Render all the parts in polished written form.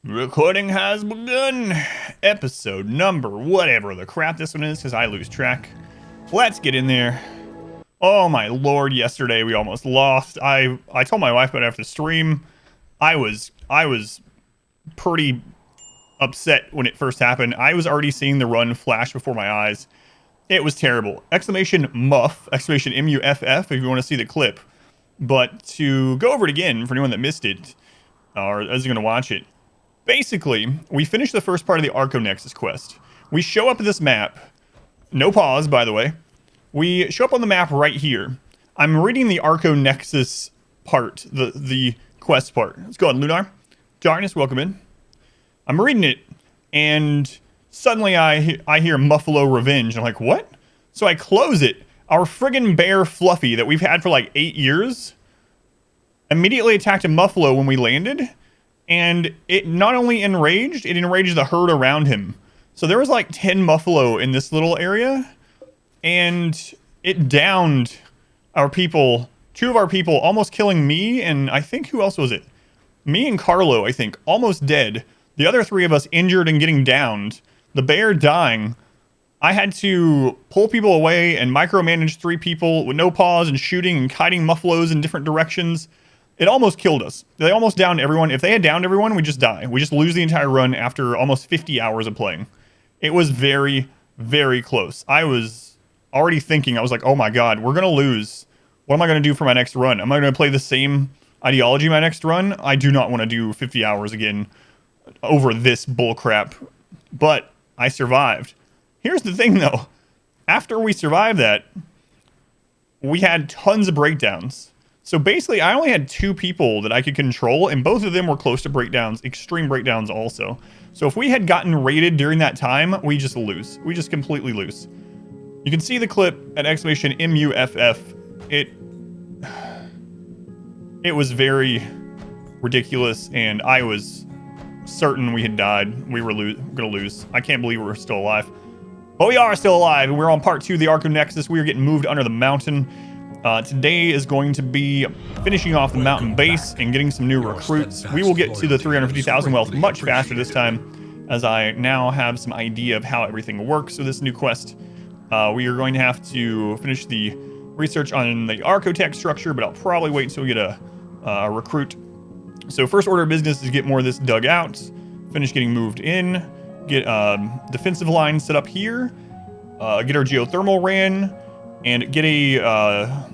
Recording has begun. Episode number whatever the crap this one is, because I lose track. Let's get in there. Oh my lord, yesterday we almost lost. I told my wife about it after the stream. I was pretty upset when it first happened. I was already seeing the run flash before my eyes. It was terrible. Exclamation muff, exclamation MUFF if you want to see the clip. But to go over it again for anyone that missed it, or is going to watch it, basically, we finished the first part of the Archonexus quest. We show up at this map. No pause, by the way. We show up on the map right here. I'm reading the Archonexus part, the quest part. Let's go on, Lunar. Darkness, welcome in. I'm reading it, and suddenly I hear Muffalo Revenge. I'm like, what? So I close it. Our friggin' bear Fluffy that we've had for like 8 years immediately attacked a Muffalo when we landed. And it not only enraged, it enraged the herd around him. So there was like 10 Muffalo in this little area. And it downed our people, 2 of our people, almost killing me. And I think, who else was it? Me and Carlo, I think, almost dead. The other 3 of us injured and getting downed. The bear dying. I had to pull people away and micromanage 3 people with no pause and shooting and kiting Muffalos in different directions. It almost killed us. They almost downed everyone. If they had downed everyone, we just die. We just lose the entire run after almost 50 hours of playing. It was very, very close. I was already thinking, I was like, oh my god, we're going to lose. What am I going to do for my next run? Am I going to play the same ideology my next run? I do not want to do 50 hours again over this bullcrap. But I survived. Here's the thing, though. After we survived that, we had tons of breakdowns. So basically, I only had 2 people that I could control, and both of them were close to breakdowns, extreme breakdowns also. So if we had gotten raided during that time, we just lose. We just completely lose. You can see the clip at exclamation MUFF. It was very ridiculous, and I was certain we had died. We were going to lose. I can't believe we're still alive. But we are still alive, and we're on part 2 of the Archonexus. We are getting moved under the mountain. Today is going to be finishing off the mountain base and getting some new recruits. We will get to the 350,000 wealth much faster this time, as I now have some idea of how everything works. So this new quest, we are going to have to finish the research on the Archotech structure, but I'll probably wait until we get a recruit. So first order of business is get more of this dug out, finish getting moved in, get defensive lines set up here, get our geothermal ran, and get a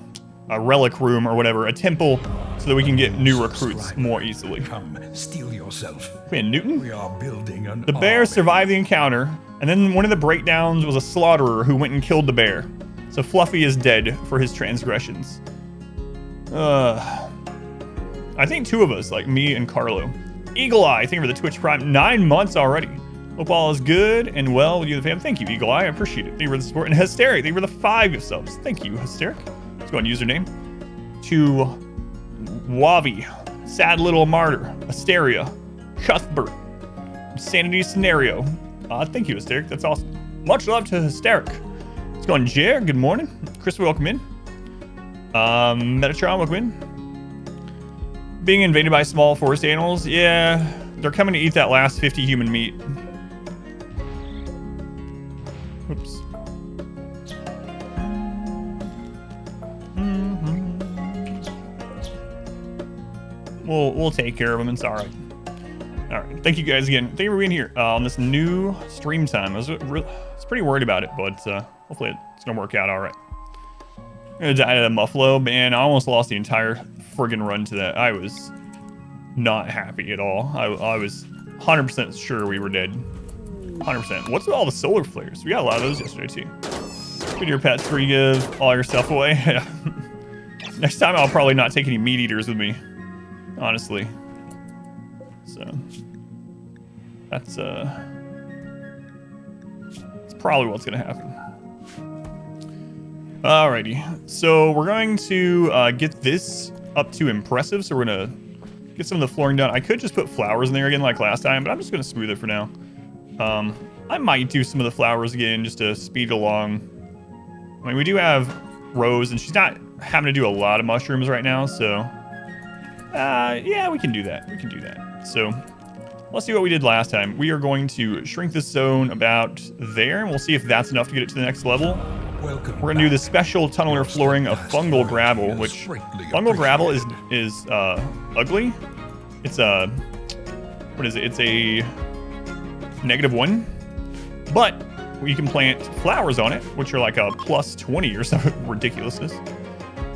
relic room or whatever, a temple, so that we can get new recruits more easily. Come, steal yourself. Man, Newton? We are building an The bear survived the encounter, and then one of the breakdowns was a slaughterer who went and killed the bear. So Fluffy is dead for his transgressions. I think 2 of us, like me and Carlo. Eagle Eye, thank you for the Twitch Prime. 9 months already. Hope all is good and well with you and the fam. Thank you, Eagle Eye. I appreciate it. Thank you for the support. And Hysteric, thank you for the 5 subs. Thank you, Hysteric. Let's go on username. To Wavi, Sad Little Martyr, Asteria, Cuthbert, Insanity Scenario. Thank you, Hysteric. That's awesome. Much love to Hysteric. Let's go on Jer. Good morning. Chris, welcome in. Metatron, welcome in. Being invaded by small forest animals. Yeah, they're coming to eat that last 50 human meat. Oops. We'll take care of them. It's all right. All right. Thank you guys again. Thank you for being here on this new stream time. I was pretty worried about it, but hopefully it's gonna work out all right. I'm gonna die to a Muffalo. Man, I almost lost the entire friggin' run to that. I was not happy at all. I was 100% sure we were dead. 100%. What's with all the solar flares? We got a lot of those yesterday too. Get your pets free, give all your stuff away. Next time I'll probably not take any meat eaters with me, honestly. So that's probably what's gonna happen. Alrighty, so we're going to get this up to impressive. So we're gonna get some of the flooring done. I could just put flowers in there again like last time, but I'm just gonna smooth it for now. I might do some of the flowers again just to speed it along. I mean, we do have Rose, and she's not having to do a lot of mushrooms right now, so yeah, we can do that. We can do that. So Let's do what we did last time. We are going to shrink this zone about there, and we'll see if that's enough to get it to the next level. Welcome We're gonna do the back. special tunneler flooring of fungal gravel, which fungal gravel is ugly. It's a what is it? It's a -1, but you can plant flowers on it, which are like a +20 or some ridiculousness.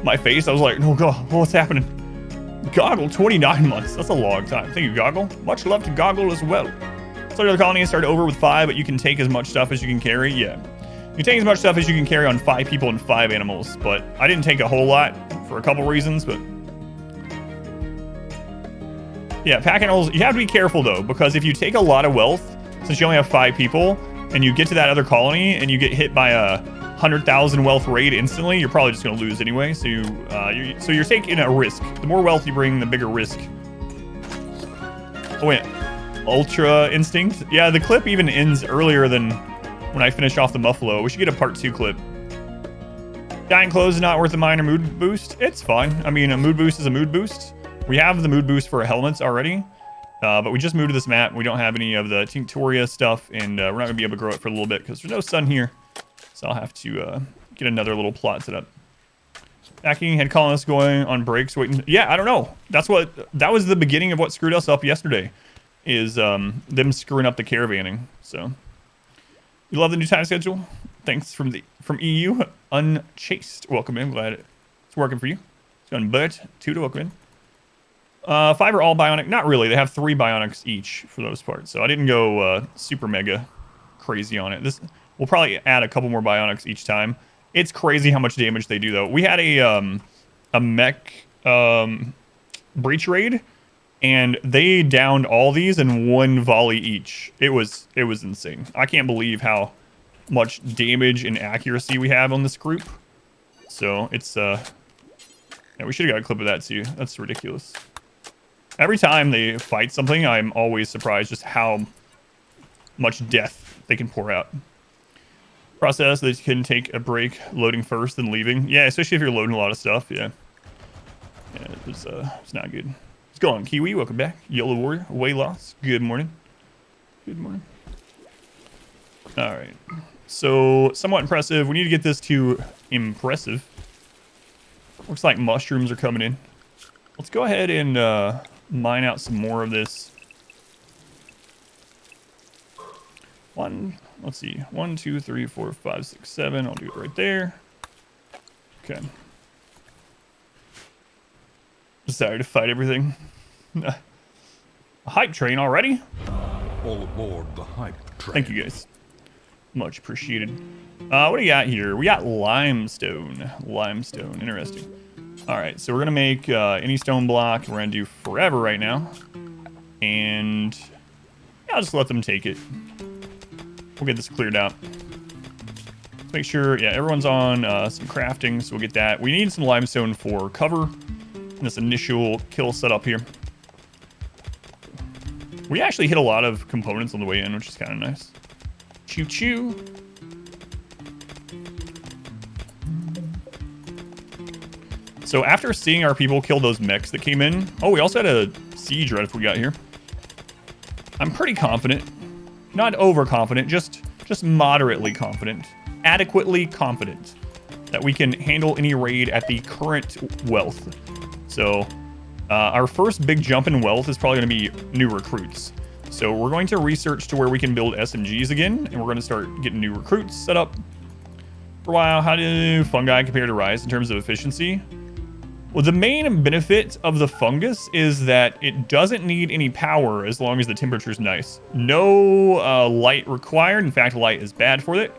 My face, I was like, oh god, what's happening? Goggle, 29 months. That's a long time. Thank you, Goggle. Much love to Goggle as well. So the colony started over with 5, but you can take as much stuff as you can carry. Yeah. You can take as much stuff as you can carry on 5 people and 5 animals, but I didn't take a whole lot for a couple reasons, but yeah, pack animals, you have to be careful though, because if you take a lot of wealth, since you only have 5 people, and you get to that other colony and you get hit by a 100,000 wealth raid instantly, you're probably just going to lose anyway. So you're taking a risk. The more wealth you bring, the bigger risk. Oh wait, Ultra Instinct. Yeah, the clip even ends earlier than when I finish off the Muffalo. We should get a part 2 clip. Dying clothes is not worth a minor mood boost. It's fine. I mean, a mood boost is a mood boost. We have the mood boost for helmets already, but we just moved to this map. We don't have any of the Tinctoria stuff, and we're not going to be able to grow it for a little bit because there's no sun here. So I'll have to get another little plot set up. Backing had colonists going on breaks. Waiting. Yeah, I don't know. That was the beginning of what screwed us up yesterday, is them screwing up the caravanning. So you love the new time schedule. Thanks from EU Unchased. Welcome in. Glad it's working for you. It's going Bert 2 to welcome in. 5 are all bionic. Not really. They have 3 bionics each for those parts. So I didn't go super mega crazy on it. We'll probably add a couple more bionics each time. It's crazy how much damage they do, though. We had a mech breach raid, and they downed all these in 1 volley each. It was insane. I can't believe how much damage and accuracy we have on this group. So it's yeah, we should have got a clip of that too. That's ridiculous. Every time they fight something, I'm always surprised just how much death they can pour out. Process, they can take a break loading first then leaving. Yeah, especially if you're loading a lot of stuff. Yeah, it's not good. What's going on, Kiwi? Welcome back. Yellow Warrior, way lost. Good morning. Good morning. All right. So somewhat impressive. We need to get this to impressive. Looks like mushrooms are coming in. Let's go ahead and mine out some more of this. Let's see. 1, 2, 3, 4, 5, 6, 7. I'll do it right there. Okay. Decided to fight everything. A hype train already? All aboard the hype train. Thank you guys. Much appreciated. What do you got here? We got limestone. Limestone. Interesting. All right. So we're going to make any stone block. We're going to do forever right now. And yeah, I'll just let them take it. We'll get this cleared out. Let's make sure, yeah, everyone's on some crafting, so we'll get that. We need some limestone for cover in this initial kill setup here. We actually hit a lot of components on the way in, which is kind of nice. Choo choo. So after seeing our people kill those mechs that came in, oh, we also had a siege right if we got here. I'm pretty confident. Not overconfident, just moderately confident, adequately confident that we can handle any raid at the current wealth. So our first big jump in wealth is probably going to be new recruits. So we're going to research to where we can build SMGs again, and we're going to start getting new recruits set up. For a while, how do fungi compare to rice in terms of efficiency? Well, the main benefit of the fungus is that it doesn't need any power as long as the temperature's nice. No light required. In fact, light is bad for it.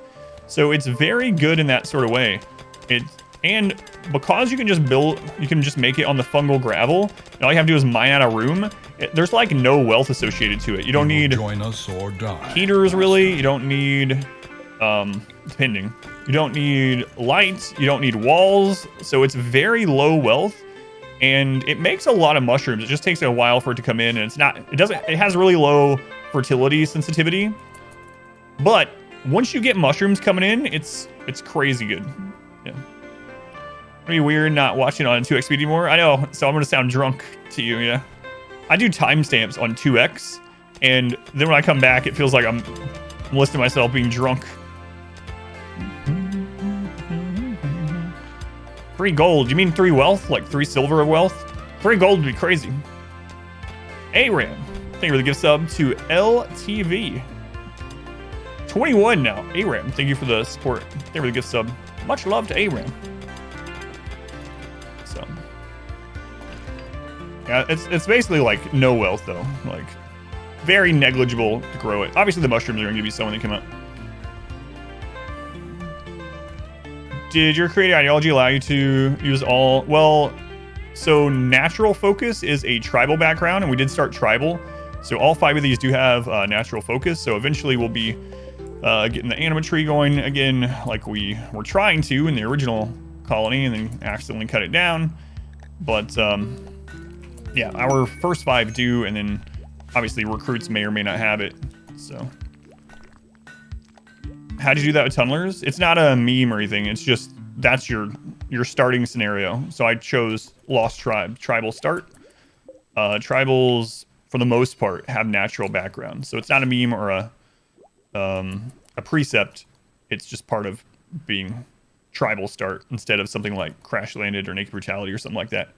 So it's very good in that sort of way. And because you can just make it on the fungal gravel, and all you have to do is mine out a room. There's like no wealth associated to it. You don't need join us or die. Heaters, really. You don't need, depending. You don't need lights, you don't need walls, so it's very low wealth, and it makes a lot of mushrooms. It just takes a while for it to come in, and it has really low fertility sensitivity, but once you get mushrooms coming in, it's crazy good. Yeah. Pretty weird not watching on 2x speed anymore. I know, so I'm gonna sound drunk to you, yeah. I do timestamps on 2x, And then when I come back, it feels like I'm listening to myself being drunk. 3 gold. You mean 3 wealth? Like 3 silver of wealth? 3 gold would be crazy. ARAM. Thank you for the gift sub to LTV. 21 now. ARAM. Thank you for the support. Thank you for the gift sub. Much love to ARAM. So. Yeah, it's basically like no wealth though. Like very negligible to grow it. Obviously the mushrooms are going to give you some when they come out. Did your creative ideology allow you to use all? Well, so natural focus is a tribal background, and we did start tribal. So all 5 of these do have natural focus. So eventually we'll be getting the anima tree going again, like we were trying to in the original colony, and then accidentally cut it down. But yeah, our first 5 do, and then obviously recruits may or may not have it. So. How'd you do that with tunnelers? It's not a meme or anything. It's just that's your starting scenario. So I chose Lost Tribe, tribal start. Tribals, for the most part, have natural backgrounds. So it's not a meme or a precept. It's just part of being tribal start instead of something like Crash Landed or Naked Brutality or something like that.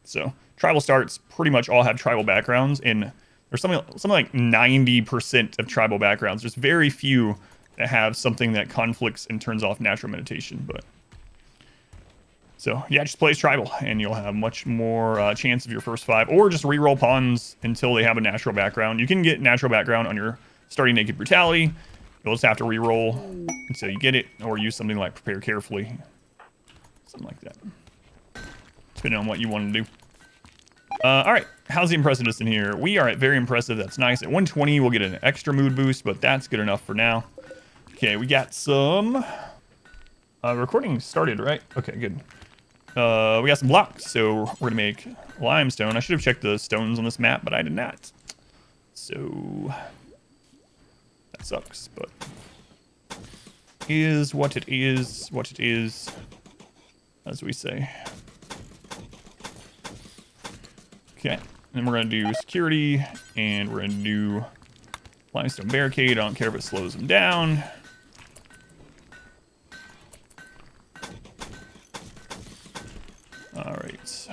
So tribal starts pretty much all have tribal backgrounds, and there's something like 90% of tribal backgrounds. There's very few that have something that conflicts and turns off natural meditation. But so yeah, just play as tribal and you'll have much more chance of your first 5, or just reroll pawns until they have a natural background. You can get natural background on your starting Naked Brutality. You'll just have to reroll until you get it, or use something like Prepare Carefully, something like that, depending on what you want to do. All right, how's the impressiveness in here? We are at very impressive. That's nice. At 120 we'll get an extra mood boost, but that's good enough for now. Okay, we got some recording started, right? Okay, good. We got some blocks, so we're gonna make limestone. I should have checked the stones on this map, but I did not. So that sucks, but is what it is, as we say. Okay, then we're gonna do security, and we're gonna do limestone barricade. I don't care if it slows them down. All right.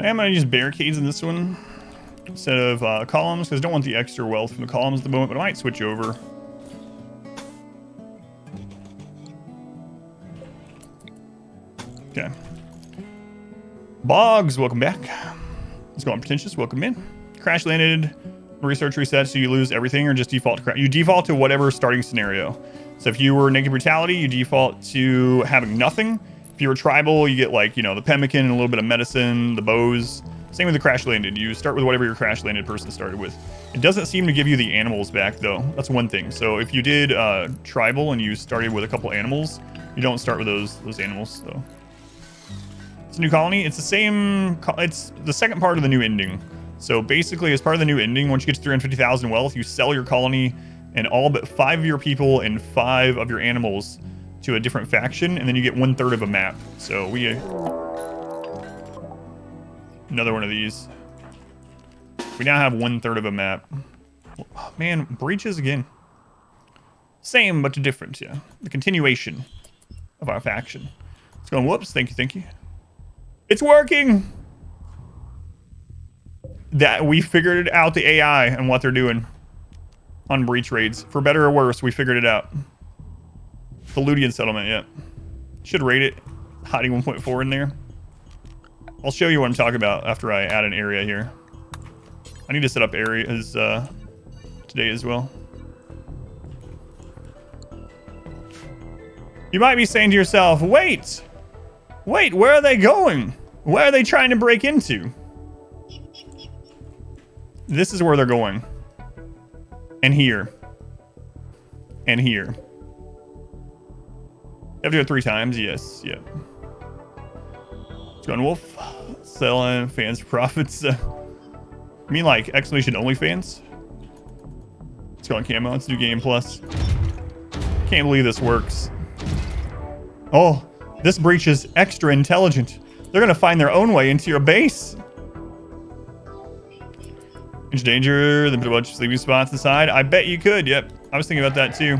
I'm going to use barricades in this one instead of columns, because I don't want the extra wealth from the columns at the moment, but I might switch over. Okay. Boggs, welcome back. Let's go on Pretentious, welcome in. Crash Landed, research reset, so you lose everything or just default to crash. You default to whatever starting scenario. So if you were Naked Brutality, you default to having nothing. If you were tribal, you get like, you know, the pemmican and a little bit of medicine, the bows. Same with the Crash Landed. You start with whatever your Crash Landed person started with. It doesn't seem to give you the animals back though. That's one thing. So if you did tribal and you started with a couple animals, you don't start with those animals. So it's a new colony. It's the same. It's the second part of the new ending. So basically, as part of the new ending, once you get to 350,000 wealth, you sell your colony and all but 5 of your people and 5 of your animals to a different faction, and then you get 1/3 of a map. So we another one of these. We now have 1/3 of a map. Oh, man, breaches again. Same but different, yeah. The continuation of our faction. It's going whoops. Thank you. It's working. That we figured it out, the AI and what they're doing on breach raids. For better or worse, we figured it out. The Ludian settlement, yeah. Should rate it. Hiding 1.4 in there. I'll show you what I'm talking about after I add an area here. I need to set up areas today as well. You might be saying to yourself, wait, where are they going? Where are they trying to break into? This is where they're going. And here. And here. You have to do it 3 times? Yes. Yep. It's going wolf. Selling fans for profits. I mean, like, exclamation OnlyFans? Let's go on camo. Let's do Game Plus. Can't believe this works. Oh, this breach is extra intelligent. They're gonna find their own way into your base. Much danger. Then put a bunch of sleeping spots inside. I bet you could. Yep, I was thinking about that too.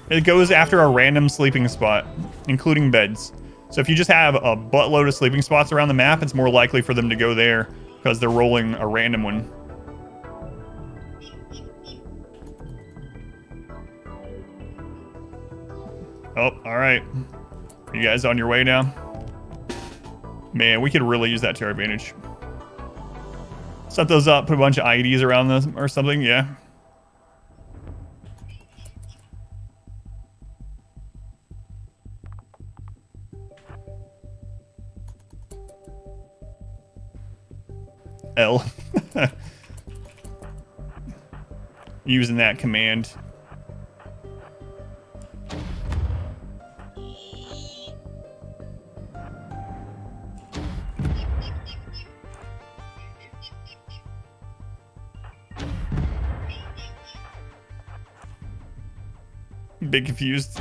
It goes after a random sleeping spot, including beds. So if you just have a buttload of sleeping spots around the map, it's more likely for them to go there because they're rolling a random one. Oh, all right. Are you guys on your way now? Man, we could really use that to our advantage. Set those up, put a bunch of IEDs around them or something, yeah. L. Using that command. Bit confused.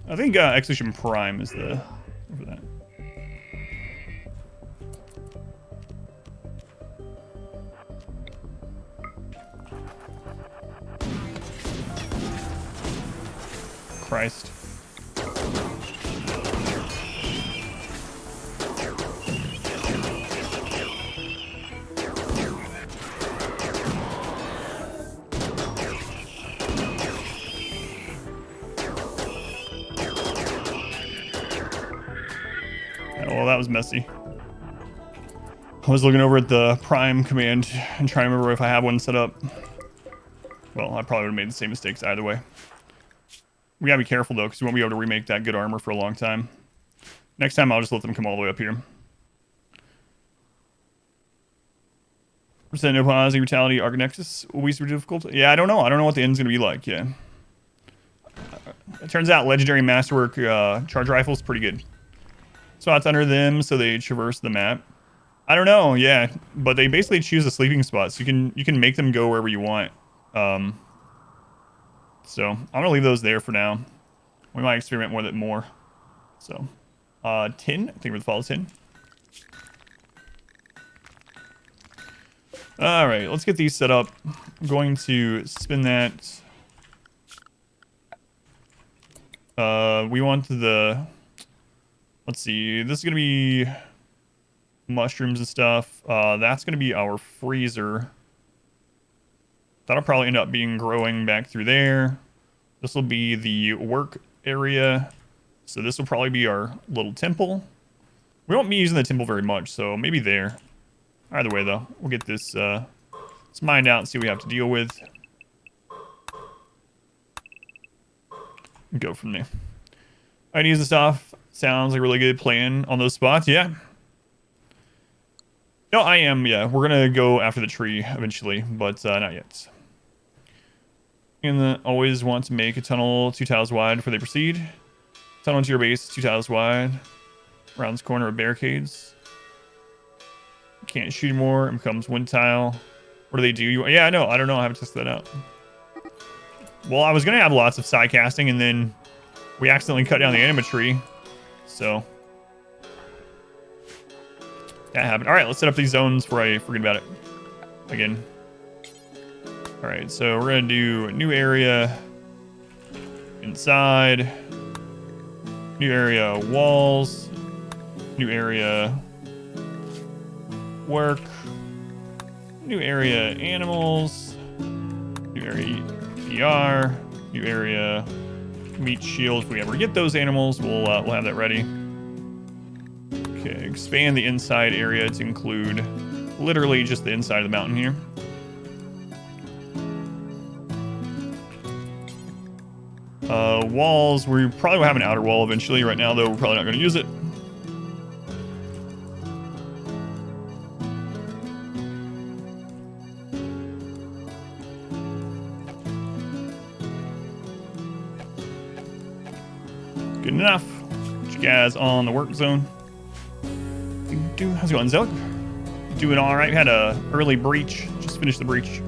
I think Execution Prime is the for that. Christ. Oh, that was messy. I was looking over at the Prime command and trying to remember if I have one set up. Well, I probably would have made the same mistakes either way. We gotta be careful though, because we won't be able to remake that good armor for a long time. Next time, I'll just let them come all the way up here. Percent no pause, brutality, Archonexus will be super difficult. Yeah, I don't know. I don't know what the end's gonna be like. Yeah. It turns out legendary masterwork charge rifle is pretty good. Spots under them, so they traverse the map. I don't know. Yeah, but they basically choose the sleeping spots. You can make them go wherever you want. So I'm gonna leave those there for now. We might experiment with it more. So, 10. I think we're the follow 10. All right, let's get these set up. I'm going to spin that. We want the. Let's see. This is gonna be mushrooms and stuff. That's gonna be our freezer. That'll probably end up being growing back through there. This will be the work area. So this will probably be our little temple. We won't be using the temple very much, so maybe there. Either way, though, we'll get this let's mine out and see what we have to deal with. And go from there. IDs and stuff. Sounds like a really good plan on those spots. Yeah. No, I am. Yeah, we're going to go after the tree eventually, but not yet. And always want to make a tunnel 2 tiles wide before they proceed. Tunnel into your base 2 tiles wide. Around this corner of barricades. Can't shoot more. It becomes 1 tile. What do they do? Yeah, I know. I don't know. I haven't tested that out. Well, I was going to have lots of side casting, and then we accidentally cut down the anima tree. So that happened. All right, let's set up these zones before I forget about it again. All right, so we're going to do a new area inside. New area walls. New area work. New area animals. New area PR. New area meat shield. If we ever get those animals, we'll have that ready. Okay, expand the inside area to include literally just the inside of the mountain here. Walls, we probably will have an outer wall eventually. Right now, though, we're probably not going to use it. Good enough. Gaz on the work zone. How's it going, Zelk? Doing all right. Had a early breach. Just finished the breach.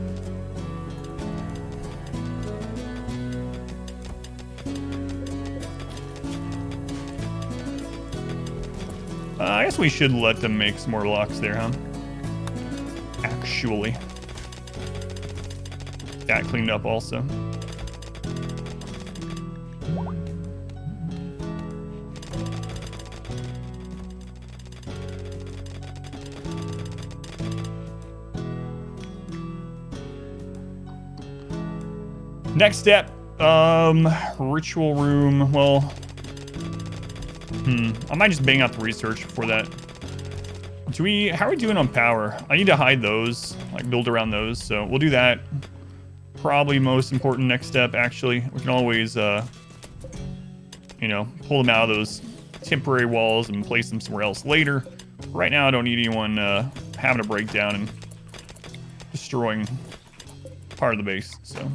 I guess we should let them make some more locks there, huh? Actually. Got cleaned up also. Next step, ritual room. Well, I might just bang out the research for that. How are we doing on power? I need to hide those, like build around those. So we'll do that. Probably most important next step, actually. We can always, you know, pull them out of those temporary walls and place them somewhere else later. Right now, I don't need anyone having a breakdown and destroying part of the base. So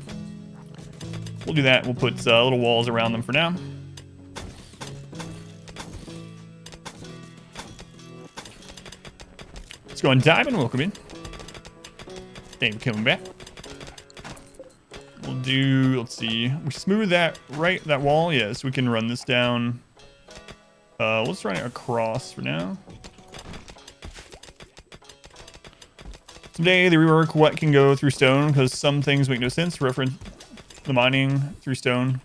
we'll do that. We'll put little walls around them for now. Let's go on Diamond. Welcome in. Thank you for coming back. We'll do, let's see. We smooth that wall. Yeah, so we can run this down. Let's run it across for now. Someday they rework what can go through stone because some things make no sense. Reference the mining through stone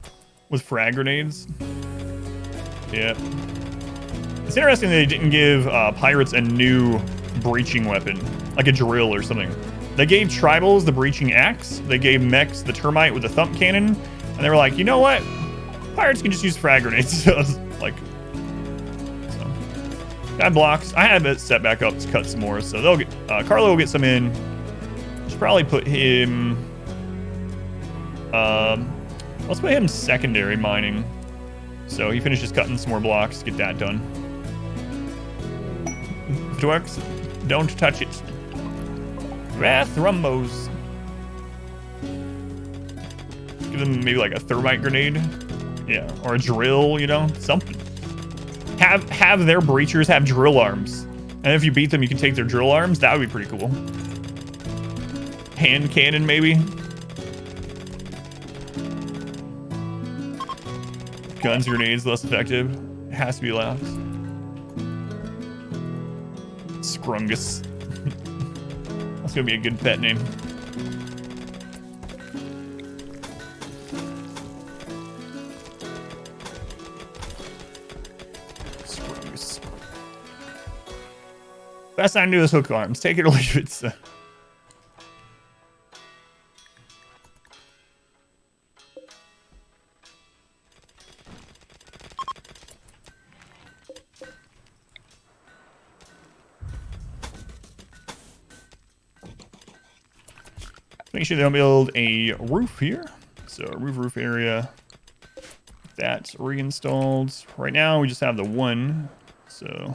with frag grenades. Yeah. It's interesting they didn't give pirates a new breaching weapon, like a drill or something. They gave tribals the breaching axe. They gave mechs the termite with the thump cannon. And they were like, you know what? Pirates can just use frag grenades. So I was like, so. Got blocks. I have it set back up to cut some more. So they'll get, Carlo will get some in. Should probably put him, let's put him secondary mining. So he finishes cutting some more blocks, get that done. If it works, don't touch it. Wrath Rumbos. Give them maybe like a thermite grenade. Yeah, or a drill, you know, something. Have their breachers have drill arms. And if you beat them, you can take their drill arms. That would be pretty cool. Hand cannon, maybe. Guns, grenades, less effective. It has to be left. Scrungus. That's gonna be a good pet name. Scrungus. Best I can do is hook arms. Take it or leave it. So. Make sure they don't build a roof here. So roof area. That's reinstalled. Right now we just have the one. So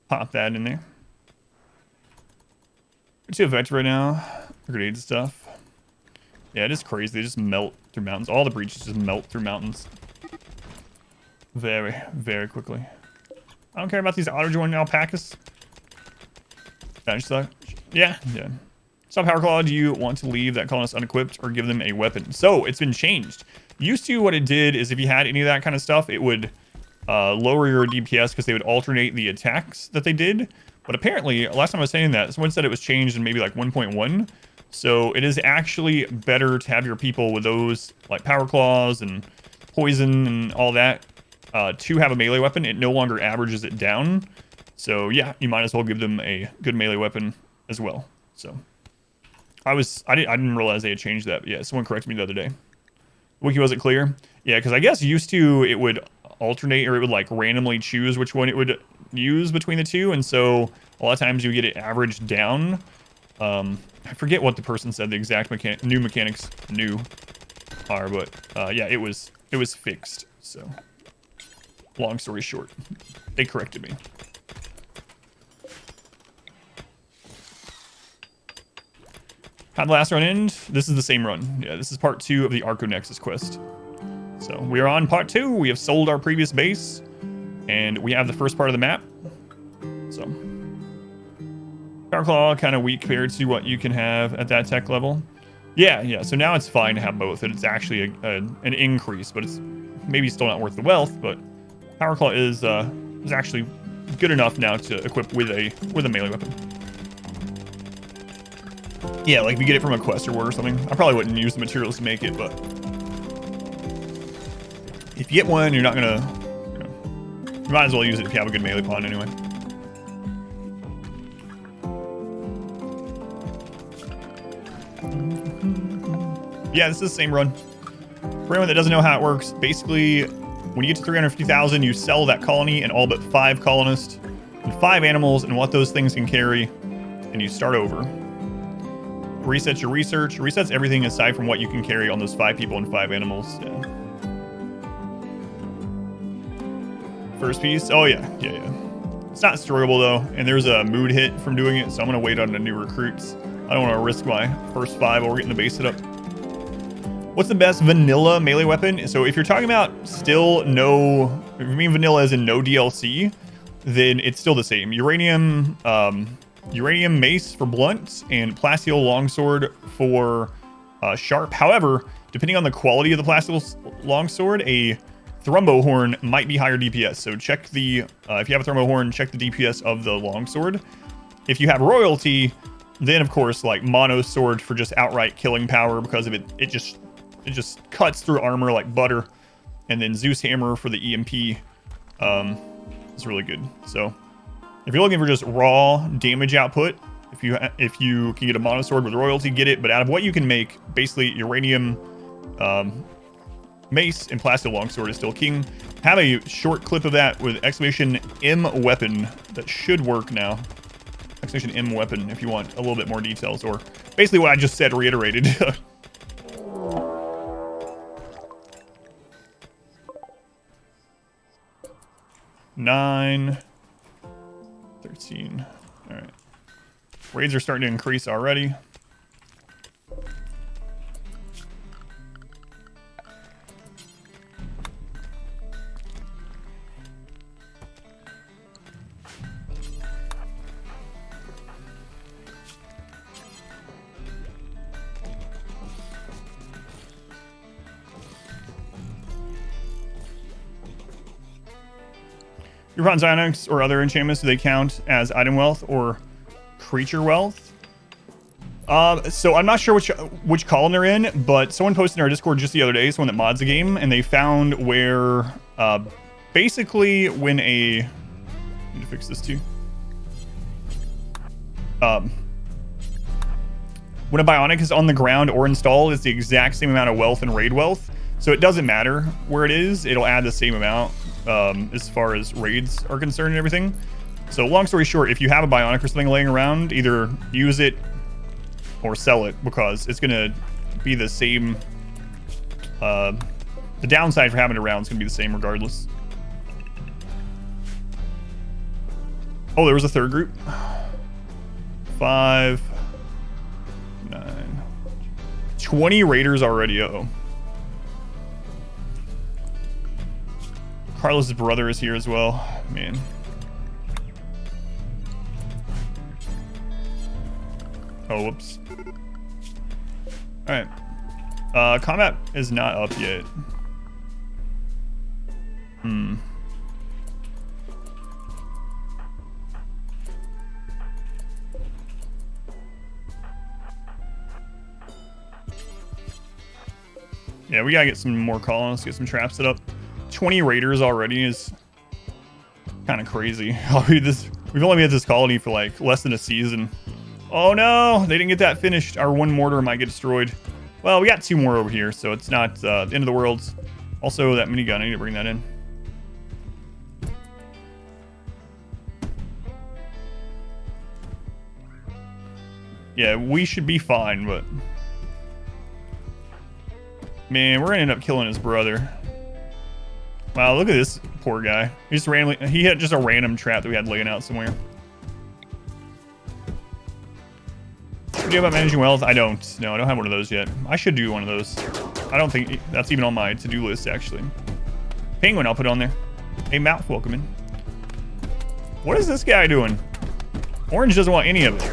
pop that in there. We're too effective right now. Grenade stuff. Yeah, it is crazy. They just melt through mountains. All the breaches just melt through mountains. Very, very quickly. I don't care about these auto-join alpacas. That suck. Yeah. Stop Power Claw, do you want to leave that colonist unequipped or give them a weapon? So it's been changed. Used to, what it did is if you had any of that kind of stuff, it would lower your DPS because they would alternate the attacks that they did. But apparently, last time I was saying that, someone said it was changed in maybe like 1.1. So it is actually better to have your people with those like Power Claws and poison and all that to have a melee weapon. It no longer averages it down. So yeah, you might as well give them a good melee weapon as well. So I didn't realize they had changed that. But yeah, someone corrected me the other day. The wiki wasn't clear. Yeah, because I guess used to it would alternate, or it would like randomly choose which one it would use between the two, and so a lot of times you get it averaged down. I forget what the person said the exact new mechanics are, but yeah, it was fixed. So long story short, they corrected me. How'd the last run end? This is the same run. Yeah, this is part 2 of the Archonexus quest. So we are on part 2. We have sold our previous base, And we have the first part of the map. So Power Claw kind of weak compared to what you can have at that tech level. Yeah. So now it's fine to have both, and it's actually an increase, but it's maybe still not worth the wealth. But Power Claw is actually good enough now to equip with a melee weapon. Yeah, like if you get it from a quest reward or something. I probably wouldn't use the materials to make it, but if you get one, you're not gonna. You might as well use it if you have a good melee pawn anyway. Yeah, this is the same run. For anyone that doesn't know how it works, basically, when you get to 350,000, you sell that colony and all but 5 colonists and 5 animals and what those things can carry, and you start over. Resets your research. Resets everything aside from what you can carry on those 5 people and 5 animals. Yeah. First piece. Oh, yeah. It's not destroyable, though, and there's a mood hit from doing it, so I'm going to wait on the new recruits. I don't want to risk my first 5 while we're getting the base hit up. What's the best vanilla melee weapon? So if you're talking about still no, if you mean vanilla as in no DLC, then it's still the same. Uranium mace for blunt and plasteel longsword for sharp. However, depending on the quality of the plasteel longsword, a thrumbo horn might be higher DPS. So check the if you have a thrumbo horn, check the DPS of the longsword. If you have royalty, then of course like mono sword for just outright killing power because of it just cuts through armor like butter, and then Zeus hammer for the EMP is really good. So if you're looking for just raw damage output, if you can get a mono sword with royalty, get it. But out of what you can make, basically uranium mace and plasteel longsword is still king. Have a short clip of that with exclamation M weapon that should work now. Exclamation M weapon if you want a little bit more details, or basically what I just said reiterated. 9, 13. All right. Raids are starting to increase already. Your Bionics or other enchantments, do they count as item wealth or creature wealth? So I'm not sure which column they're in, but someone posted in our Discord just the other day, someone that mods the game, and they found where basically when a... I need to fix this too. When a Bionic is on the ground or installed, it's the exact same amount of wealth and raid wealth. So it doesn't matter where it is, it'll add the same amount as far as raids are concerned and everything. So long story short, if you have a Bionic or something laying around, either use it or sell it, because it's going to be the same. The downside for having it around is going to be the same regardless. Oh, there was a third group. 5, 9, 20 raiders already. Uh-oh. Carlos's brother is here as well. Man. Oh, whoops. Alright. Combat is not up yet. Yeah, we gotta get some more colonists, get some traps set up. 20 raiders already is kind of crazy. We've only made this colony for like less than a season. Oh no, they didn't get that finished. Our one mortar might get destroyed. Well, we got 2 more over here, so it's not the end of the world. Also, that minigun, I need to bring that in. Yeah, we should be fine, but man, we're gonna end up killing his brother. Wow, look at this poor guy. He had just a random trap that we had laying out somewhere. What do you do about managing wealth? I don't. No, I don't have one of those yet. I should do one of those. I don't think that's even on my to-do list, actually. Penguin, I'll put on there. Hey, Mouth, welcome in. What is this guy doing? Orange doesn't want any of it.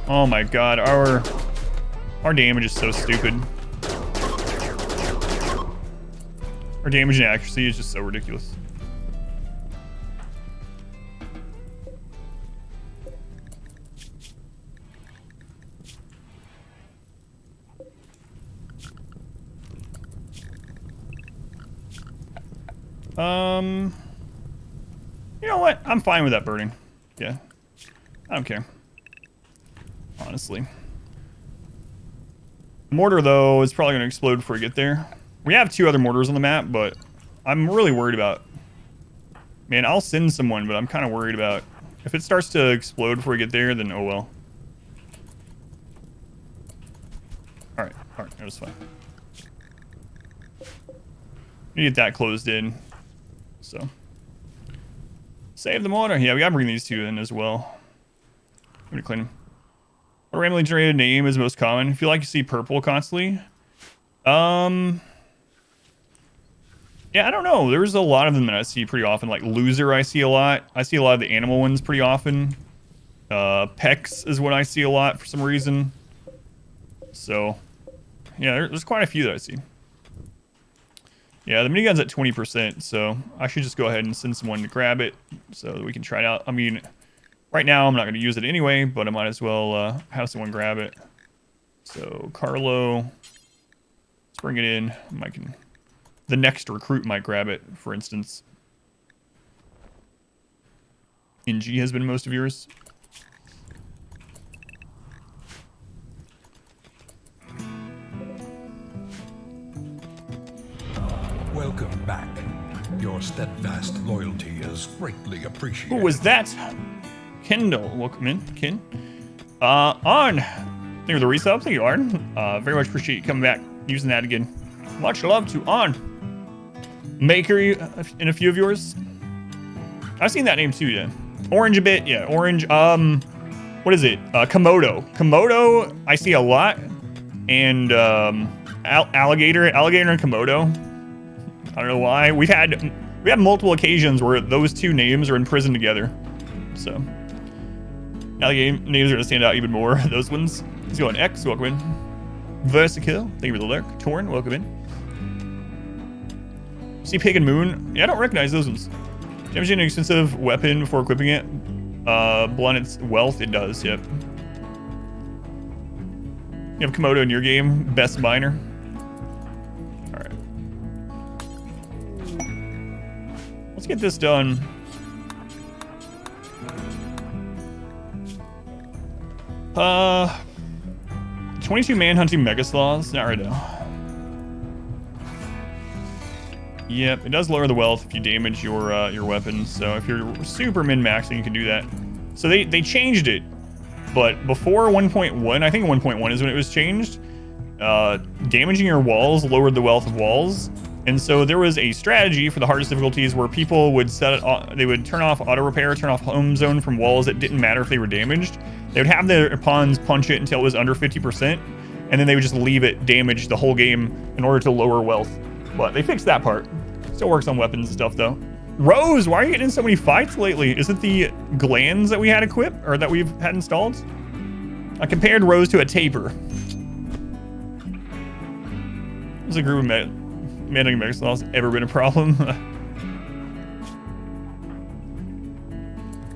Oh my god, our damage is so stupid. Our damage and accuracy is just so ridiculous. You know what? I'm fine with that burning. Yeah. I don't care. Honestly. Mortar, though, is probably going to explode before we get there. We have 2 other mortars on the map, but I'm really worried about... Man, I'll send someone, but I'm kind of worried about... If it starts to explode before we get there, then oh well. Alright, that was fine. We need to get that closed in. So. Save the mortar. Yeah, we gotta bring these 2 in as well. I'm gonna clean them. What randomly generated name is most common? I feel like you see purple constantly. Yeah, I don't know. There's a lot of them that I see pretty often. Like loser, I see a lot. I see a lot of the animal ones pretty often. Pecs is what I see a lot for some reason. So, yeah, there's quite a few that I see. Yeah, the minigun's at 20%, so I should just go ahead and send someone to grab it so that we can try it out. I mean, right now I'm not going to use it anyway, but I might as well have someone grab it. So, Carlo, let's bring it in. The next recruit might grab it, for instance. NG has been most of yours. Welcome back. Your steadfast loyalty is greatly appreciated. Who was that? Kendall, welcome in, Ken. Arn, thank you for the resub. Thank you, Arn. Very much appreciate you coming back, using that again. Much love to Arn. Maker in a few of yours. I've seen that name too, yeah. Orange a bit, yeah. Orange. What is it? Komodo. Komodo, I see a lot, and alligator and Komodo. I don't know why. We have multiple occasions where those 2 names are in prison together. So now the names are gonna stand out even more. Those ones. Let's go on X. Welcome in. Versikill, thank you for the lurk. Torn, welcome in. See Pig and Moon? Yeah, I don't recognize those ones. Damaging an expensive weapon before equipping it. Blunt its wealth, it does, yep. You have Komodo in your game, best miner. Alright. Let's get this done. Uh, 22 manhunting megasloths? Not right now. Yep, it does lower the wealth if you damage your weapon. So if you're super min-maxing, you can do that. So they changed it, but before 1.1, I think 1.1 is when it was changed. Damaging your walls lowered the wealth of walls, and so there was a strategy for the hardest difficulties where people would set it. They would turn off auto repair, turn off home zone from walls. It didn't matter if they were damaged. They would have their pawns punch it until it was under 50%, and then they would just leave it damaged the whole game in order to lower wealth. But they fixed that part. Still works on weapons and stuff though. Rose, why are you getting in so many fights lately? Is it the glands that we had equipped or that we've had installed? I compared Rose to a taper. Has a group of manning megasloths ever been a problem?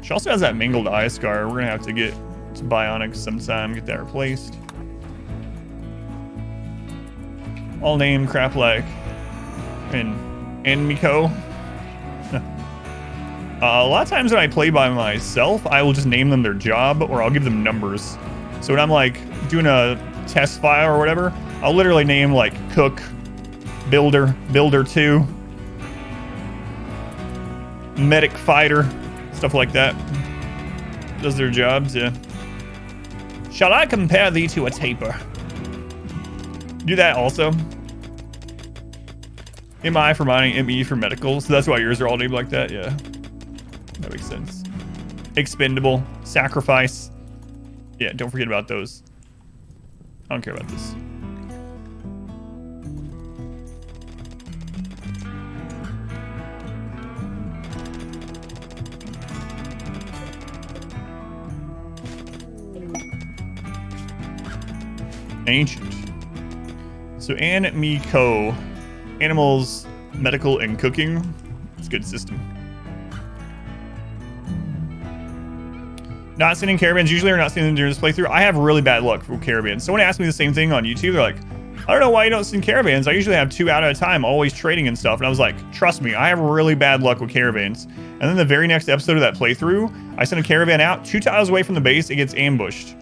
She also has that mangled eye scar. We're gonna have to get to Bionics sometime, get that replaced. All name crap like and Miko. A lot of times when I play by myself, I will just name them their job or I'll give them numbers. So when I'm like doing a test file or whatever, I'll literally name like cook, builder, builder 2, medic, fighter, stuff like that. Does their jobs, yeah. Shall I compare thee to a taper? Do that also. MI for mining, ME for medical. So that's why yours are all named like that, yeah. That makes sense. Expendable, sacrifice. Yeah, don't forget about those. I don't care about this. Ancient. So MECO, animals, medical, and cooking. It's a good system. Not sending caravans usually, or not sending them during this playthrough. I have really bad luck with caravans. Someone asked me the same thing on YouTube. They're like, I don't know why you don't send caravans. I usually have 2 out at a time, always trading and stuff. And I was like, trust me, I have really bad luck with caravans. And then the very next episode of that playthrough, I sent a caravan out 2 tiles away from the base. It gets ambushed.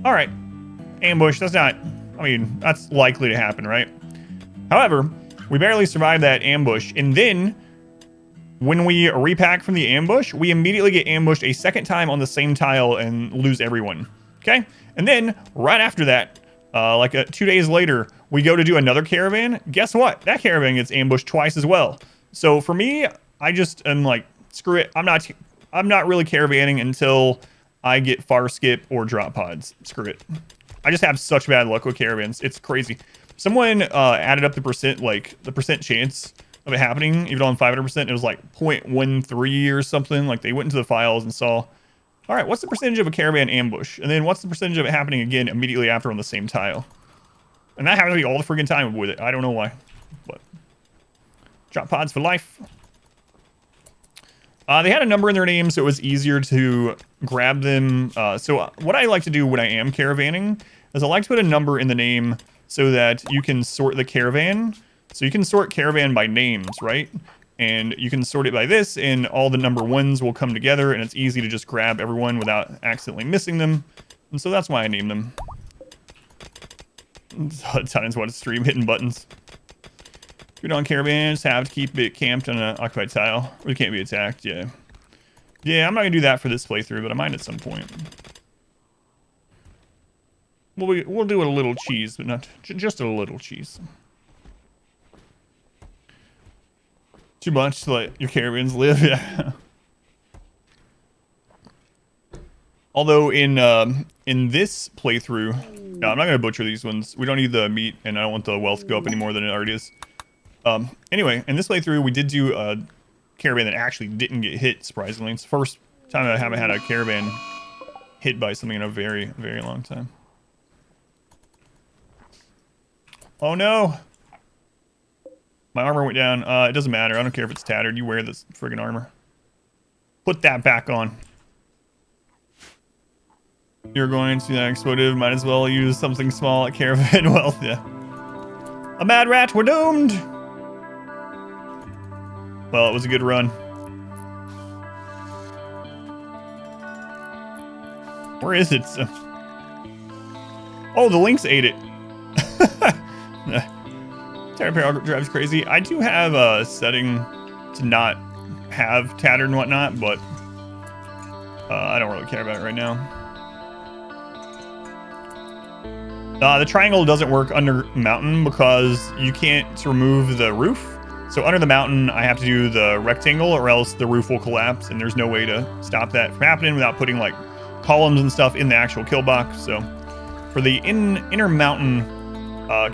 All right, ambush. That's not, I mean, that's likely to happen, right? However, we barely survived that ambush. And then when we repack from the ambush, we immediately get ambushed a second time on the same tile and lose everyone. Okay? And then right after that, 2 days later, we go to do another caravan. Guess what? That caravan gets ambushed twice as well. So for me, I just am like, screw it. I'm not really caravanning until I get far skip or drop pods. Screw it. I just have such bad luck with caravans. It's crazy. Someone added up the percent chance of it happening, even on 500%. It was like 0.13 or something. Like they went into the files and saw, all right, what's the percentage of a caravan ambush? And then what's the percentage of it happening again immediately after on the same tile? And that happens to be all the freaking time with it. I don't know why, but drop pods for life. They had a number in their name, so it was easier to grab them. So what I like to do when I am caravanning is I like to put a number in the name so that you can sort the caravan. So you can sort caravan by names, right? And you can sort it by this, and all the number 1s will come together, and it's easy to just grab everyone without accidentally missing them. And so that's why I named them. Times what stream hitting buttons. Good on caravans, have to keep it camped on an occupied tile. Or it can't be attacked, yeah. Yeah, I'm not gonna do that for this playthrough, but I might at some point. We'll do a little cheese, but not just a little cheese. Too much to let your caravans live, yeah. Although in this playthrough, no, I'm not gonna butcher these ones. We don't need the meat, and I don't want the wealth to go up any more than it already is. Anyway, in this playthrough, we did do a caravan that actually didn't get hit, surprisingly. It's the first time I haven't had a caravan hit by something in a very, very long time. Oh no! My armor went down. It doesn't matter. I don't care if it's tattered. You wear this friggin' armor. Put that back on. You're going to that exploitive. Might as well use something small at caravan wealth, yeah. A mad rat, we're doomed! Well, it was a good run. Where is it? Oh, the lynx ate it. Terra drives crazy. I do have a setting to not have tattered and whatnot, but I don't really care about it right now. The triangle doesn't work under mountain because you can't remove the roof. So under the mountain, I have to do the rectangle or else the roof will collapse, and there's no way to stop that from happening without putting like columns and stuff in the actual kill box. So for the inner mountain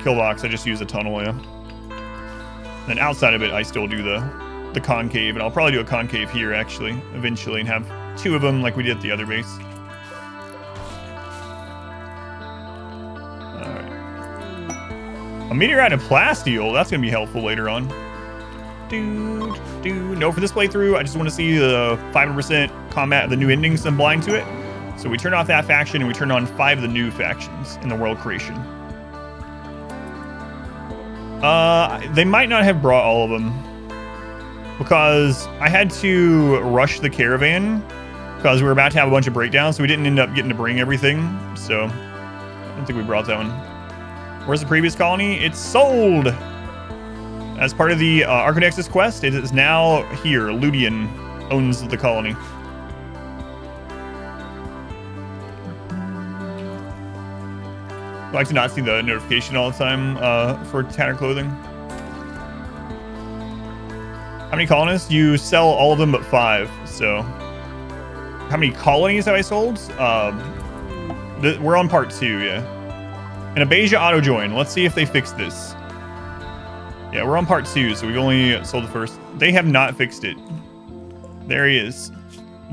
kill box, I just use a tunnel, yeah. And then outside of it, I still do the concave, and I'll probably do a concave here actually, eventually, and have 2 of them like we did at the other base. A meteorite and plasteel, that's going to be helpful later on. No, for this playthrough, I just want to see the 500% combat, the new endings and blind to it. So we turn off that faction and we turn on 5 of the new factions in the world creation. They might not have brought all of them because I had to rush the caravan because we were about to have a bunch of breakdowns, so we didn't end up getting to bring everything. So I don't think we brought that one. Where's the previous colony? It's sold! As part of the Archonexus quest, it is now here. Ludian owns the colony. I like to not see the notification all the time for tattered clothing. How many colonists? You sell all of them but 5. So, how many colonies have I sold? We're on part 2, yeah. And a Beja auto join. Let's see if they fix this. Yeah, we're on part 2, so we've only sold the first. They have not fixed it. There he is.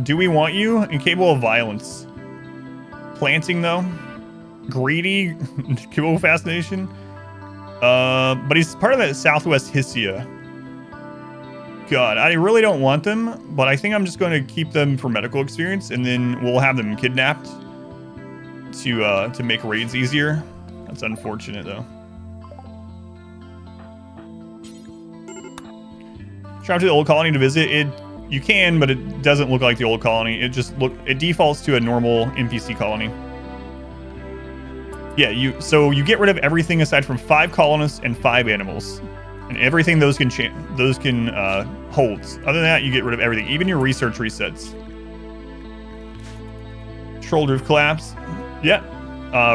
Do we want you? Incapable of violence. Planting, though. greedy Kibble fascination. But he's part of that Southwest Hysia. God, I really don't want them, but I think I'm just going to keep them for medical experience, and then we'll have them kidnapped to make raids easier. That's unfortunate, though. Travel to the old colony to visit it. You can, but it doesn't look like the old colony. It defaults to a normal NPC colony. Yeah, so you get rid of everything aside from 5 colonists and 5 animals, and everything those can hold. Other than that, you get rid of everything, even your research resets. Controlled roof collapse. Yeah,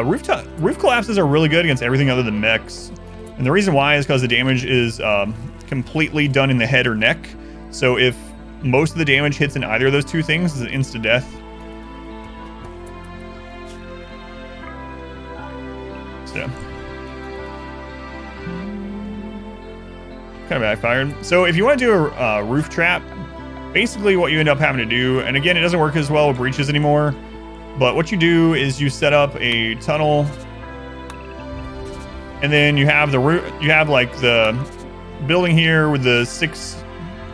roof collapses are really good against everything other than mechs, and the reason why is because the damage is completely done in the head or neck. So if most of the damage hits in either of those two things, it's an insta death. So kind of backfired. So if you want to do a roof trap, basically what you end up having to do, and again, it doesn't work as well with breaches anymore, but what you do is you set up a tunnel, and then you have the roof. You have like the building here with the 6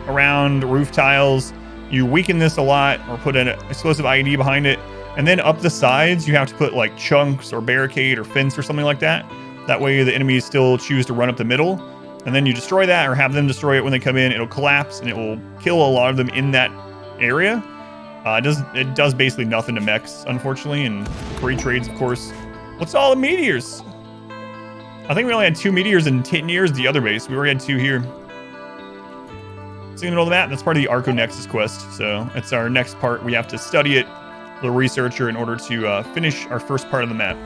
around roof tiles. You weaken this a lot, or put an explosive IED behind it, and then up the sides you have to put like chunks or barricade or fence or something like that. That way the enemies still choose to run up the middle, and then you destroy that or have them destroy it when they come in. It'll collapse and it will kill a lot of them in that area. It does basically nothing to mechs, unfortunately, and free trades, of course. What's all the meteors? I think we only had 2 meteors in 10 years at the other base. We already had 2 here. So in the middle of the map, that's part of the Archonexus quest. So it's our next part. We have to study it, the researcher, in order to finish our first part of the map.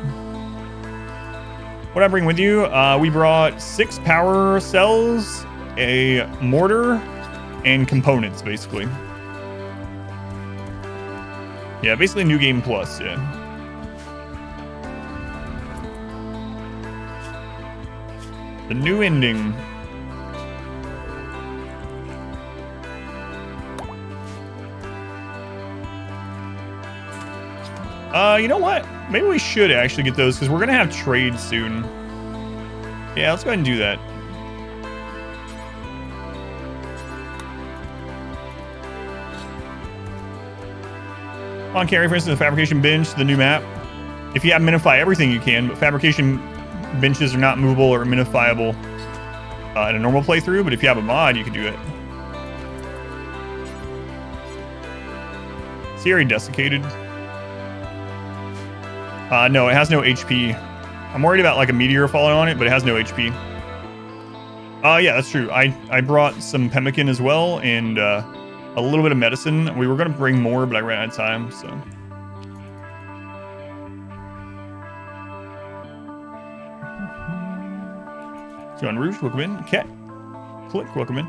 What I bring with you? We brought 6 power cells, a mortar, and components, basically. Yeah, basically New Game Plus, yeah. The new ending. You know what? Maybe we should actually get those, because we're going to have trade soon. Yeah, let's go ahead and do that. On carry, for instance, the fabrication bench, the new map. If you have minify everything, you can, but fabrication benches are not movable or minifiable in a normal playthrough, but if you have a mod, you can do it. Is he already desiccated? No, it has no HP. I'm worried about like a meteor falling on it, but it has no HP. Yeah, that's true. I brought some pemmican as well, and a little bit of medicine. We were going to bring more, but I ran out of time, so. John Rouge, welcome in. Cat, Click, welcome in.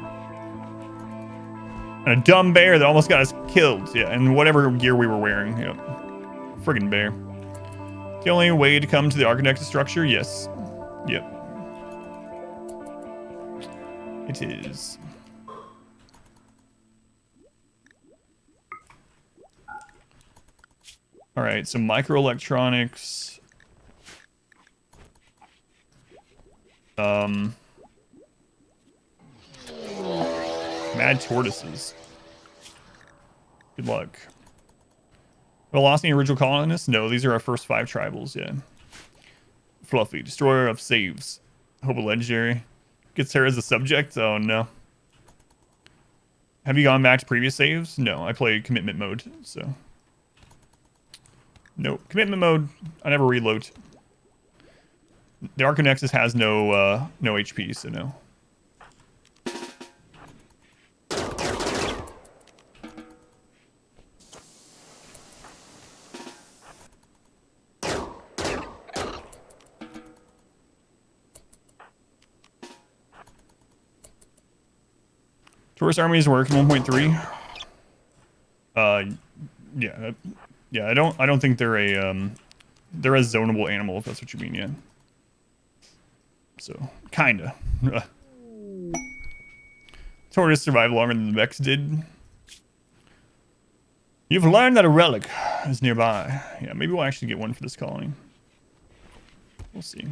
And a dumb bear that almost got us killed. Yeah, and whatever gear we were wearing. Yep. Friggin' bear. The only way to come to the Archonexus structure? Yes. Yep. It is. Alright, so microelectronics. Mad tortoises. Good luck. Velocity original colonists? No, these are our first 5 tribals, yeah. Fluffy, destroyer of saves. Hope a legendary. Gets her as a subject? Oh no. Have you gone back to previous saves? No, I played commitment mode, so. Nope. Commitment mode, I never reload. The Archonexus has no HP, so no. Tourist armies work in 1.3. Yeah. I don't think they're a zonable animal, if that's what you mean. Yeah. So kinda. Tortoise survived longer than the mechs did. You've learned that a relic is nearby. Yeah, maybe we'll actually get one for this colony. We'll see.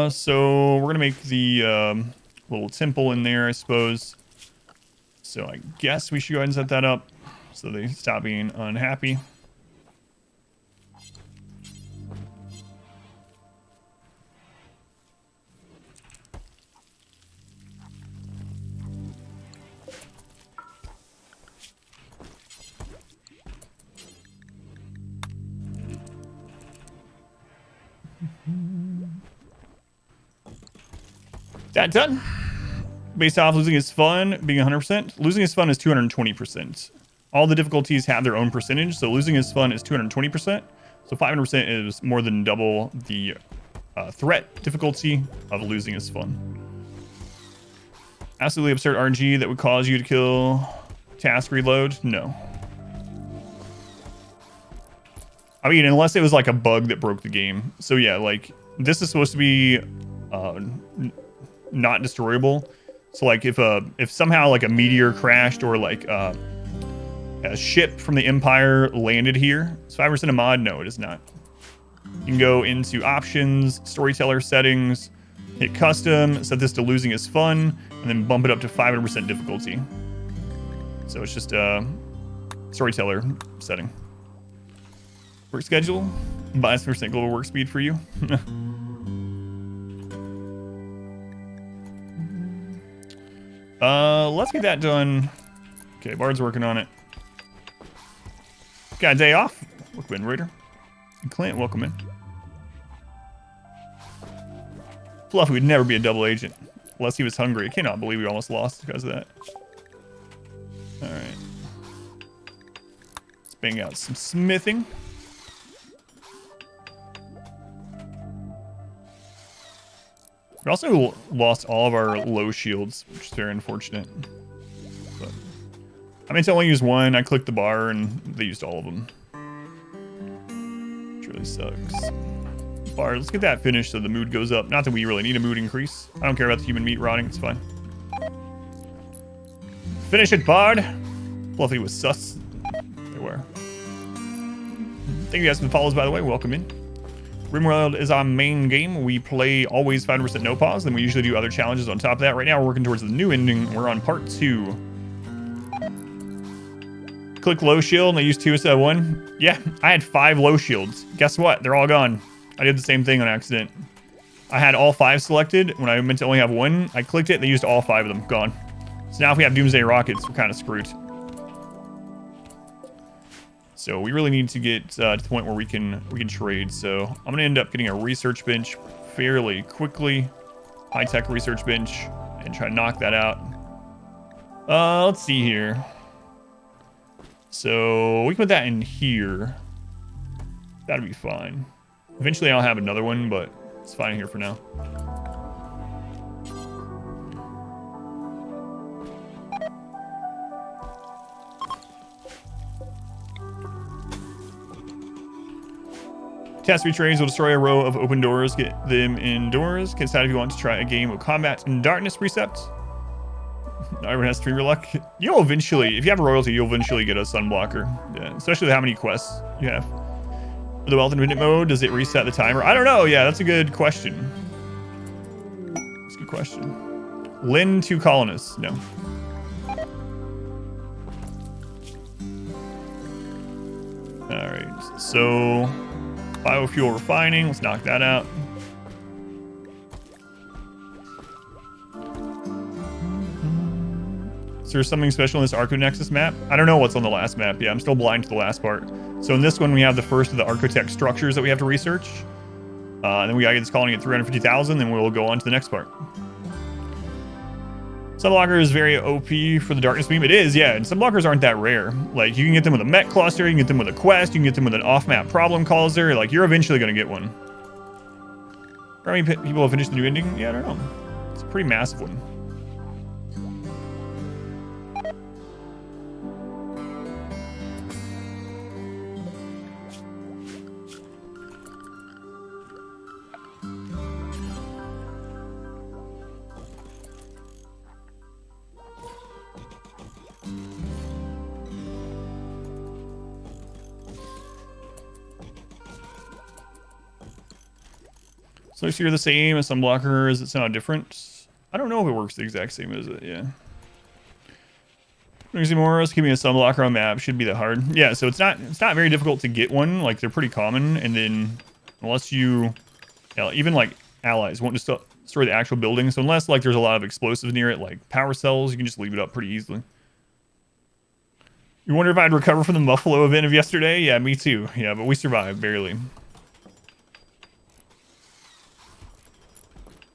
So we're gonna make the little temple in there, I suppose. So I guess we should go ahead and set that up so they stop being unhappy. That done. Based off losing is fun being 100%. Losing is fun is 220%. All the difficulties have their own percentage, so losing is fun is 220%. So 500% is more than double the threat difficulty of losing is fun. Absolutely absurd RNG that would cause you to kill task reload? No. I mean, unless it was like a bug that broke the game. So yeah, like this is supposed to be not destroyable. So like if somehow like a meteor crashed or like a ship from the Empire landed here, is 5% a mod? No, it is not. You can go into options, storyteller settings, hit custom, set this to losing is fun, and then bump it up to 500% difficulty. So it's just a storyteller setting. Work schedule, -% global work speed for you. Let's get that done. Okay, Bard's working on it. Got a day off. Welcome in, Raider. And Clint, welcome in. Fluffy would never be a double agent unless he was hungry. I cannot believe we almost lost because of that. All right. Let's bang out some smithing. We also lost all of our low shields, which is very unfortunate. But I meant to only use one. I clicked the bar and they used all of them. Which really sucks. Bar, let's get that finished so the mood goes up. Not that we really need a mood increase. I don't care about the human meat rotting. It's fine. Finish it, Bard. Fluffy was sus. They were. Thank you guys for the follows, by the way. Welcome in. RimWorld is our main game. We play always 500% no pause. Then we usually do other challenges on top of that. Right now, we're working towards the new ending. We're on part 2. Click low shield and I used 2 instead of 1. Yeah, I had 5 low shields. Guess what? They're all gone. I did the same thing on accident. I had all 5 selected when I meant to only have 1. I clicked it and they used all 5 of them. Gone. So now if we have Doomsday Rockets, we're kind of screwed. So we really need to get to the point where we can trade. So I'm gonna end up getting a research bench fairly quickly, high-tech research bench, and try to knock that out. Let's see here. So we can put that in here. That'll be fine. Eventually I'll have another one, but it's fine here for now. Task retrains will destroy a row of open doors, get them indoors. Can decide if you want to try a game of combat in darkness precept. Everyone has streamer luck. You'll eventually, if you have a royalty, you'll eventually get a sunblocker. Yeah, especially with how many quests you have. For the wealth infinite mode, does it reset the timer? I don't know. Yeah, that's a good question. That's a good question. Lend to colonists. No. All right. So biofuel refining. Let's knock that out. Is there something special in this Archonexus map? I don't know what's on the last map. Yeah, I'm still blind to the last part. So in this one, we have the first of the architect structures that we have to research. And then we gotta get this colony at 350,000, then we'll go on to the next part. Sunblocker is very OP for the darkness beam. It is, yeah, and sunblockers aren't that rare. Like, you can get them with a MECH cluster, you can get them with a quest, you can get them with an off-map problem causer. Like, you're eventually gonna get one. How many people have finished the new ending? Yeah, I don't know. It's a pretty massive one. So you're the same as sunblocker. Is it somehow different? I don't know if it works the exact same as it. Yeah. There's more. Give me a sunblocker on map. Should be that hard. Yeah. So it's not very difficult to get one. Like they're pretty common. And then unless you, even like allies won't just destroy the actual building. So unless like there's a lot of explosives near it, like power cells, you can just leave it up pretty easily. You wonder if I'd recover from the Buffalo event of yesterday? Yeah, me too. Yeah, but we survived barely.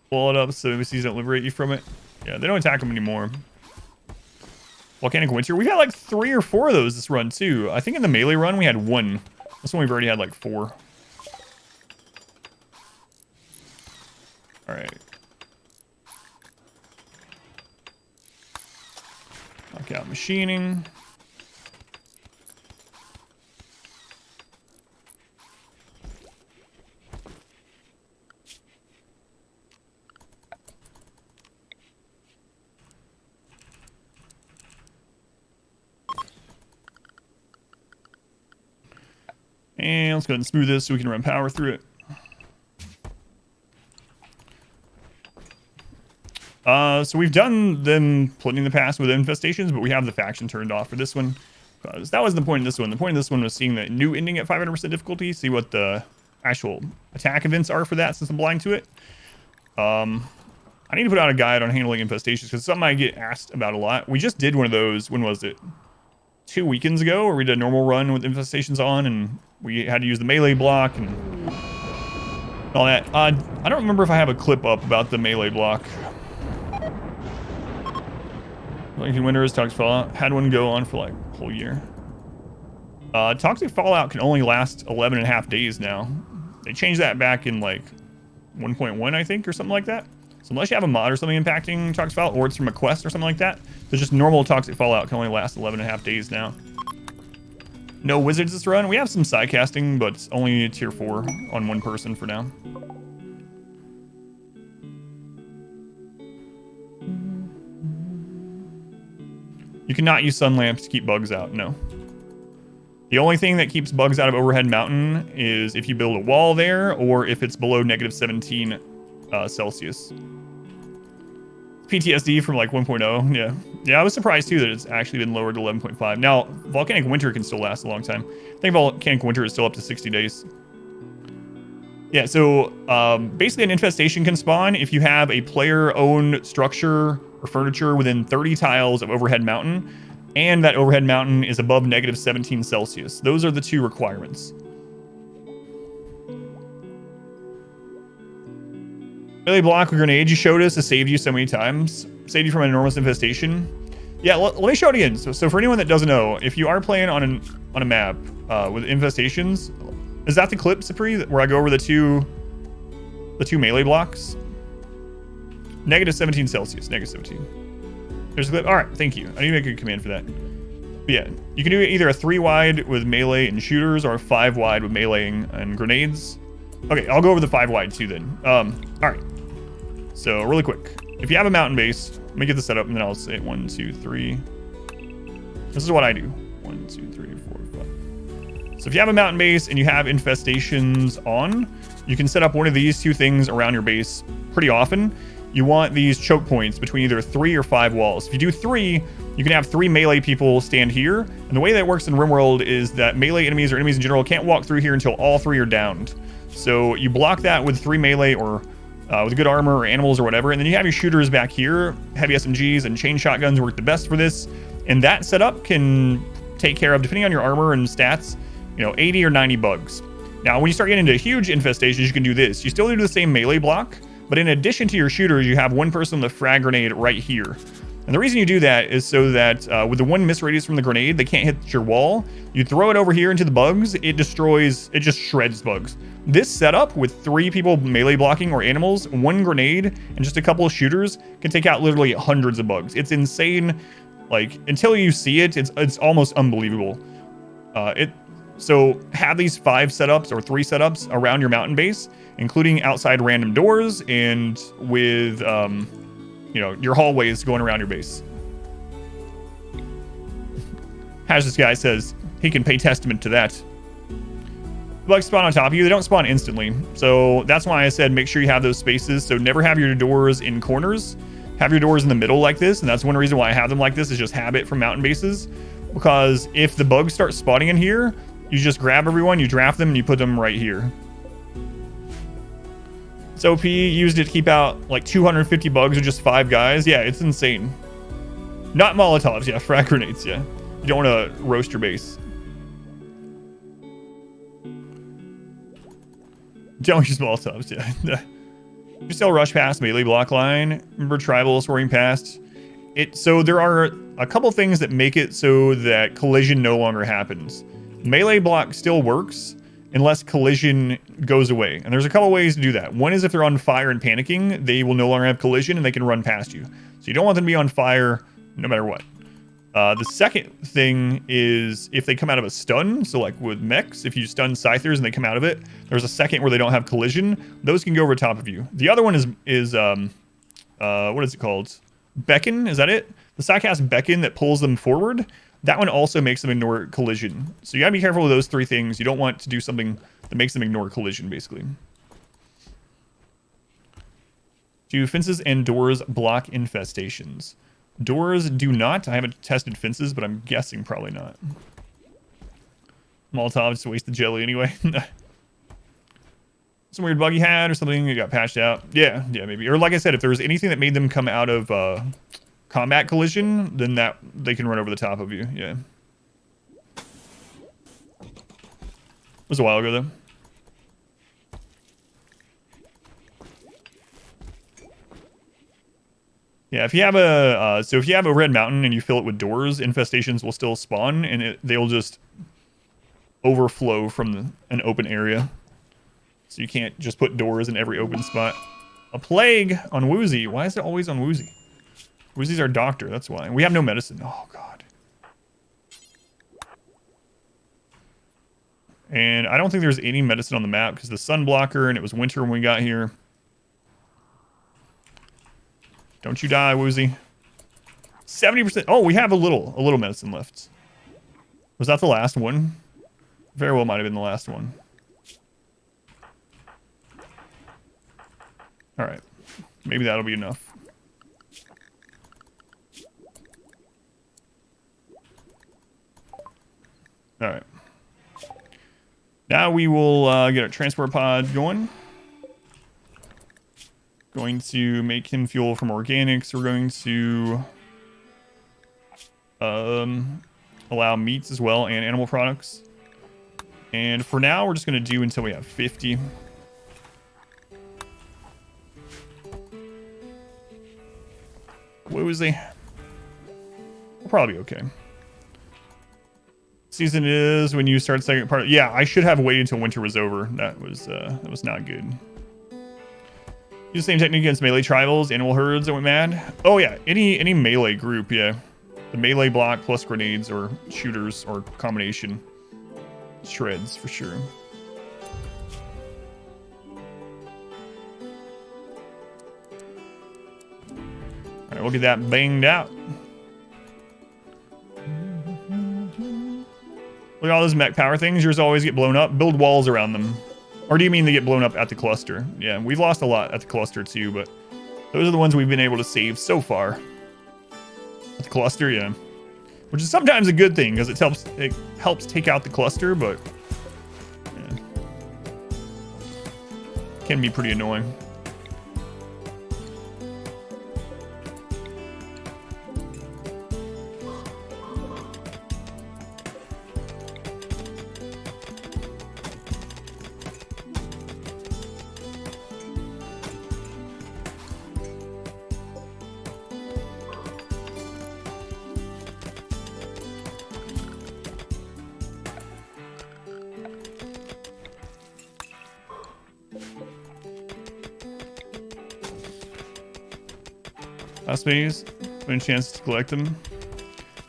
Pull it up so MCs don't liberate you from it. Yeah, they don't attack them anymore. Volcanic Winter. We've had like 3 or 4 of those this run too. I think in the melee run we had 1. This one we've already had like 4. Alright. Knock out machining. And let's go ahead and smooth this so we can run power through it. So we've done them plenty in the past with infestations, but we have the faction turned off for this one. That was the point of this one. The point of this one was seeing the new ending at 500% difficulty, see what the actual attack events are for that since I'm blind to it. I need to put out a guide on handling infestations because it's something I get asked about a lot. We just did one of those, when was it? 2 weekends ago, where we did a normal run with infestations on, and we had to use the melee block and all that. I don't remember if I have a clip up about the melee block. Lincoln Winters, Toxic Fallout. Had one go on for like a whole year. Toxic Fallout can only last 11.5 days now. They changed that back in like 1.1, I think, or something like that. So unless you have a mod or something impacting Toxic Fallout, or it's from a quest or something like that, so just normal Toxic Fallout can only last 11.5 days now. No wizards this run. We have some side casting, but it's only tier 4 on 1 person for now. You cannot use sun lamps to keep bugs out, no. The only thing that keeps bugs out of Overhead Mountain is if you build a wall there, or if it's below -17 Celsius. PTSD from like 1.0, yeah. Yeah, I was surprised too that it's actually been lowered to 11.5. Now, Volcanic Winter can still last a long time. I think Volcanic Winter is still up to 60 days. Yeah, so basically an infestation can spawn if you have a player-owned structure or furniture within 30 tiles of Overhead Mountain, and that Overhead Mountain is above -17 Celsius. Those are the 2 requirements. Melee block with grenade you showed us has saved you so many times. Saved you from an enormous infestation. Yeah, let me show it again. So for anyone that doesn't know, if you are playing on a map with infestations, is that the clip, Supri, where I go over the two melee blocks? -17 Celsius, -17. There's a clip. All right, thank you. I need to make a command for that. But yeah, you can do either a 3 wide with melee and shooters, or a 5 wide with meleeing and grenades. Okay, I'll go over the 5 wide too then. All right. So really quick, if you have a mountain base, let me get this set up and then I'll say 1, 2, 3. This is what I do. 1, 2, 3, 4, 5. So if you have a mountain base and you have infestations on, you can set up one of these 2 things around your base pretty often. You want these choke points between either 3 or 5 walls. If you do 3, you can have 3 melee people stand here. And the way that works in RimWorld is that melee enemies or enemies in general can't walk through here until all 3 are downed. So you block that with 3 melee or with good armor or animals or whatever. And then you have your shooters back here. Heavy SMGs and chain shotguns work the best for this. And that setup can take care of, depending on your armor and stats, 80 or 90 bugs. Now, when you start getting into huge infestations, you can do this. You still do the same melee block, but in addition to your shooters, you have 1 person with a frag grenade right here. And the reason you do that is so that with the 1 miss radius from the grenade, they can't hit your wall. You throw it over here into the bugs, it just shreds bugs. This setup with 3 people melee blocking or animals, 1 grenade, and just a couple of shooters can take out literally hundreds of bugs. It's insane. Like, until you see it, it's almost unbelievable. So have these 5 setups or 3 setups around your mountain base, including outside random doors and with your hallways going around your base. This guy says he can pay testament to that. bugs spawn on top of you. They don't spawn instantly. So that's why I said make sure you have those spaces. So never have your doors in corners. Have your doors in the middle like this. And that's one reason why I have them like this is just habit from mountain bases. Because if the bugs start spawning in here, you just grab everyone, you draft them, and you put them right here. So OP used it to keep out like 250 bugs with just 5 guys. Yeah, it's insane. Not Molotovs, yeah, frag grenades, yeah. You don't want to roast your base. Don't use Molotovs, yeah. You still rush past melee block line. Remember tribal soaring past? So there are a couple things that make it so that collision no longer happens. Melee block still works unless collision goes away. And there's a couple ways to do that. One is if they're on fire and panicking, they will no longer have collision and they can run past you. So you don't want them to be on fire no matter what. The second thing is if they come out of a stun, so like with mechs, if you stun scythers and they come out of it, there's a second where they don't have collision. Those can go over top of you. The other one is what is it called? Beckon, is that it? The Psycast Beckon that pulls them forward. That one also makes them ignore collision. So you gotta be careful with those 3 things. You don't want to do something that makes them ignore collision, basically. Do fences and doors block infestations? Doors do not. I haven't tested fences, but I'm guessing probably not. Molotov just waste the jelly anyway. Some weird bug you had or something that got patched out. Yeah, maybe. Or like I said, if there was anything that made them come out of combat collision, then that they can run over the top of you. Yeah. It was a while ago though. Yeah, if you have a red mountain and you fill it with doors, infestations will still spawn and they'll just overflow from an open area. So you can't just put doors in every open spot. A plague on Woozy. Why is it always on Woozy? Woozy's our doctor, that's why. We have no medicine. Oh, God. And I don't think there's any medicine on the map because the sun blocker and it was winter when we got here. Don't you die, Woozy. 70%. Oh, we have a little medicine left. Was that the last one? Very well might have been the last one. All right. Maybe that'll be enough. All right. Now we will get our transport pod going. Going to make him fuel from organics. We're going to allow meats as well and animal products. And for now, we're just going to do until we have 50. Woozy. We'll probably be okay. Season is when you start second part. Yeah, I should have waited until winter was over. That was not good. Use the same technique against melee tribals, animal herds that went mad. Oh yeah, any melee group, yeah. The melee block plus grenades or shooters or combination. Shreds for sure. Alright, we'll get that banged out. Look at all those mech power things. Yours always get blown up. Build walls around them. Or do you mean they get blown up at the cluster? Yeah, we've lost a lot at the cluster too, but those are the ones we've been able to save so far. At the cluster, yeah. Which is sometimes a good thing because it helps take out the cluster, but yeah. Can be pretty annoying. Last phase, when a chance to collect them.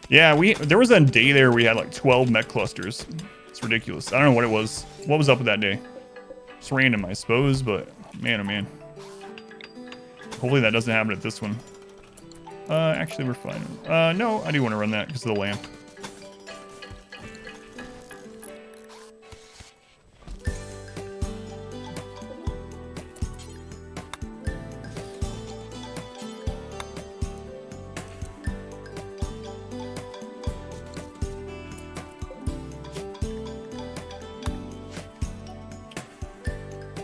Yeah, there was a day there we had like 12 mech clusters. It's ridiculous. I don't know what it was. What was up with that day? It's random, I suppose, but man, oh man. Hopefully that doesn't happen at this one. Actually, we're fine. No, I do want to run that because of the lamp.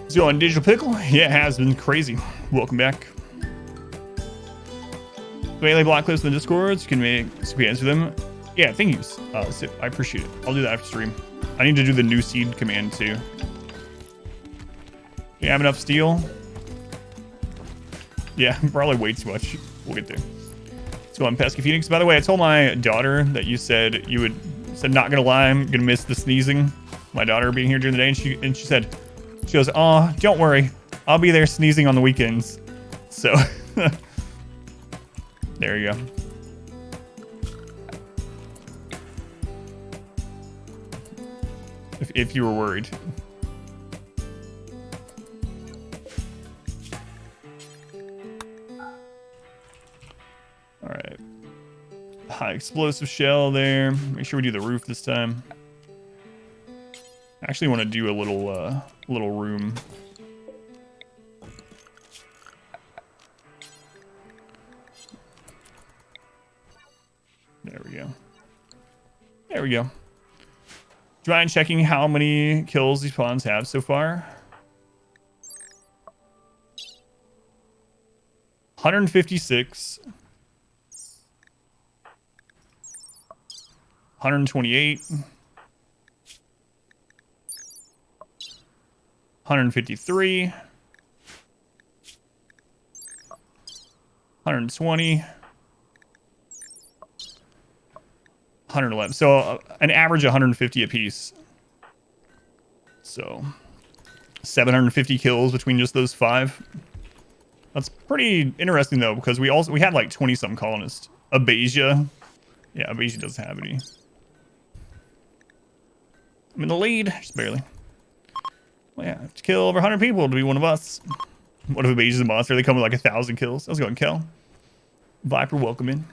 Let's go on Digital Pickle. Yeah, it has been crazy. Welcome back. Melee block clips in the Discords. You can answer them. Yeah, thank you. Sip, I appreciate it. I'll do that after stream. I need to do the new seed command too. You have enough steel? Yeah, probably way too much. We'll get there. Let's go on Pesky Phoenix. By the way, I told my daughter that you said not gonna lie, I'm gonna miss the sneezing. My daughter being here during the day, and she goes, oh, don't worry, I'll be there sneezing on the weekends. So there you go. If you were worried. All right. High explosive shell there. Make sure we do the roof this time. I actually want to do a little room. There we go. There we go. Trying checking how many kills these pawns have so far. 156. 128. 153. 120. 111. So an average 150 apiece. So 750 kills between just those 5. That's pretty interesting though, because we had like 20 some colonists. Abasia. Yeah, Abasia doesn't have any. I'm in the lead, just barely. Well, yeah, I have to kill over 100 people to be one of us. What if Abasia's a monster? They come with like 1,000 kills. How's it going, Kel? Viper, welcome in.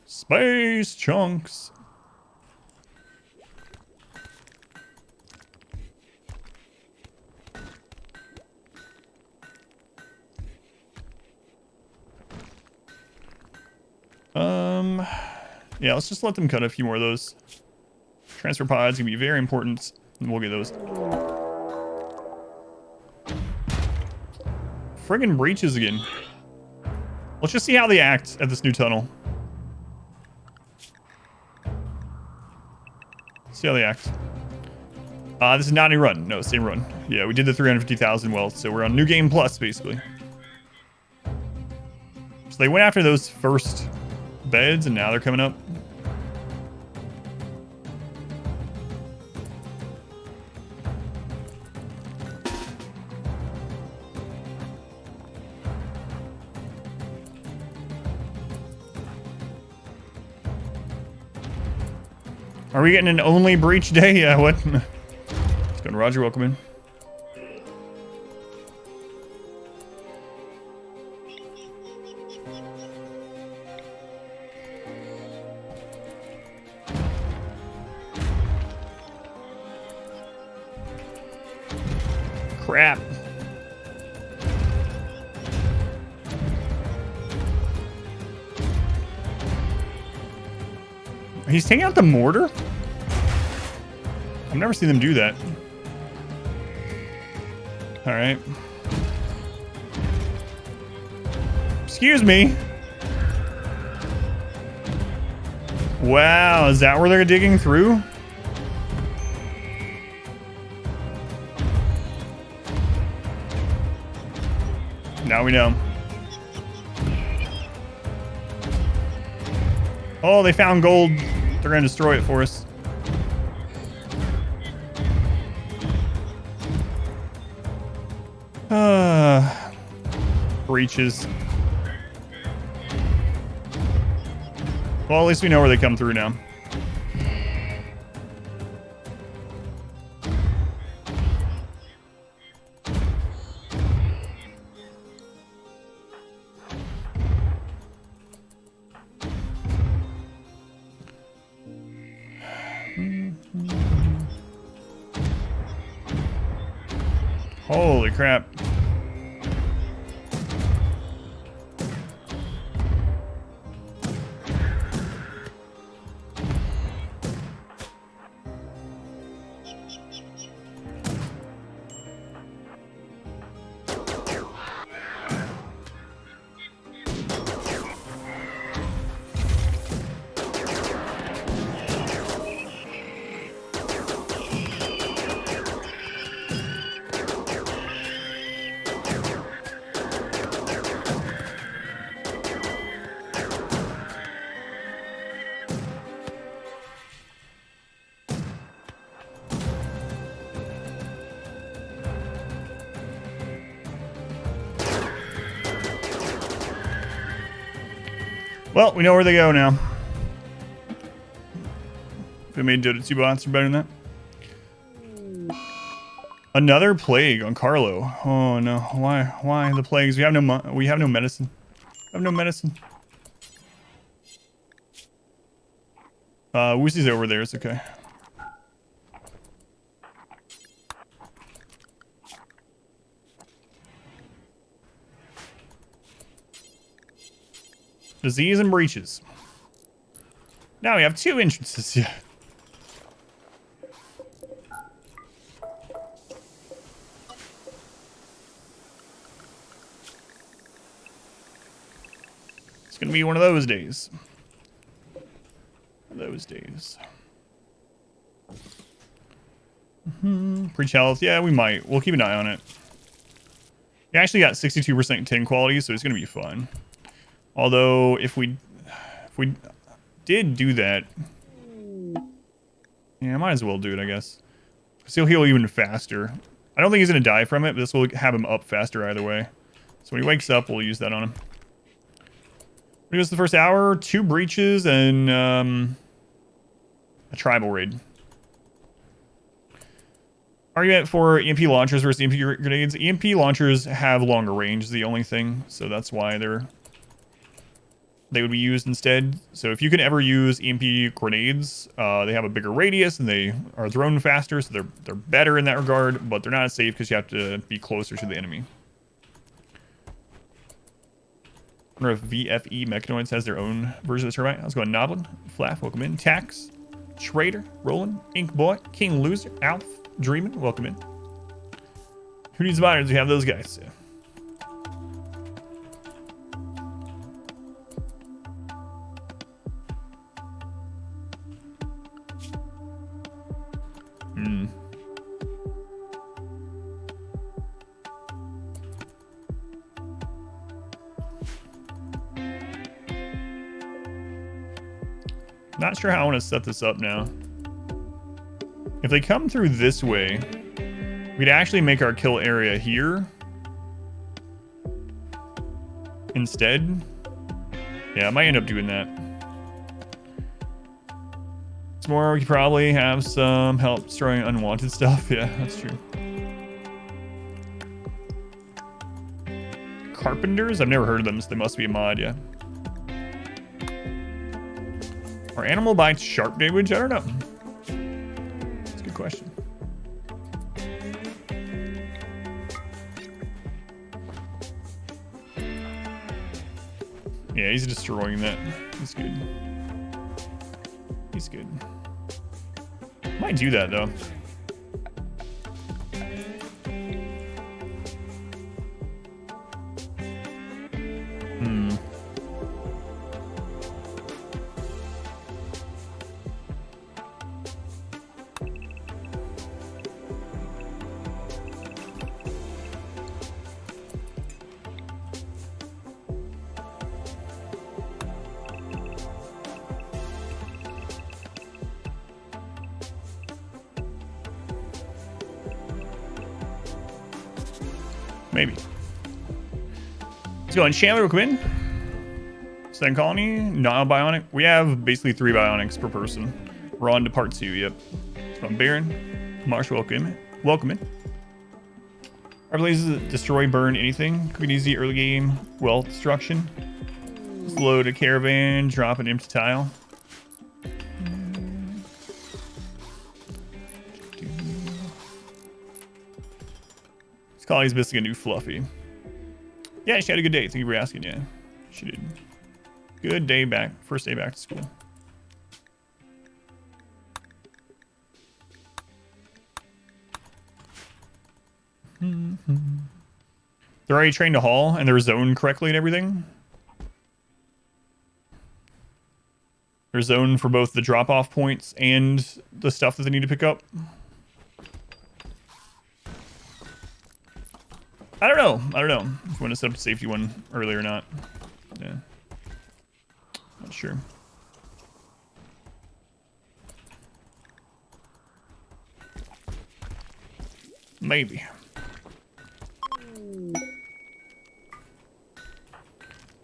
Space chunks. Yeah, let's just let them cut a few more of those. Transfer pods gonna be very important, and we'll get those. Friggin' breaches again. Let's just see how they act at this new tunnel. See how they act. This is not a run. No, same run. Yeah, we did the 350,000 wealth, so we're on New Game Plus, basically. So they went after those first beds, and now they're coming up. Are we getting an only breach day? Yeah, what? Let's go to Roger, welcome in. Crap. He's taking out the mortar? I've never seen them do that. All right. Excuse me. Wow, is that where they're digging through? Now we know. Oh, they found gold. They're gonna destroy it for us. Breaches. Well, at least we know where they come through now. Holy crap. Well, we know where they go now. If we made Dota 2 bots are better than that. Another plague on Carlo. Oh no! Why? Why the plagues? We have no medicine. We have no medicine. Woosie's over there. It's okay. Disease and breaches. Now we have 2 entrances. Yeah. It's gonna be one of those days. Those days. Preach health. Yeah, we might. We'll keep an eye on it. We actually got 62% tin quality, so it's gonna be fun. Although if we did do that, yeah, I might as well do it, I guess. Because he'll heal even faster. I don't think he's gonna die from it, but this will have him up faster either way. So when he wakes up, we'll use that on him. What goes the first hour? 2 breaches and a tribal raid. Argument for EMP launchers versus EMP grenades. EMP launchers have longer range, is the only thing, so that's why they would be used instead. So if you can ever use EMP grenades, they have a bigger radius and they are thrown faster, so they're better in that regard, but they're not as safe because you have to be closer to the enemy. I wonder if VFE Mechanoids has their own version of the turbine. How's it going? Noblin, Flaff, welcome in. Tax, Trader, Roland, Ink Boy, King Loser, Alf, Dreamin', welcome in. Who needs miners? We have those guys. Yeah. Not sure how I want to set this up now. If they come through this way, we'd actually make our kill area here instead. Yeah, I might end up doing that. Tomorrow we could probably have some help destroying unwanted stuff. Yeah, that's true. Carpenters? I've never heard of them, so they must be a mod, yeah. Are animal bites sharp damage? I don't know. That's a good question. Yeah, he's destroying that. He's good. He's good. Might do that, though. Maybe. Let's go on. Chandler, welcome in. Second colony, not a bionic. We have basically 3 bionics per person. We're on to part 2, yep. So I'm Baron. Marsh, welcome in. Welcome in. Our blazes destroy, burn, anything. Quick and easy early game wealth destruction. Let's load a caravan, drop an empty tile. Collie's missing a new Fluffy. Yeah, she had a good day. Thank you for asking. Yeah, she did. Good day back. First day back to school. They're already trained to haul and they're zoned correctly and everything. They're zoned for both the drop-off points and the stuff that they need to pick up. I don't know. I don't know if we want to set up a safety one early or not. Yeah. Not sure. Maybe.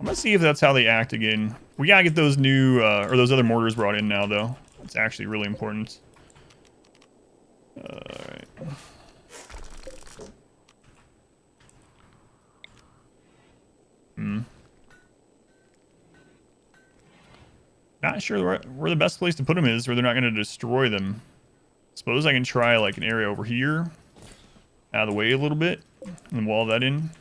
I'm gonna see if that's how they act again. We gotta get those new, or those other mortars brought in now, though. It's actually really important. Alright. Not sure where the best place to put them is, where they're not gonna destroy them. Suppose I can try, like, an area over here. Out of the way a little bit. And wall that in.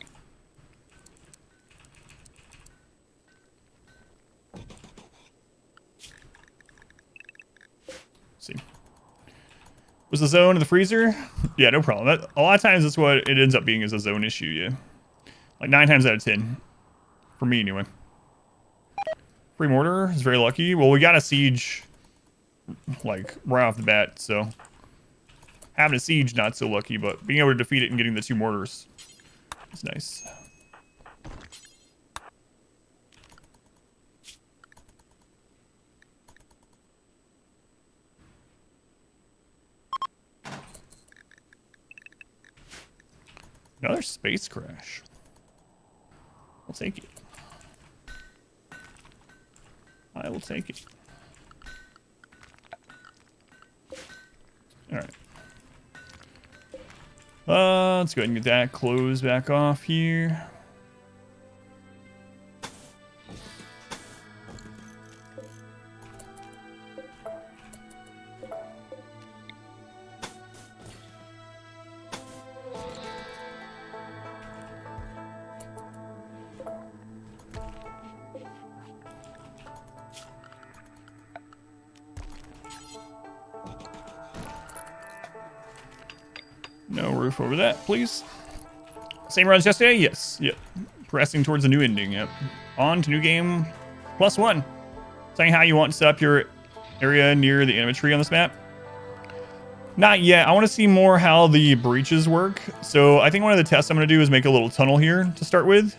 See. Was the zone in the freezer? Yeah, no problem. A lot of times that's what it ends up being, is a zone issue, yeah. Like 9 times out of 10. For me, anyway. Free mortar is very lucky. Well, we got a siege, like, right off the bat, so... Having a siege, not so lucky, but being able to defeat it and getting the 2 mortars is nice. Another space crash. I'll take it. I will take it. Alright. Let's go ahead and get that closed back off here. No roof over that, please. Same run as yesterday? Yes. Yep. Progressing towards the new ending. Yep. On to new game +1. Saying how you want to set up your area near the enemy tree on this map. Not yet. I want to see more how the breaches work. So I think one of the tests I'm going to do is make a little tunnel here to start with.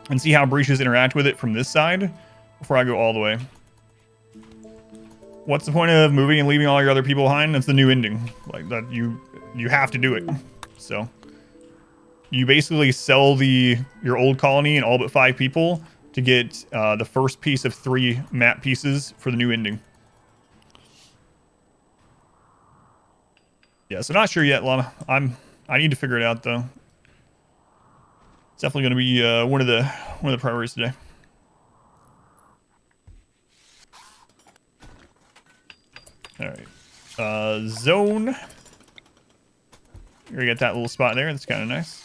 And see how breaches interact with it from this side before I go all the way. What's the point of moving and leaving all your other people behind? That's the new ending. Like that you have to do it. So you basically sell your old colony and all but 5 people to get the first piece of 3 map pieces for the new ending. Yeah, so not sure yet, Lana. I need to figure it out though. It's definitely going to be one of the priorities today. All right, zone. We got that little spot there. That's kind of nice.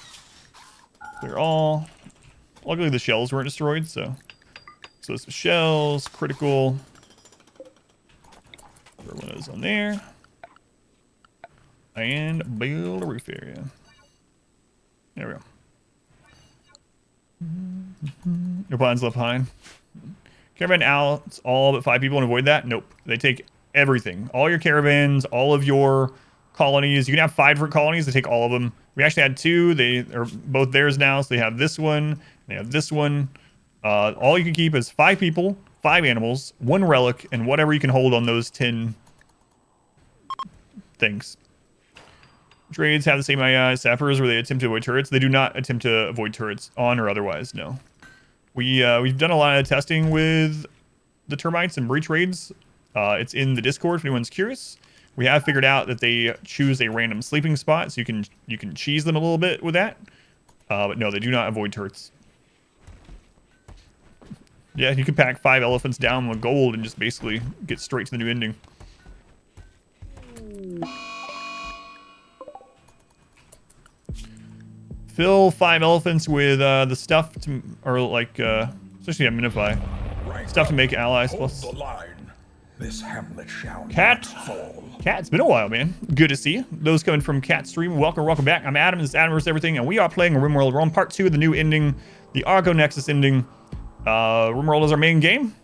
They're all. Luckily, the shells weren't destroyed, so some shells, critical. Throw one of those on there, and build a roof area. There we go. No plans left behind. Caravan out all but 5 people and avoid that. Nope, they take everything. All your caravans, all of your colonies. You can have 5 different colonies. They take all of them. We actually had 2. They are both theirs now. So they have this one. They have this one. All you can keep is 5 people, 5 animals, 1 relic, and whatever you can hold on those 10 things. Trades have the same AI as sappers where they attempt to avoid turrets. They do not attempt to avoid turrets on or otherwise. No. We've done a lot of testing with the termites and breach raids. It's in the Discord if anyone's curious. We have figured out that they choose a random sleeping spot, so you can cheese them a little bit with that. But no, they do not avoid turrets. Yeah, you can pack 5 elephants down with gold and just basically get straight to the new ending. Fill 5 elephants with the stuff to, or like, especially a minify. Stuff to make allies plus. This hamlet shall Cat. fall. Cat, it's been a while, man. Good to see you. Those coming from Cat Stream, welcome back. I'm Adam. This is Adam vs. Everything, and we are playing RimWorld. We're on part 2 of the new ending, the Archonexus ending. RimWorld is our main game.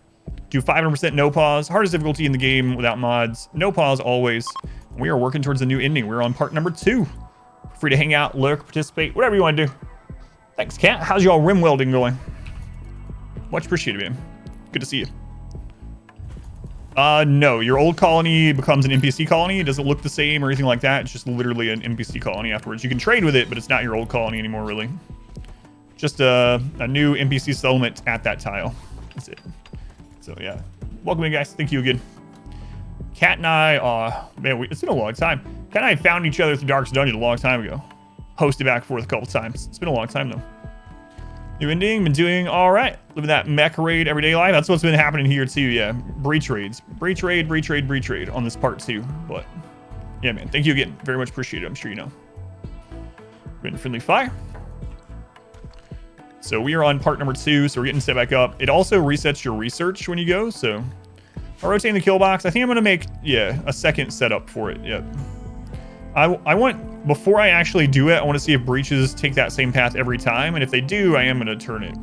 Do 500% no pause. Hardest difficulty in the game without mods. No pause always. We are working towards the new ending. We're on part number 2. Free to hang out, lurk, participate, whatever you want to do. Thanks, Cat. How's y'all rim welding going? Much appreciated, man. Good to see you. No, your old colony becomes an NPC colony. It doesn't look the same or anything like that. It's just literally an NPC colony afterwards. You can trade with it, but it's not your old colony anymore, really. just a new NPC settlement at that tile. That's it. So yeah, welcome in, guys. Thank you again. Cat and I, man, it's been a long time. Cat and I found each other through Darkest Dungeon a long time ago. Hosted back and forth a couple times. It's been a long time though. New ending, been doing all right. Living that mech raid everyday life. That's what's been happening here too. Yeah, breach raids, breach raid on this part too. But yeah, man, thank you again. Very much appreciated. I'm sure you know. Been friendly fire. So we are on part number 2. So we're getting set back up. It also resets your research when you go. So I'm rotating the kill box. I think I'm gonna make a second setup for it. Yep. I want, before I actually do it, I want to see if breaches take that same path every time, and if they do, I am going to turn it.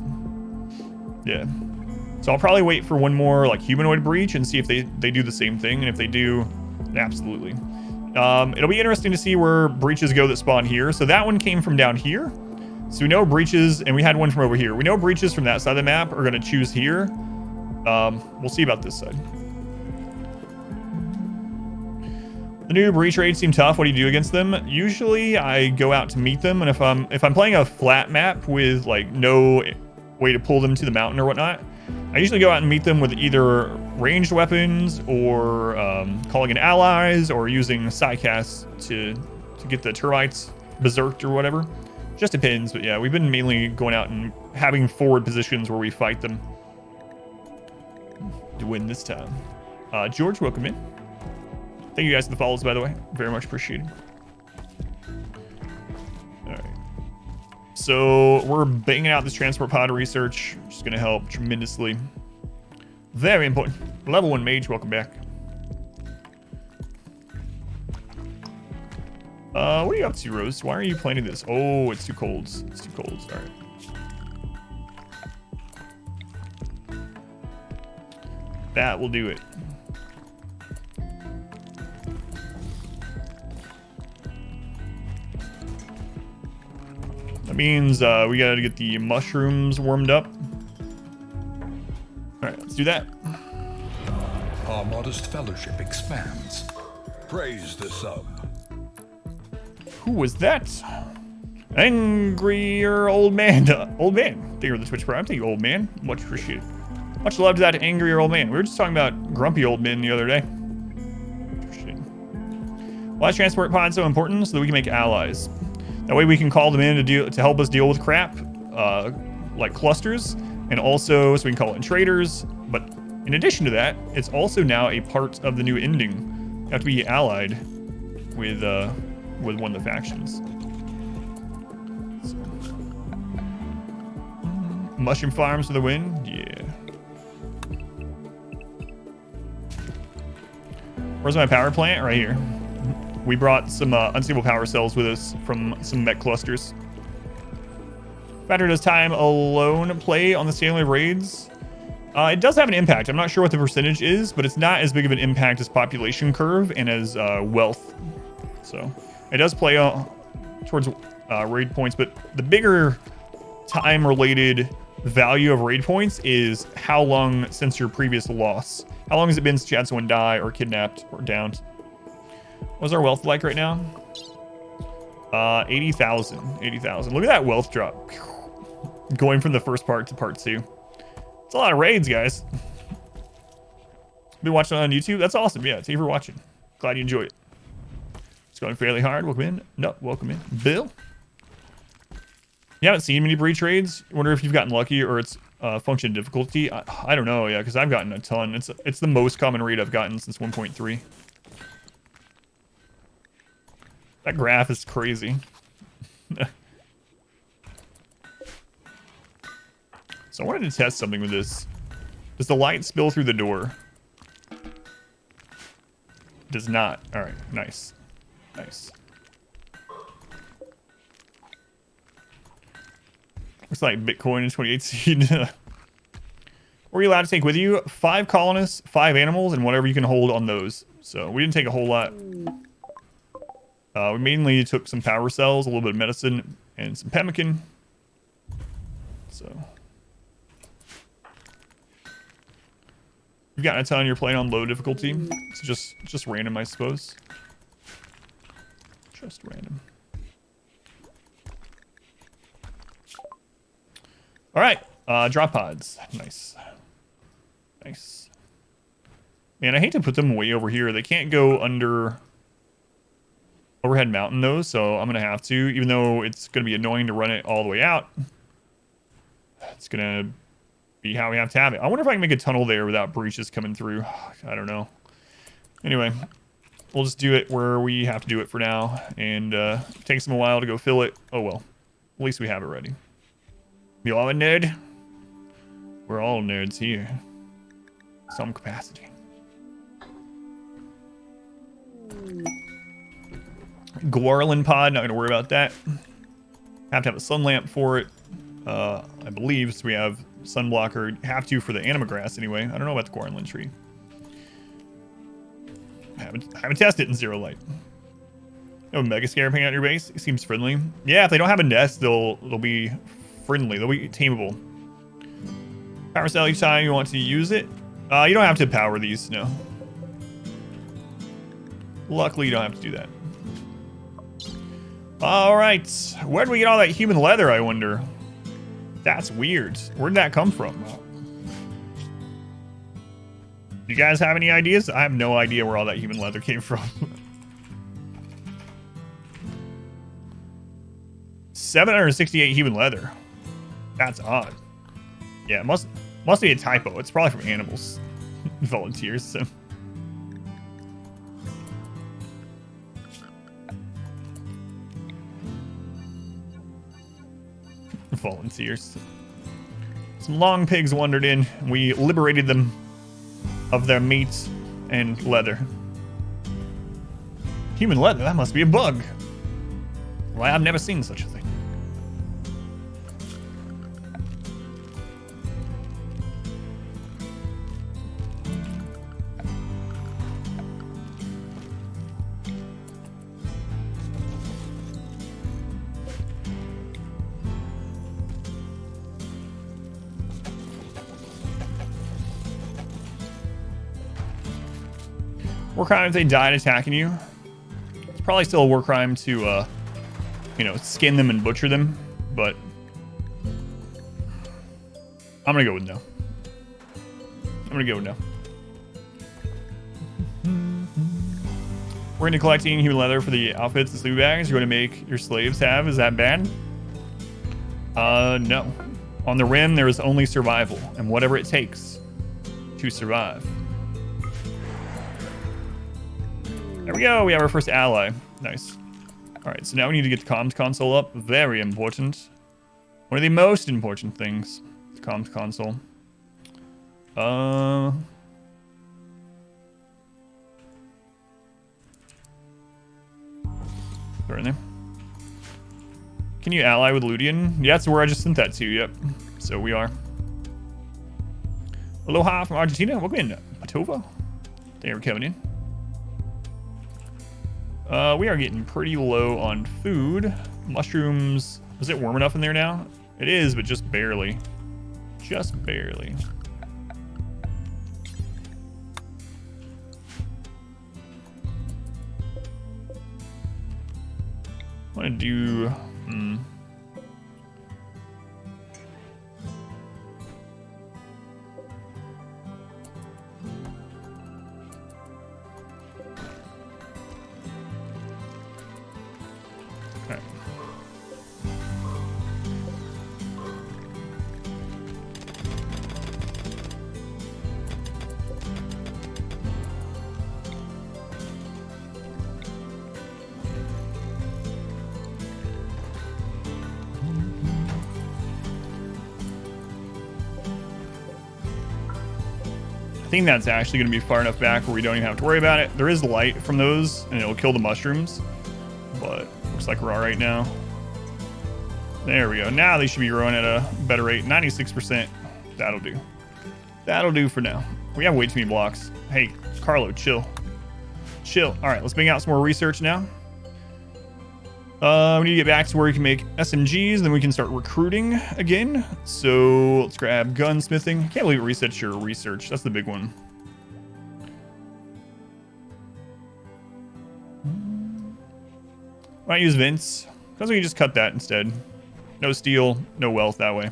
Yeah. So I'll probably wait for one more like humanoid breach and see if they do the same thing, and if they do, absolutely. It'll be interesting to see where breaches go that spawn here. So that one came from down here. So we know breaches, and we had one from over here. We know breaches from that side of the map are going to choose here. We'll see about this side. The new breach raids seem tough. What do you do against them? Usually I go out to meet them, and if I'm playing a flat map with like no way to pull them to the mountain or whatnot, I usually go out and meet them with either ranged weapons or calling in allies or using psycast to get the termites berserked or whatever. Just depends, but yeah, we've been mainly going out and having forward positions where we fight them to win this time. George, welcome in. Thank you guys for the follows, by the way. Very much appreciated. All right. So we're banging out this transport pod research, which is going to help tremendously. Very important. Level 1 mage, welcome back. What are you up to, Rose? Why are you planning this? Oh, it's too cold. It's too cold. All right. That will do it. That means we gotta get the mushrooms warmed up. All right, let's do that. Our modest fellowship expands. Praise the sub. Who was that? Angrier old man. Old man. Thank you for the Twitch Prime. Thank you, old man. Much appreciated. Much love to that angrier old man. We were just talking about grumpy old men the other day. Why is transport pod so important? So that we can make allies. That way we can call them in to help us deal with crap, like clusters, and also so we can call in traders. But in addition to that, it's also now a part of the new ending. You have to be allied with one of the factions. So. Mushroom farms for the win? Yeah. Where's my power plant? Right here. We brought some unstable power cells with us from some mech clusters. Factor does time alone play on the scaling raids? It does have an impact. I'm not sure what the percentage is, but it's not as big of an impact as population curve and as wealth. So it does play towards raid points, but the bigger time-related value of raid points is how long since your previous loss. How long has it been since you had someone die or kidnapped or downed? What's our wealth like right now? 80,000. 80,000. Look at that wealth drop. Going from the first part to part 2. It's a lot of raids, guys. Been watching on YouTube? That's awesome. Yeah, thank you for watching. Glad you enjoy it. It's going fairly hard. Welcome in. No, welcome in. Bill? You haven't seen many breach raids? I wonder if you've gotten lucky or it's function difficulty. I don't know, yeah, because I've gotten a ton. It's the most common raid I've gotten since 1.3. That graph is crazy. So I wanted to test something with this. Does the light spill through the door? Does not. All right, nice. Nice. Looks like Bitcoin in 2018. What are you allowed to take with you? 5 colonists, 5 animals, and whatever you can hold on those. So we didn't take a whole lot. We mainly took some power cells, a little bit of medicine, and some pemmican. So you've gotten a ton. You're playing on low difficulty. It's just random, I suppose. Just random. All right, drop pods. Nice. Nice. Man, I hate to put them way over here. They can't go under overhead mountain those, so I'm gonna have to, even though it's gonna be annoying to run it all the way out. It's gonna be how we have to have it. I wonder if I can make a tunnel there without breaches coming through. I don't know. Anyway, we'll just do it where we have to do it for now, and it takes them a while to go fill it. Oh well, at least we have it ready. You all a nerd? We're all nerds here. Some capacity. Guarlin pod, not gonna worry about that. Have to have a sun lamp for it. I believe, so we have sun blocker. Have to for the anima grass anyway. I don't know about the Guarlin tree. I haven't tested it in zero light. No mega scare hanging out your base. It seems friendly. Yeah, if they don't have a nest, they'll be friendly. They'll be tameable. Power cell each time you want to use it. You don't have to power these, no. Luckily, you don't have to do that. All right, where did we get all that human leather, I wonder? That's weird. Where did that come from? You guys have any ideas? I have no idea where all that human leather came from. 768 human leather. That's odd. Yeah, it must be a typo. It's probably from animals. Volunteers, so. Volunteers. Some long pigs wandered in. We liberated them of their meat and leather. Human leather? That must be a bug. Well, I've never seen such a thing. War crime if they died attacking you. It's probably still a war crime to, you know, skin them and butcher them, but I'm gonna go with no. We're into collecting human leather for the outfits and sleeping bags you're going to make your slaves have. Is that bad? No. On the rim, there is only survival and whatever it takes to survive. There we go. We have our first ally. Nice. All right, so now we need to get the comms console up. Very important. One of the most important things. The comms console. Throw in there. Can you ally with Ludian? Yeah, that's where I just sent that to. Yep. So we are. Aloha from Argentina. Welcome in, Patova. Thank you for coming in. We are getting pretty low on food. Mushrooms. Is it warm enough in there now? It is, but just barely. Just barely. I want to do... Okay. I think that's actually going to be far enough back where we don't even have to worry about it. There is light from those, and it'll kill the mushrooms. But looks like we're all right now. There we go. Now they should be growing at a better rate. 96%. That'll do. That'll do for now. We have way too many blocks. Hey, Carlo, chill. Chill. All right, let's bring out some more research now. We need to get back to where we can make SMGs, and then we can start recruiting again. So let's grab gunsmithing. Can't believe it resets your research. That's the big one. Might use Vince, because we can just cut that instead. No steel, no wealth that way.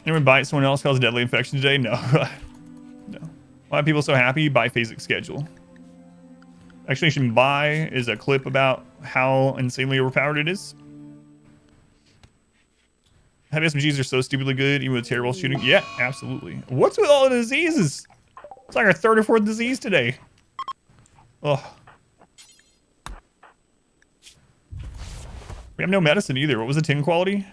Anyone bite someone else cause deadly infection today? No. No. Why are people so happy? Biphasic schedule. Explanation by is a clip about how insanely overpowered it is. Heavy SMGs are so stupidly good, even with terrible shooting. Yeah, absolutely. What's with all the diseases? It's like our 3rd or 4th disease today. Ugh. We have no medicine either. What was the tin quality?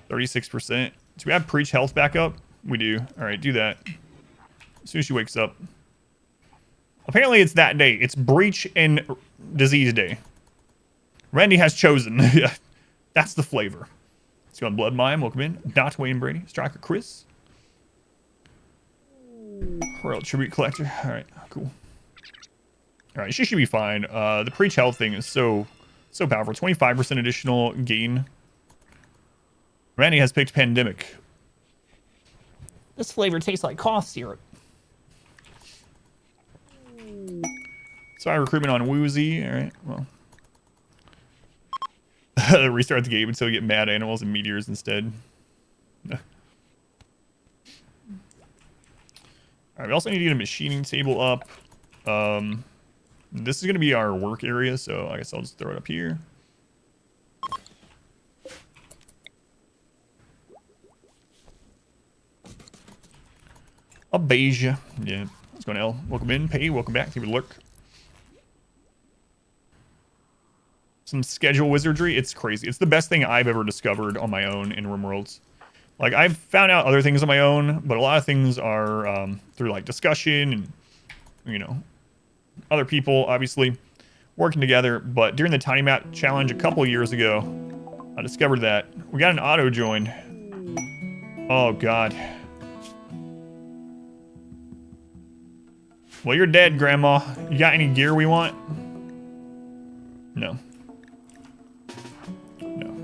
36%. Do we have preach health back up? We do. All right, do that. As soon as she wakes up. Apparently it's that day. It's breach and disease day. Randy has chosen. That's the flavor. Let's go on Blood Mime. Welcome in. Not Wayne Brady. Striker Chris. Royal Tribute Collector. All right, cool. All right, she should be fine. The preach health thing is so powerful. 25% additional gain. Randy has picked Pandemic. This flavor tastes like cough syrup. Sorry, recruitment on Woozy. All right, well. Restart the game until we get mad animals and meteors instead. All right, we also need to get a machining table up. This is going to be our work area, so I guess I'll just throw it up here. Abasia. Yeah. What's going on, L? Welcome in. Pay. Welcome back. Thank you for the lurk. Some schedule wizardry. It's crazy. It's the best thing I've ever discovered on my own in RimWorlds. Like, I've found out other things on my own, but a lot of things are through, like, discussion and, you know, other people, obviously, working together. But during the Tiny Map Challenge a couple years ago, I discovered that we got an auto join. Oh, God. Well, you're dead, Grandma. You got any gear we want? No. No.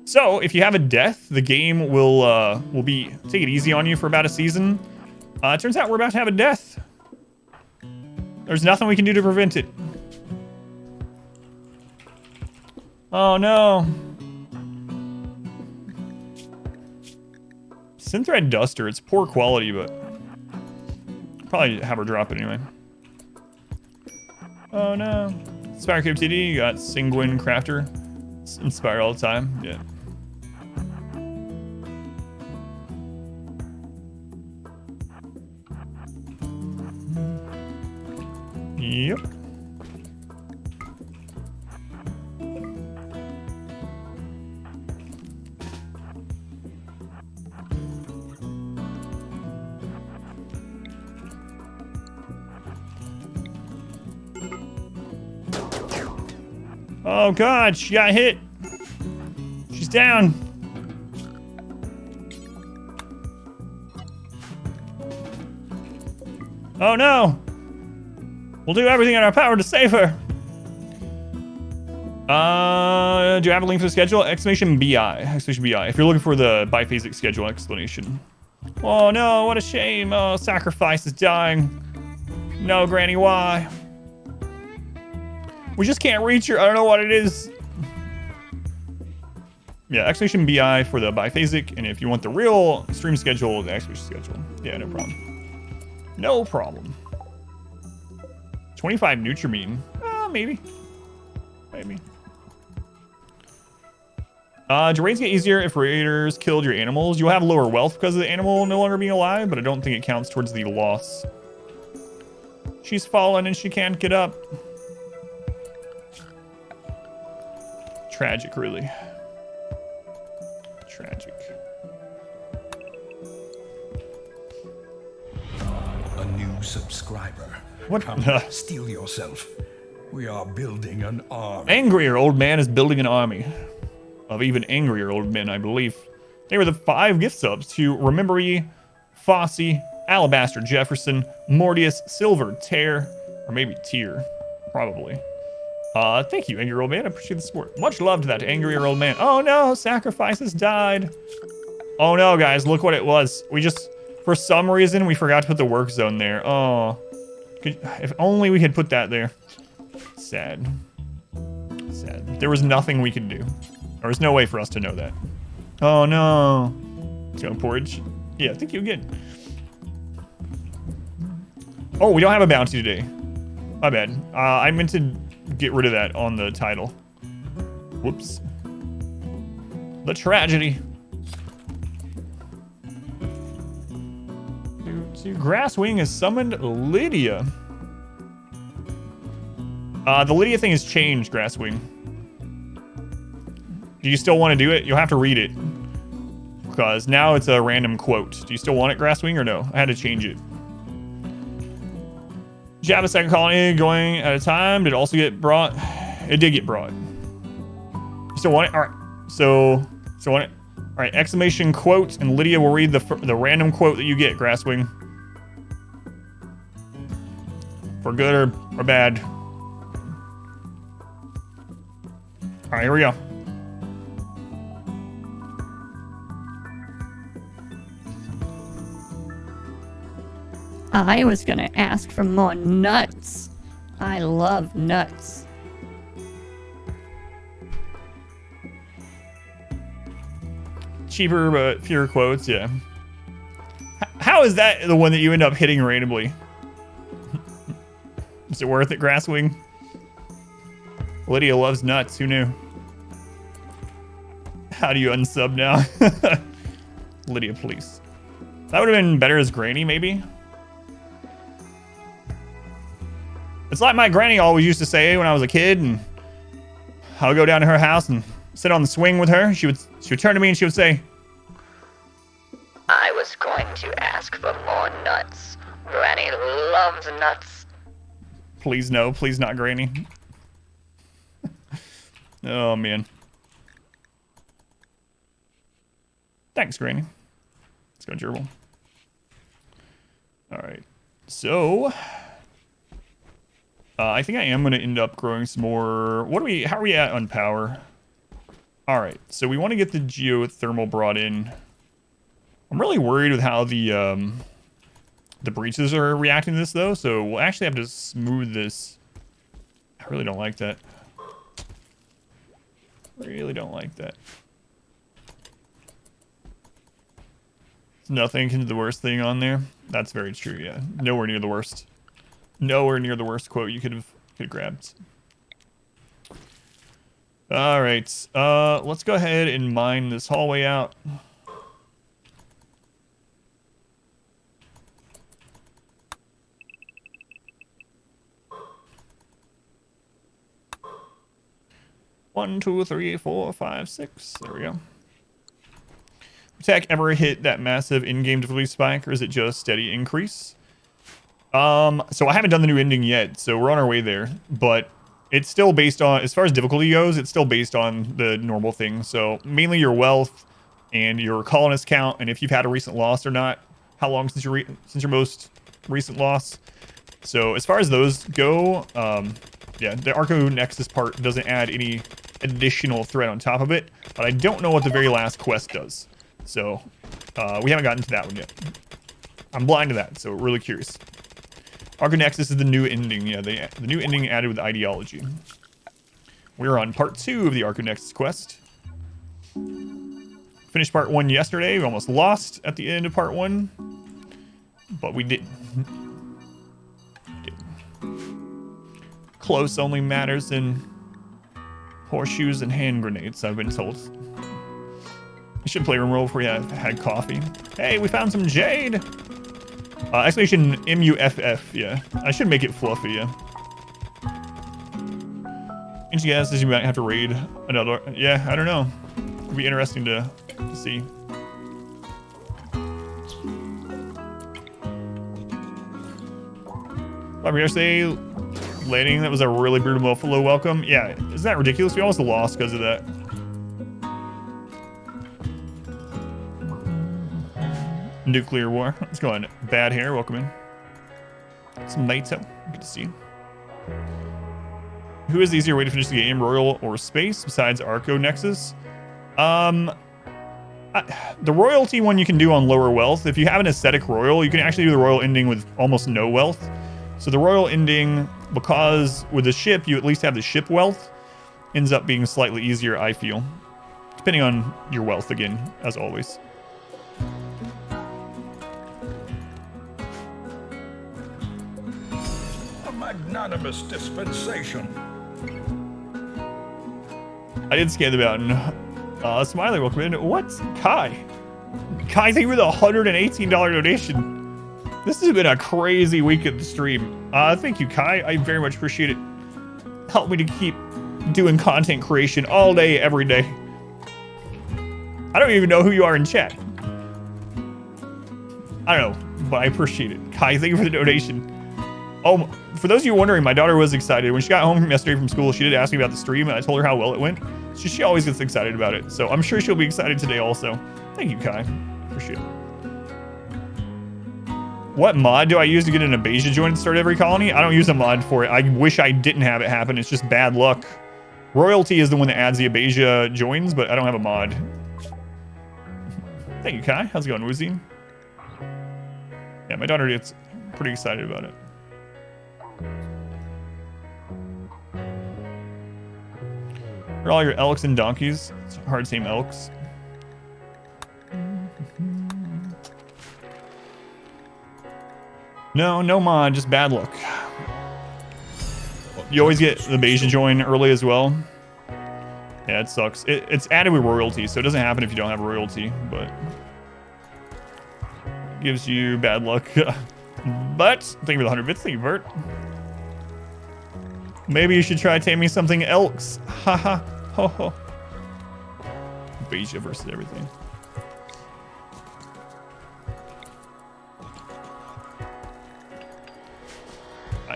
So, if you have a death, the game will take it easy on you for about a season. It turns out we're about to have a death. There's nothing we can do to prevent it. Oh, no. Synthread Duster. It's poor quality, but probably have her drop it anyway. Oh, no. Spire Cube TD. You got Sanguine Crafter. Inspire all the time. Yeah. Yep. Oh God, she got hit. She's down. Oh no. We'll do everything in our power to save her. Do you have a link to the schedule? Exclamation BI. Exclamation BI. If you're looking for the biphasic schedule explanation. Oh no, what a shame. Oh, Sacrifice is dying. No, Granny, why? We just can't reach her. I don't know what it is. Yeah, exclamation BI for the biphasic. And if you want the real stream schedule, the exclamation schedule. Yeah, no problem. No problem. 25 Nutrimine. Maybe. Maybe. Do raids get easier if raiders killed your animals? You'll have lower wealth because of the animal no longer being alive, but I don't think it counts towards the loss. She's fallen and she can't get up. Tragic, really. Tragic. A new subscriber. What? Come, steal yourself. We are building an army. Angrier old man is building an army. Of even angrier old men, I believe. They were the 5 gift subs to Remembery, Fossey, Alabaster Jefferson, Mortius, Silver, Tear, or maybe Tier. Probably. Thank you, angry old man. I appreciate the support. Much love to that angrier old man. Oh no, Sacrifices died. Oh no, guys, look what it was. We just, for some reason, we forgot to put the work zone there. Oh. If only we had put that there. Sad. Sad. There was nothing we could do. There was no way for us to know that. Oh no. Let's go porridge. Yeah, thank you again. Oh, we don't have a bounty today. My bad. I meant to get rid of that on the title. Whoops. The tragedy. Grasswing has summoned Lydia. The Lydia thing has changed, Grasswing. Do you still want to do it? You'll have to read it. Because now it's a random quote. Do you still want it, Grasswing, or no? I had to change it. Did you have a second colony going at a time? Did it also get brought? It did get brought. You still want it? All right. So want it? All right. Exclamation quote, and Lydia will read the random quote that you get, Grasswing. For good or bad. All right, here we go. I was gonna ask for more nuts. I love nuts. Cheaper but fewer quotes, yeah. How is that the one that you end up hitting randomly? Is it worth it, Grasswing? Lydia loves nuts, who knew? How do you unsub now? Lydia, please. That would have been better as Granny, maybe? It's like my granny always used to say when I was a kid, and I would go down to her house and sit on the swing with her. She would turn to me and she would say, I was going to ask for more nuts. Granny loves nuts. Please no, please not, Granny. Oh, man. Thanks, Granny. Let's go, gerbil. All right. So, I think I am going to end up growing some more. How are we at on power? All right. So we want to get the geothermal brought in. I'm really worried with how the breaches are reacting to this, though. So we'll actually have to smooth this. I really don't like that. Really don't like that. Nothing can do the worst thing on there. That's very true, yeah. Nowhere near the worst. Nowhere near the worst quote you could have grabbed. All right. Let's go ahead and mine this hallway out. One, two, three, four, five, six. There we go. Attack ever hit that massive in-game difficulty spike, or is it just steady increase? So I haven't done the new ending yet, so we're on our way there. But it's still based on, as far as difficulty goes, it's still based on the normal thing. So mainly your wealth and your colonist count, and if you've had a recent loss or not, how long since your most recent loss. So as far as those go, yeah, the Archonexus part doesn't add any additional threat on top of it, but I don't know what the very last quest does. So we haven't gotten to that one yet. I'm blind to that, so really curious. Archonexus is the new ending. Yeah, the new ending added with ideology. We're on part 2 of the Archonexus quest. Finished part 1 yesterday. We almost lost at the end of part 1, but we didn't. Close only matters in horseshoes and hand grenades, I've been told. I should play RimWorld before we had coffee. Hey, we found some jade! Exclamation MUFF, yeah. I should make it fluffy, yeah. And she guesses you might have to raid another. Yeah, I don't know. It'd be interesting to see. Bob yesterday, landing, that was a really brutal buffalo welcome. Yeah, isn't that ridiculous? We almost lost because of that. Nuclear war. Let's go on. Bad hair, welcome in. Some Naito. Good to see you. Who is the easier way to finish the game, Royal or Space, besides Archonexus? The Royalty one you can do on lower wealth. If you have an aesthetic Royal, you can actually do the Royal ending with almost no wealth. So the Royal ending, because with the ship, you at least have the ship wealth, ends up being slightly easier, I feel. depending on your wealth again, as always. A magnanimous dispensation. I did scan the mountain. Smiley, welcome in. What's Kai? Kai, thank you for the $118 donation. This has been a crazy week at the stream. Thank you, Kai. I very much appreciate it. Help me to keep doing content creation all day, every day. I don't even know who you are in chat. I don't know, but I appreciate it. Kai, thank you for the donation. Oh, for those of you wondering, my daughter was excited. When she got home from yesterday from school, she did ask me about the stream, and I told her how well it went. So she always gets excited about it. So I'm sure she'll be excited today also. Thank you, Kai. Appreciate it. What mod do I use to get an abasia join to start every colony? I don't use a mod for it. I wish I didn't have it happen. It's just bad luck. Royalty is the one that adds the abasia joins, but I don't have a mod. Thank you, Kai. How's it going, Woozy? Yeah, my daughter gets pretty excited about it. Are all your elks and donkeys? It's hard saying elks. No mod, just bad luck. You always get the abasia join early as well. Yeah, it sucks. It's added with royalty, so it doesn't happen if you don't have royalty, but it gives you bad luck. But thank you for the 100 bits. Thank you, Bert. Maybe you should try taming something else. Haha. Ho ho. Abasia versus everything.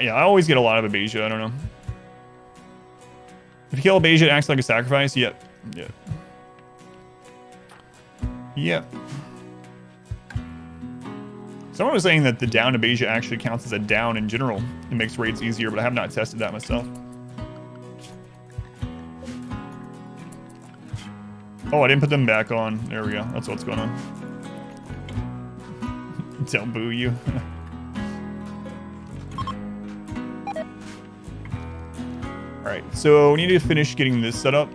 Yeah, I always get a lot of abasia. I don't know. If you kill abasia, it acts like a sacrifice. Yep. Yep. Yep. Someone was saying that the down abasia actually counts as a down in general. It makes raids easier, but I have not tested that myself. Oh, I didn't put them back on. There we go. That's what's going on. Don't boo you. Alright, so we need to finish getting this set up.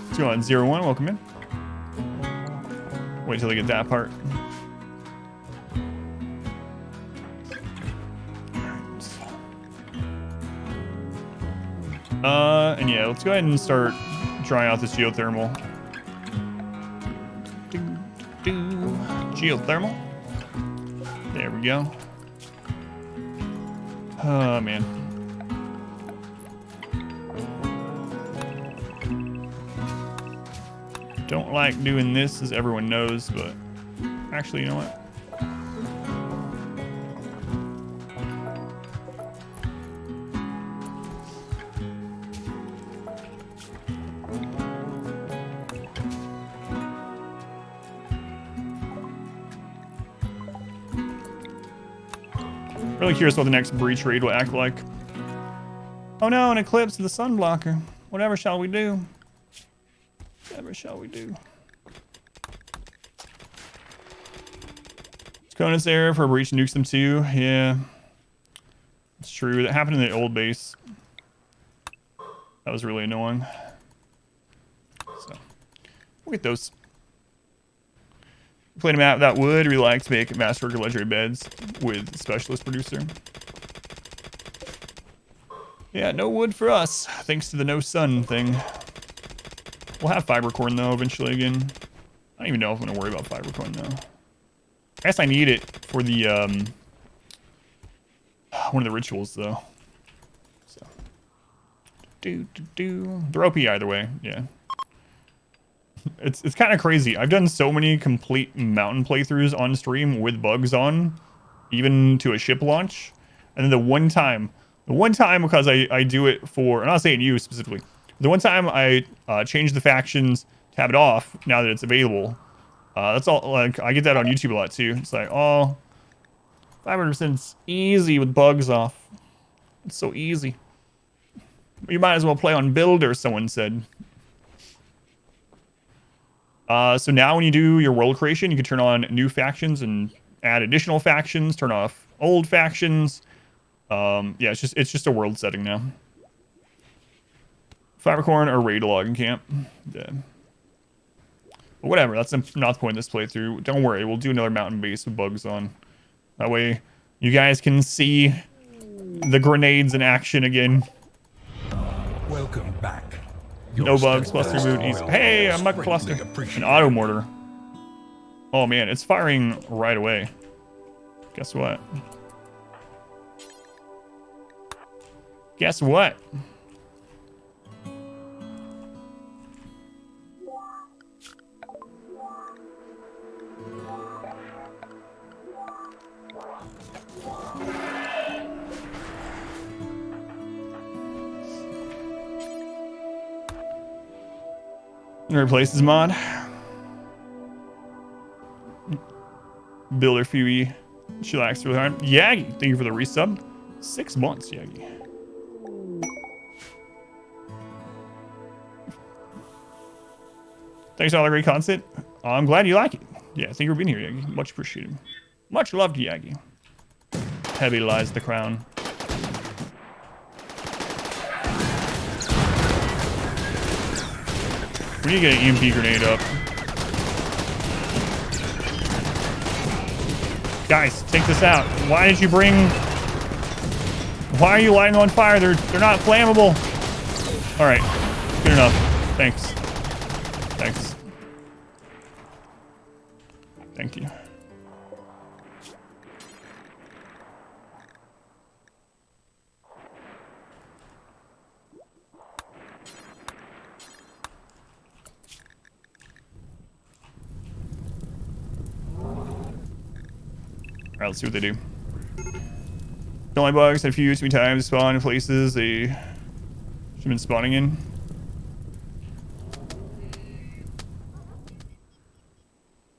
Let's go on 01, welcome in. Wait till they get that part. And yeah, let's go ahead and start trying out this geothermal. Geothermal. There we go. Oh, man. Don't like doing this, as everyone knows, but actually, you know what? Really curious what the next breach raid will act like. Oh no, an eclipse of the sun blocker. Whatever shall we do? Whatever shall we do? Conus error for breach nukes them too. Yeah, it's true. That happened in the old base. That was really annoying. So we'll get those. Played a map that would really like to make masterwork or legendary beds with specialist producer. Yeah, no wood for us, thanks to the no sun thing. We'll have fiber corn though eventually again. I don't even know if I'm gonna worry about fiber corn though. I guess I need it for the one of the rituals though. So they're OP either way, yeah. It's kind of crazy. I've done so many complete mountain playthroughs on stream with bugs on, even to a ship launch. And then the one time because I do it for, I'm not saying you specifically, the one time I change the factions to have it off now that it's available. That's all, like, I get that on YouTube a lot too. It's like, oh, 500%'s easy with bugs off. It's so easy. You might as well play on Builder, someone said. So now when you do your world creation, you can turn on new factions and add additional factions, turn off old factions. Yeah, it's just a world setting now. Fibercorn or raid logging camp. Yeah. But whatever, that's not the point of this playthrough. Don't worry, we'll do another mountain base with bugs on. That way you guys can see the grenades in action again. Welcome back. No bugs, plus reboot easy. Hey, a mech cluster. An auto mortar. Oh man, it's firing right away. Guess what? Guess what? Replaces mod. Builder Fuey. Chillax really hard. Yagi, thank you for the resub. 6 months, Yagi. Thanks for all the great content. I'm glad you like it. Yeah, thank you for being here, Yagi. Much appreciated. Much loved, Yagi. Heavy lies the crown. We need to get an EMP grenade up. Guys, take this out. Why did you bring... Why are you lighting on fire? They're not flammable. Alright. Good enough. Thanks. Thanks. Thank you. Alright, let's see what they do. Only bugs have used many times spawn in places they should have been spawning in.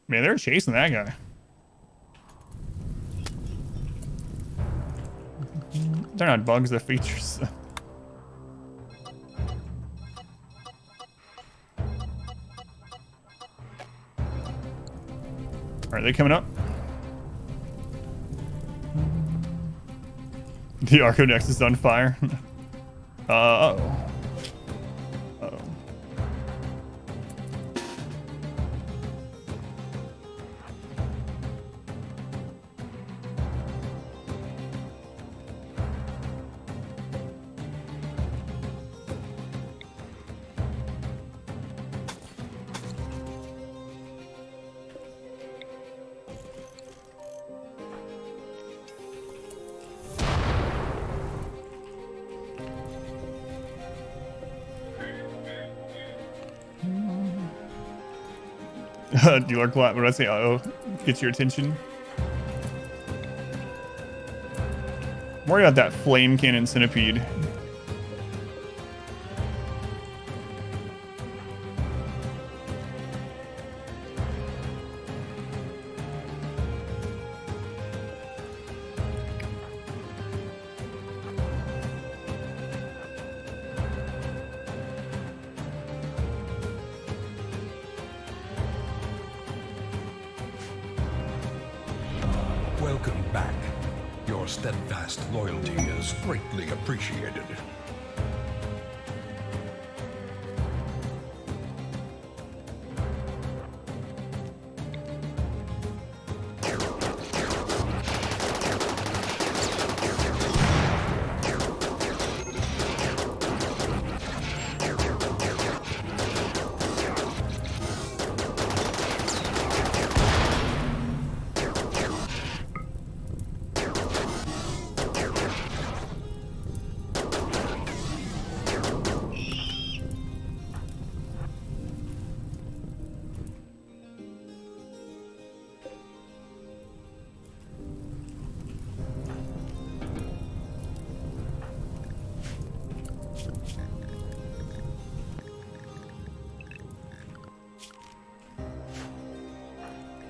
Man, they're chasing that guy. They're not bugs, they're features. Are they coming up? The Archonexus is on fire. Uh-oh. Uh-oh. Dealer clap, what did I say? Uh-oh. Gets your attention. I'm worried about that flame cannon centipede. Welcome back. Your steadfast loyalty is greatly appreciated.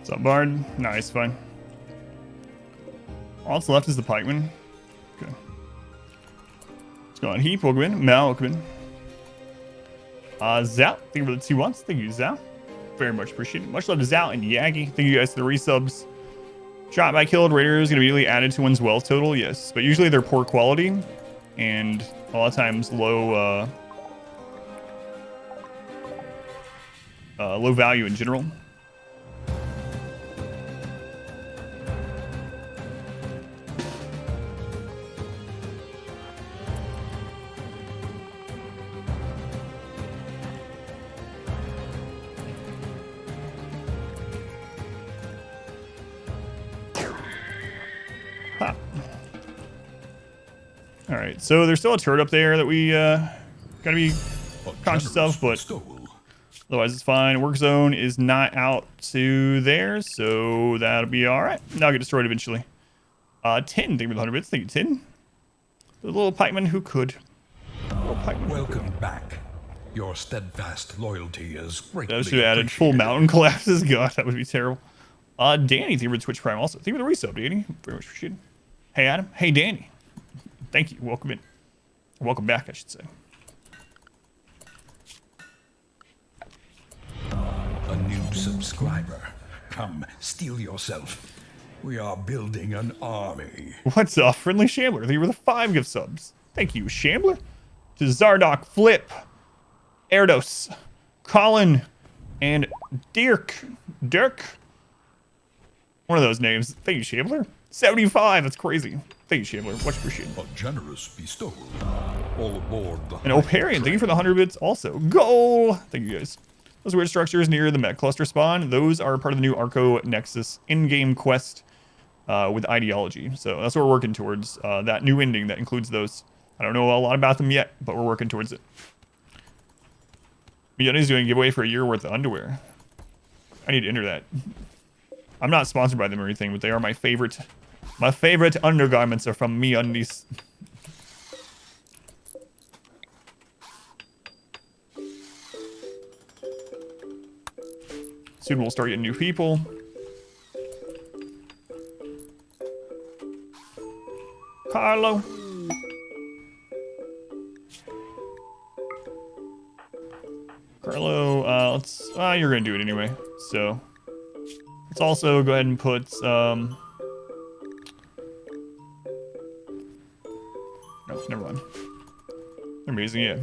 What's up, Bard? Nice, fine. All that's left is the pikeman. Okay. What's going on? Heap, welcome in. Mal, welcome in. Zao, thank you for the 2 months. Thank you, Zao. Very much appreciated. Much love to Zao and Yagi. Thank you guys for the resubs. Shot by killed raiders gonna be immediately added to one's wealth total. Yes, but usually they're poor quality and a lot of times low low value in general. Ha. All right, so there's still a turret up there that we gotta be conscious of, but otherwise it's fine. Work zone is not out to there, so that'll be all right. Now get destroyed eventually. 10, thank you for the 100 bits. Thank you, 10. The little pikeman who could. Welcome back. Your steadfast loyalty is greatly That should have added full mountain collapses. God, that would be terrible. Danny, thank you for the Twitch Prime also. Thank you for the resub, Danny. Very much appreciated. Hey, Adam. Hey, Danny. Thank you. Welcome in. Welcome back, I should say. A new subscriber. Come, steel yourself. We are building an army. What's up, Friendly Shambler? Thank you for the 5 gift subs. Thank you, Shambler. To Zardock, Flip, Erdos, Colin, and Dirk. One of those names. Thank you, Shambler. 75. That's crazy. Thank you, Shambler. Much appreciated. A generous bestowal. All aboard the And Oparian, thank you for the 100 bits also. Goal! Thank you, guys. Those weird structures near the MECH cluster spawn, those are part of the new Archonexus in-game quest with Ideology. So that's what we're working towards. That new ending that includes those. I don't know a lot about them yet, but we're working towards it. Bionics doing a giveaway for a year worth of underwear. I need to enter that. I'm not sponsored by them or anything, but they are my favorite. My favorite undergarments are from MeUndies. Soon we'll start getting new people. Carlo. Carlo, you're gonna do it anyway, so. Let's also go ahead and put, no, never mind. They're amazing, yeah.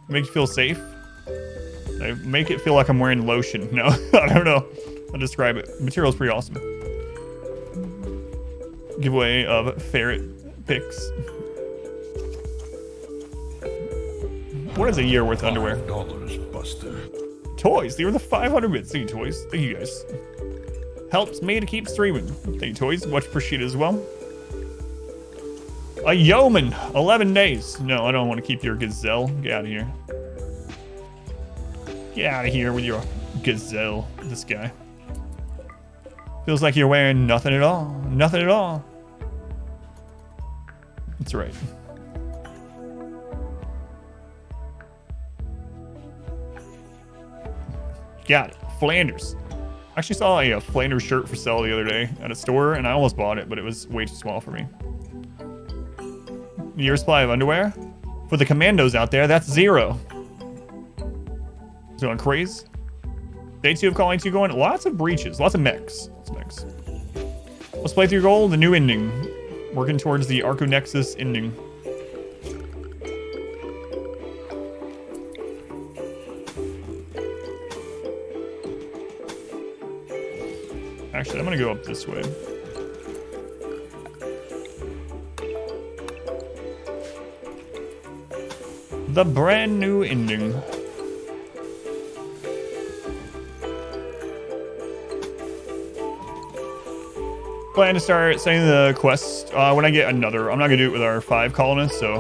Make you feel safe. They make it feel like I'm wearing lotion. No, I don't know. I'll describe it. Material's pretty awesome. Giveaway of ferret pics. What is a year worth of underwear? $5, Buster. Toys. They were the 500 bits. Thank you, Toys. Thank you, guys. Helps me to keep streaming. Thank you, Toys. Much appreciated as well. A yeoman. 11 days. No, I don't want to keep your gazelle. Get out of here. Get out of here with your gazelle. This guy. Feels like you're wearing nothing at all. Nothing at all. That's right. Got it. Flanders. I actually saw a Flanders shirt for sale the other day at a store, and I almost bought it, but it was way too small for me. Year supply of underwear? For the commandos out there, that's 0. Going crazy. Day 2 of Calling 2 going. Lots of breaches. Lots of mechs. Let's play through goal. The new ending. Working towards the Archonexus ending. Actually, I'm gonna go up this way. The brand new ending. Plan to start sending the quest when I get another. I'm not gonna do it with our 5 colonists, so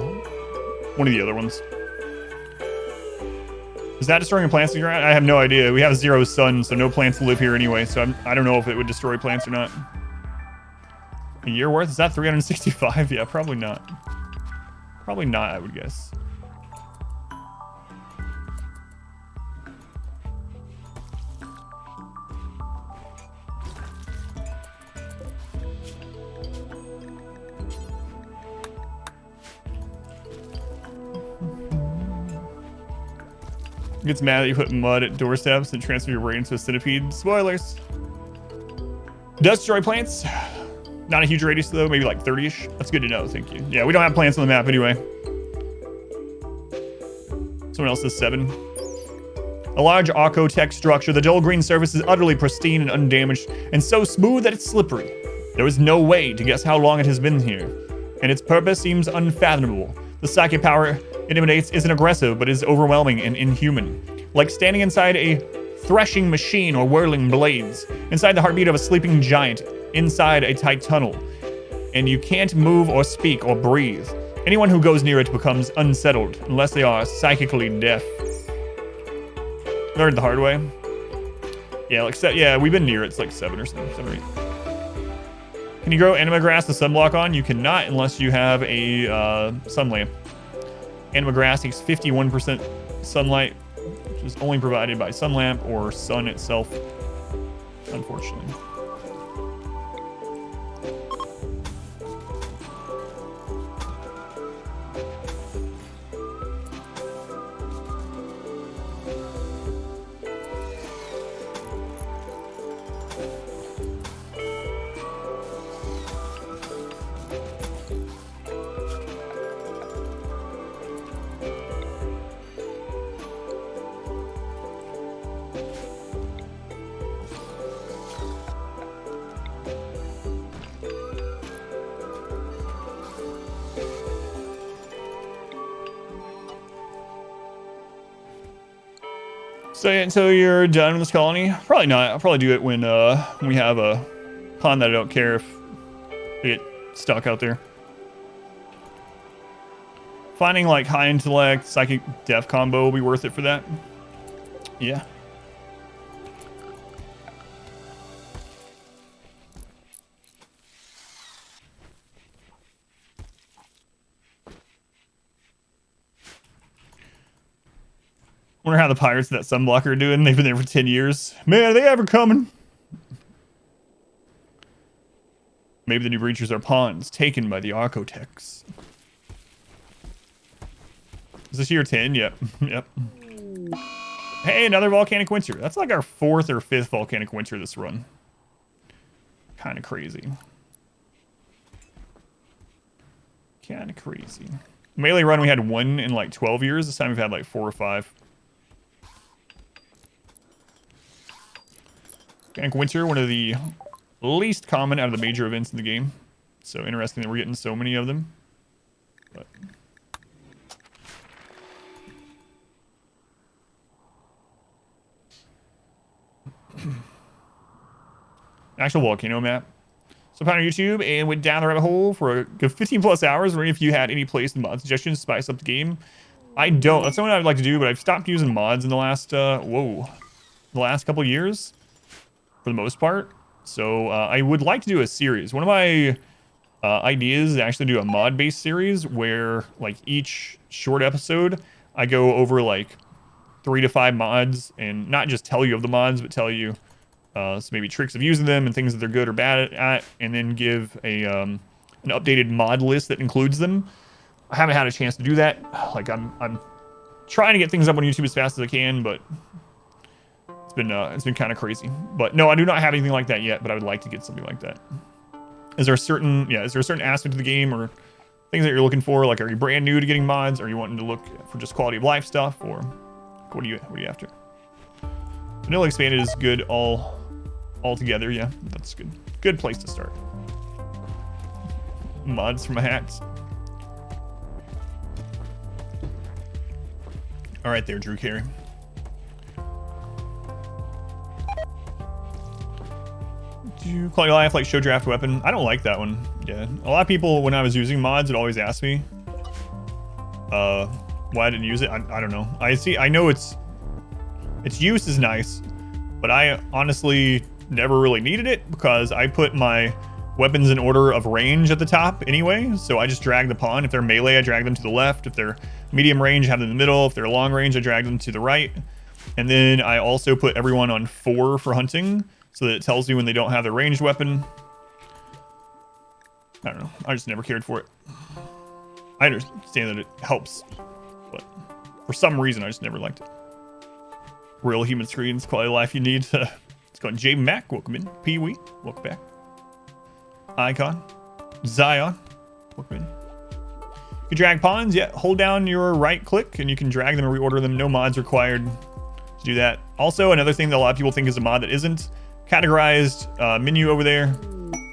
one of the other ones. Is that destroying plants in the ground? I have no idea. We have 0 sun, so no plants live here anyway, so I don't know if it would destroy plants or not. A year worth? Is that 365? Yeah, probably not. Probably not, I would guess. Gets mad that you put mud at doorsteps and transfer your brain into a centipede. Spoilers. Does destroy plants. Not a huge radius though, maybe like 30-ish. That's good to know, thank you. Yeah, we don't have plants on the map anyway. Someone else says 7. A large Archotech structure. The dull green surface is utterly pristine and undamaged, and so smooth that it's slippery. There is no way to guess how long it has been here, and its purpose seems unfathomable. The psychic power it emanates isn't aggressive, but is overwhelming and inhuman. Like standing inside a threshing machine or whirling blades, inside the heartbeat of a sleeping giant, inside a tight tunnel, and you can't move or speak or breathe. Anyone who goes near it becomes unsettled, unless they are psychically deaf. Learned the hard way. Yeah, like yeah, we've been near it. It's like 7 or something, 7 or 8. Can you grow anima grass to sunblock on? You cannot unless you have a sun lamp. Anima grass takes 51% sunlight, which is only provided by sun lamp or sun itself, unfortunately. So yeah, until you're done with this colony? Probably not. I'll probably do it when we have a pond that I don't care if we get stuck out there. Finding like high intellect, psychic deaf combo will be worth it for that. Yeah. Wonder how the pirates of that sunblocker are doing. They've been there for 10 years. Man, are they ever coming? Maybe the new breachers are pawns taken by the Archonexus. Is this year 10? Yep. Yep. Hey, another volcanic winter. That's like our 4th or 5th volcanic winter this run. Kind of crazy. Kind of crazy. Melee run, we had 1 in like 12 years. This time we've had like 4 or 5. Volcanic winter, one of the least common out of the major events in the game. So interesting that we're getting so many of them. But actual volcano map. So I found on YouTube and went down the rabbit hole for a good 15 plus hours, wondering if you had any place and mod suggestions to spice up the game. I don't. That's something I would like to do, but I've stopped using mods in the last the last couple of years, for the most part. So I would like to do a series. One of my ideas is actually do a mod-based series where, like, each short episode, I go over like 3 to 5 mods and not just tell you of the mods, but tell you so maybe tricks of using them and things that they're good or bad at, and then give a an updated mod list that includes them. I haven't had a chance to do that. Like I'm trying to get things up on YouTube as fast as I can, but it's been kind of crazy. But no, I do not have anything like that yet, but I would like to get something like that. Is there a certain aspect of the game or things that you're looking for? Like, are you brand new to getting mods? Are you wanting to look for just quality of life stuff, or what are you after? Vanilla expanded is good all together. Yeah, that's good. Good place to start. Mods for my hats. All right, there, Drew Carey. Quality of life, like show draft weapon. I don't like that one. Yeah, a lot of people when I was using mods would always ask me why I didn't use it. I don't know. I know its use is nice, but I honestly never really needed it because I put my weapons in order of range at the top anyway. So I just drag the pawn. If they're melee, I drag them to the left. If they're medium range, I have them in the middle. If they're long range, I drag them to the right. And then I also put everyone on 4 for hunting, so that it tells you when they don't have their ranged weapon. I don't know. I just never cared for it. I understand that it helps, but for some reason I just never liked it. Real human screens, quality of life you need. Let's go on. J Mac, welcome in. Pee Wee, welcome back. Icon, Zion, welcome in. You can drag pawns, yeah. Hold down your right click and you can drag them and reorder them. No mods required to do that. Also, another thing that a lot of people think is a mod that isn't, categorized menu over there.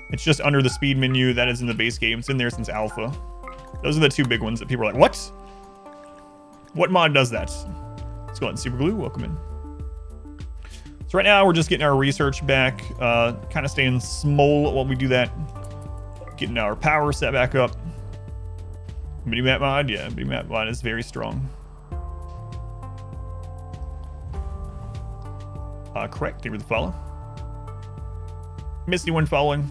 It's just under the speed menu that is in the base game. It's in there since alpha. Those are the two big ones that people are like, what? What mod does that? Let's go on. Super Glue, welcome in. So right now we're just getting our research back, kind of staying small while we do that. Getting our power set back up. Minimap mod, yeah, minimap mod is very strong. Correct, thank you for the follow. Missed anyone following.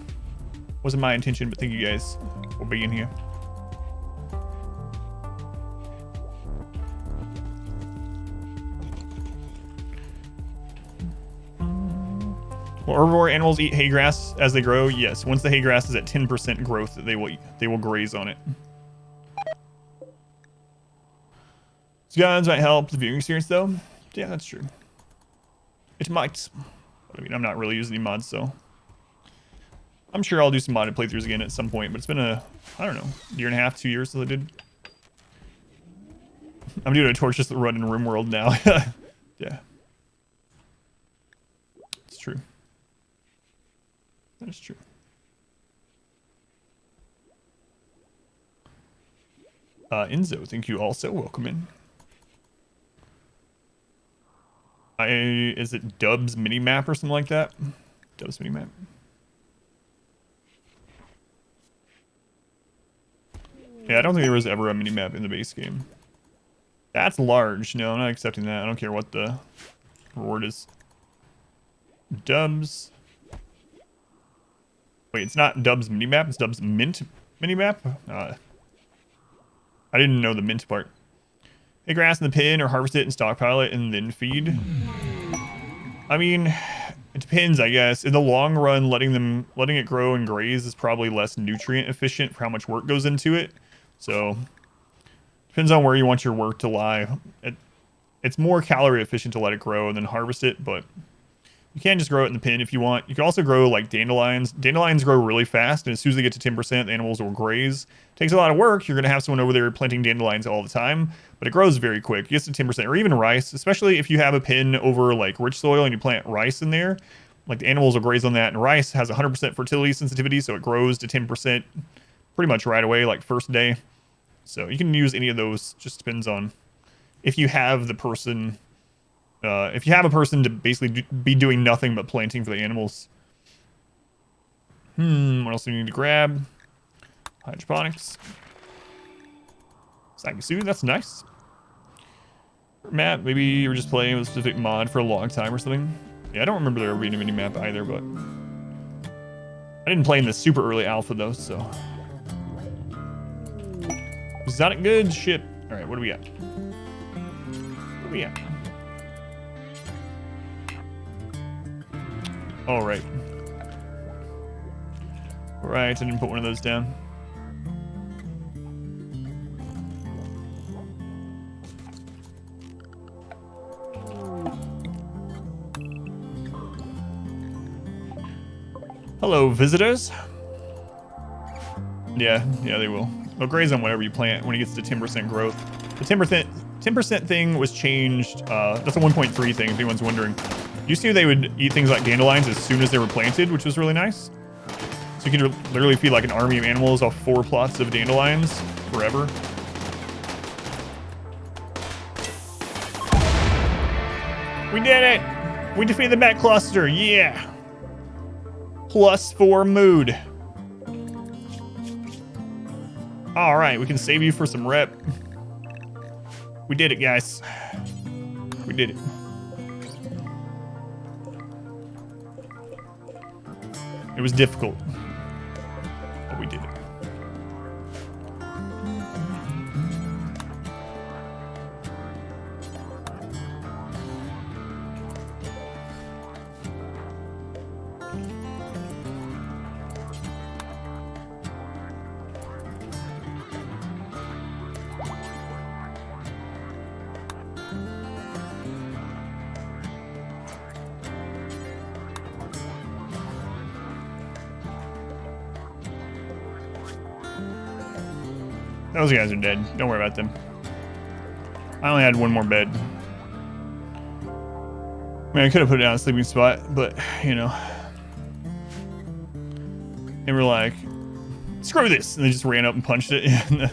Wasn't my intention, but thank you guys for being here. Will herbivore animals eat hay grass as they grow? Yes. Once the hay grass is at 10% growth, they will graze on it. Guns might help the viewing experience, though. Yeah, that's true. It might. But I mean, I'm not really using any mods, so I'm sure I'll do some modded playthroughs again at some point. But it's been I don't know, year and a half, 2 years since I did. I'm doing a torch just run in RimWorld now. Yeah, it's true. That is true. Enzo, thank you also. Welcome in. Is it Dub's minimap or something like that? Dub's minimap. Yeah, I don't think there was ever a minimap in the base game. That's large. No, I'm not accepting that. I don't care what the reward is. Dub's. Wait, it's not Dub's minimap. It's Dub's mint minimap. I didn't know the mint part. Hay grass in the pin or harvest it and stockpile it and then feed. I mean, it depends, I guess. In the long run, letting it grow and graze is probably less nutrient efficient for how much work goes into it. So depends on where you want your work to lie. It's more calorie efficient to let it grow and then harvest it, but you can just grow it in the pin if you want. You can also grow like dandelions. Dandelions grow really fast, and as soon as they get to 10%, the animals will graze. It takes a lot of work. You're going to have someone over there planting dandelions all the time, but it grows very quick. It gets to 10%, or even rice, especially if you have a pin over like rich soil and you plant rice in there. Like the animals will graze on that, and rice has 100% fertility sensitivity, so it grows to 10% pretty much right away, like first day. So you can use any of those. Just depends on if you have the person. If you have a person to basically be doing nothing but planting for the animals. What else do we need to grab? Hydroponics. Sagisu, that's nice. Matt, maybe you were just playing with a specific mod for a long time or something. Yeah, I don't remember there being a mini map either, but I didn't play in the super early alpha though, so. Exotic goods, ship. All right, what do we got? What do we got? All right. All right, I didn't put one of those down. Hello, visitors. Yeah, they will. They'll graze on whatever you plant when it gets to 10% growth. The 10% thing was changed. That's a 1.3 thing, if anyone's wondering. Used to, they would eat things like dandelions as soon as they were planted, which was really nice. So you could literally feed like an army of animals off 4 plots of dandelions forever. We did it! We defeated the Met cluster, yeah! +4 mood. All right, we can save you for some rep. We did it, guys. We did it. It was difficult, but we did it. Those guys are dead. Don't worry about them. I only had one more bed. I mean, I could have put it on a sleeping spot, but, you know. And we're like, screw this. And they just ran up and punched it. And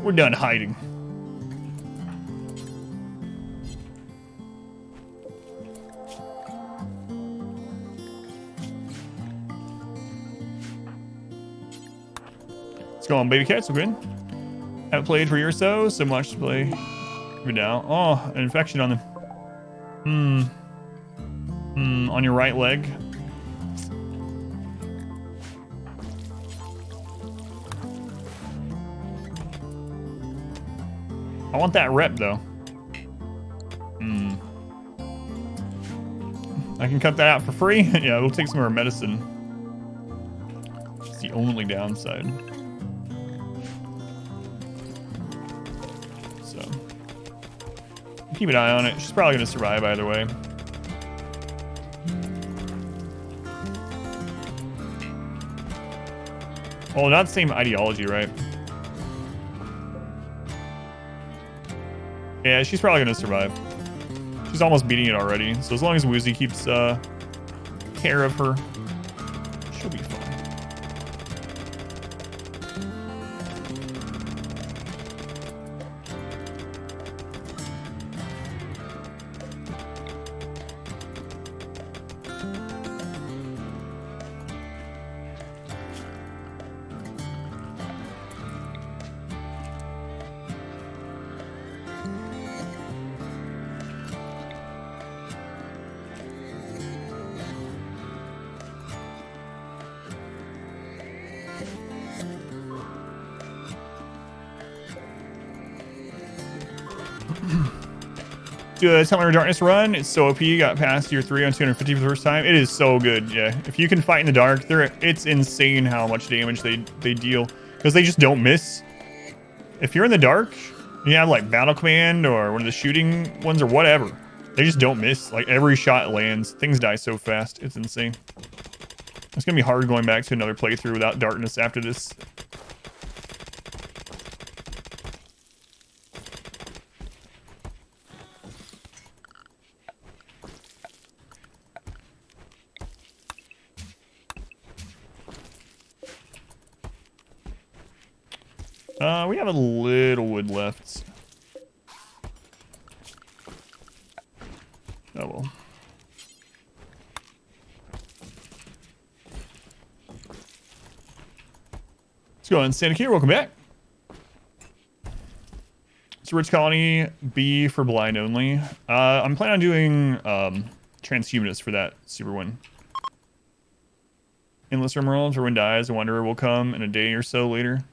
we're done hiding. Let's go on, baby cats. We're good. Haven't played for a year or so. So much to play. We're down. Oh, an infection on them. On your right leg. I want that rep though. I can cut that out for free. Yeah, it'll take some of our medicine. It's the only downside. So keep an eye on it. She's probably gonna survive either way. Well, not the same ideology, right? Yeah, she's probably gonna survive. She's almost beating it already. So as long as Woozy keeps care of her, she'll be fine. Do a Tunnel of Darkness run. It's so OP. Got past tier 3 on 250 for the first time. It is so good. Yeah, if you can fight in the dark, it's insane how much damage they deal because they just don't miss. If you're in the dark, you have like Battle Command or one of the shooting ones or whatever. They just don't miss. Like every shot lands. Things die so fast. It's insane. It's gonna be hard going back to another playthrough without darkness after this. We have a little wood left. Oh well. Let's go on, Santa Kia. Welcome back. So Rich Colony B for blind only. I'm planning on doing transhumanist for that super one. Endless RimWorld. Everyone dies. A wanderer will come in a day or so later.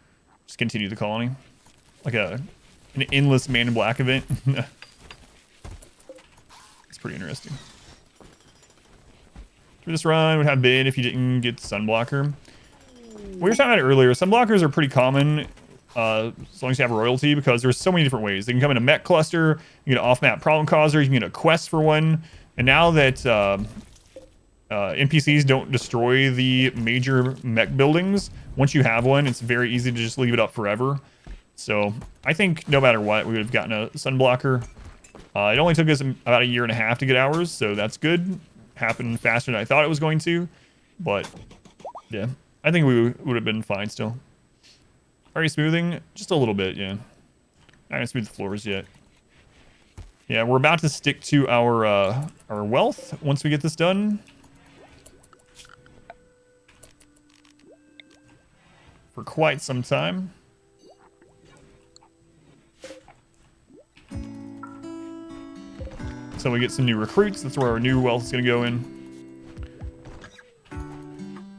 Just continue the colony. Like an endless Man in Black event. It's pretty interesting. For this run would have been if you didn't get Sunblocker. We were talking about it earlier. Sunblockers are pretty common as long as you have royalty because there's so many different ways. They can come in a MECH cluster, you get an off-map problem causer, you can get a quest for one. And now that NPCs don't destroy the major MECH buildings, once you have one, it's very easy to just leave it up forever. So I think no matter what, we would have gotten a Sunblocker. It only took us about a year and a half to get ours, so that's good. Happened faster than I thought it was going to, but yeah, I think we would have been fine still. Are you smoothing? Just a little bit, yeah. Not gonna smooth the floors yet. Yeah, we're about to stick to our wealth once we get this done. For quite some time. So we get some new recruits. That's where our new wealth is going to go in.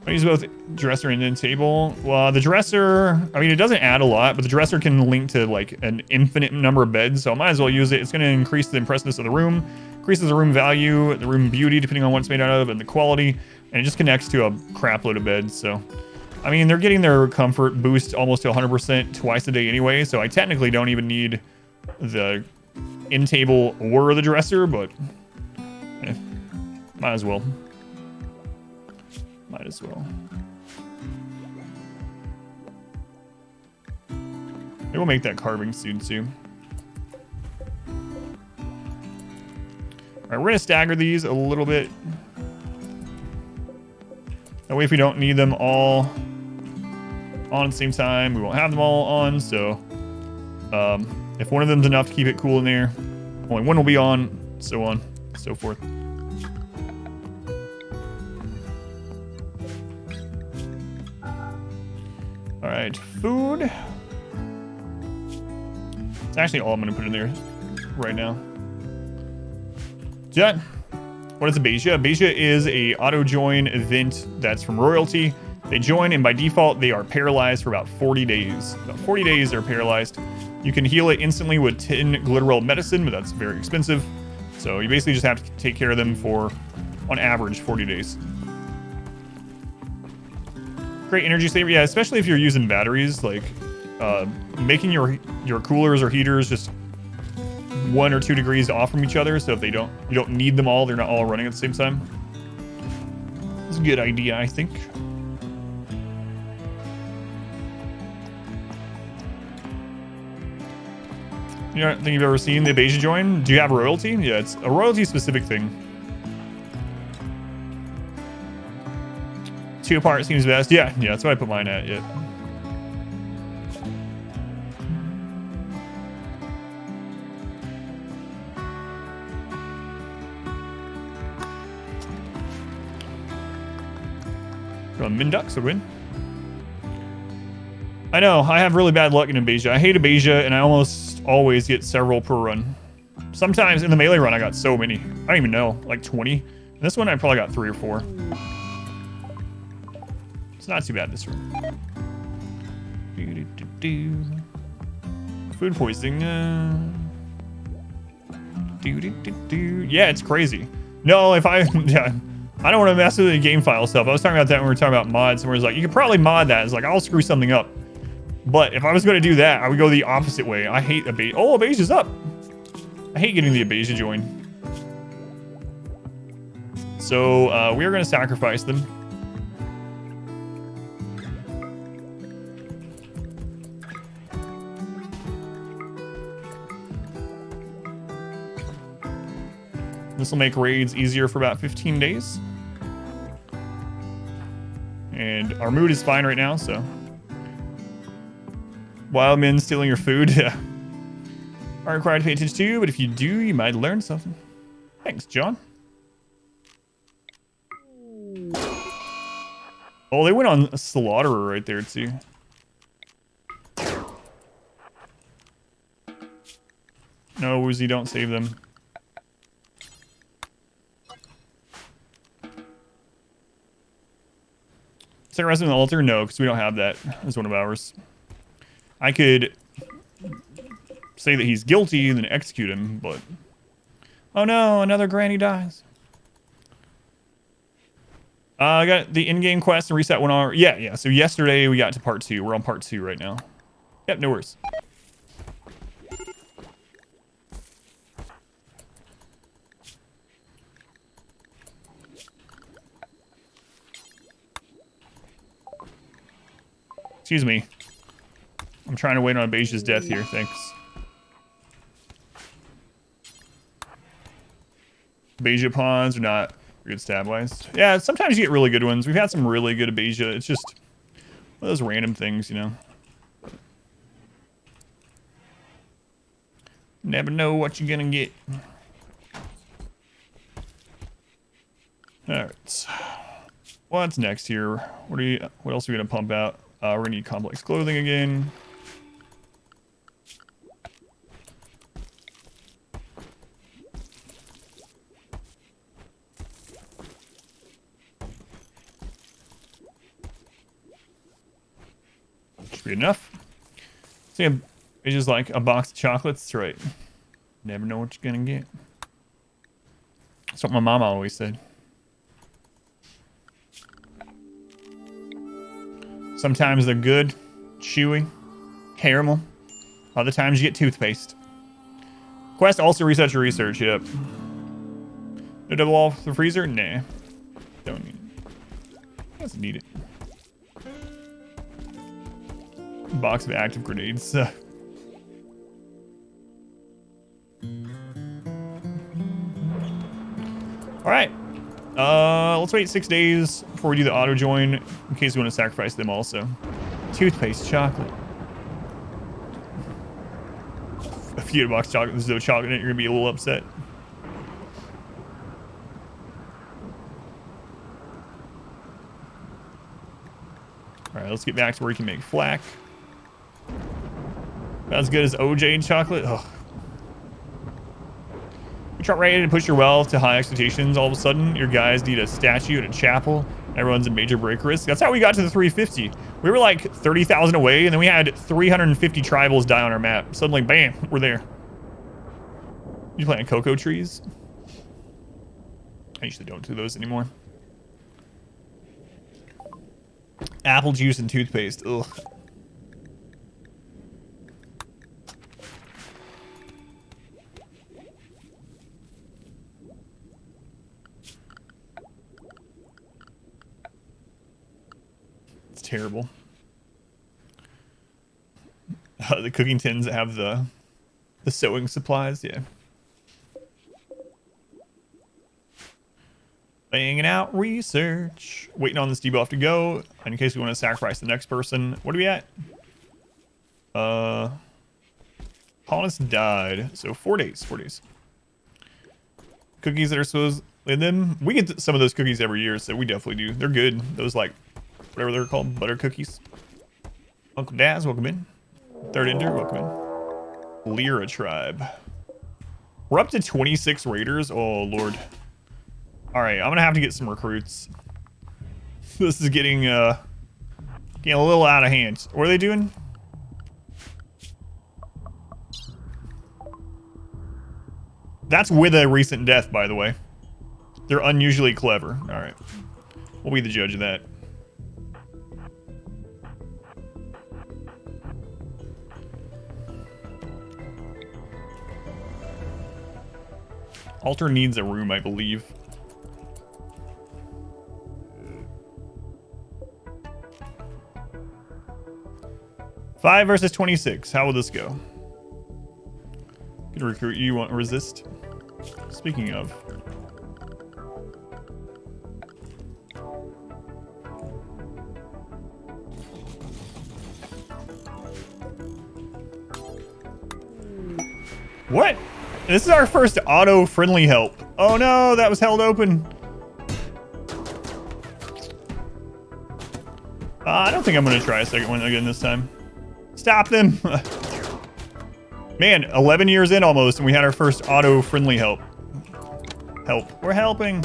I use both dresser and end table. Well, the dresser, I mean, it doesn't add a lot, but the dresser can link to like an infinite number of beds. So I might as well use it. It's going to increase the impressiveness of the room, increases the room value, the room beauty, depending on what it's made out of, and the quality. And it just connects to a crap load of beds. So, I mean, they're getting their comfort boost almost to 100% twice a day anyway. So I technically don't even need the end table or the dresser, but might as well. Might as well. Maybe we'll make that carving soon too. All right, we're gonna stagger these a little bit. That way, if we don't need them all on at the same time, we won't have them all on. So, if one of them's enough to keep it cool in there, only one will be on, so on, so forth. All right, food. It's actually all I'm gonna put in there right now. Yeah. What is a Beja? Beja is a auto join event that's from royalty. They join and by default they are paralyzed for about 40 days. About 40 days they're paralyzed. You can heal it instantly with 10 glitteral medicine, but that's very expensive. So you basically just have to take care of them for, on average, 40 days. Great energy saver, yeah, especially if you're using batteries, like making your coolers or heaters just 1 or 2 degrees off from each other, so if you don't need them all, they're not all running at the same time. It's a good idea, I think. You don't think you've ever seen the Beja join? Do you have royalty? Yeah, it's a royalty specific thing. 2 apart seems best. Yeah, that's what I put mine at. Yeah. Mindux would win. I know, I have really bad luck in Abeja. I hate Abeja, and I almost always get several per run. Sometimes in the melee run, I got so many. I don't even know, like 20. And this one, I probably got 3 or 4. It's not too bad this run. Food poisoning. Yeah, it's crazy. No, if I... Yeah. I don't want to mess with the game file stuff. I was talking about that when we were talking about mods. Somewhere it's like, you could probably mod that. It's like, I'll screw something up. But if I was going to do that, I would go the opposite way. I hate Abeja. Oh, Abeja's up. I hate getting the Abeja join. So we are going to sacrifice them. This will make raids easier for about 15 days. And our mood is fine right now, so. Wild men stealing your food. Aren't required to pay attention to, but if you do, you might learn something. Thanks, John. Oh, they went on a slaughterer right there, too. No, Woozy, don't save them. Second resident on the altar? No, because we don't have that as one of ours. I could say that he's guilty and then execute him, but... Oh no, another granny dies. I got the in-game quest and reset 1 hour. Yeah, so yesterday we got to part 2. We're on part 2 right now. Yep, no worries. Excuse me. I'm trying to wait on Beja's death here. Thanks. Beja pawns are not good stab-wise. Yeah, sometimes you get really good ones. We've had some really good Beja. It's just one of those random things, you know. Never know what you're gonna get. Alright. What's next here? What else are we gonna pump out? We're gonna need complex clothing again. Should be enough. So yeah, it's just like a box of chocolates. That's right. Never know what you're gonna get. That's what my mama always said. Sometimes they're good, chewy, caramel. Other times you get toothpaste. Quest also resets your research, yep. No double off the freezer? Nah. Don't need it. Doesn't need it. Box of active grenades. All right. Let's wait 6 days before we do the auto join in case we want to sacrifice them also. Toothpaste, chocolate. If you get a box of chocolate, there's no chocolate in it, you're gonna be a little upset. All right, let's get back to where you can make flak. Not as good as OJ and chocolate. Ugh. You try ready to push your wealth to high expectations. All of a sudden, your guys need a statue and a chapel. Everyone's in major break risk. That's how we got to the 350. We were like 30,000 away, and then we had 350 tribals die on our map. Suddenly, bam, we're there. You planting cocoa trees? I usually don't do those anymore. Apple juice and toothpaste. Ugh. It's terrible. The cooking tins that have the sewing supplies, yeah. Banging out research. Waiting on this debuff to go in case we want to sacrifice the next person. What are we at? Colonists died. So 4 days. 4 days. Cookies that are supposed in them. We get some of those cookies every year, so we definitely do. They're good. Those like whatever they're called, butter cookies. Uncle Daz, welcome in. Third Ender, welcome in. Lyra tribe. We're up to 26 raiders. Oh lord. All right, I'm gonna have to get some recruits. This is getting a little out of hand. What are they doing? That's with a recent death, by the way. They're unusually clever. All right, we'll be the judge of that. Altar needs a room, I believe. Five versus 26. How will this go? Good recruit. You want resist? Speaking of. What? This is our first auto-friendly help. Oh no, that was held open. I don't think I'm going to try a second one again this time. Stop them. Man, 11 years in almost, and we had our first auto-friendly help. We're helping.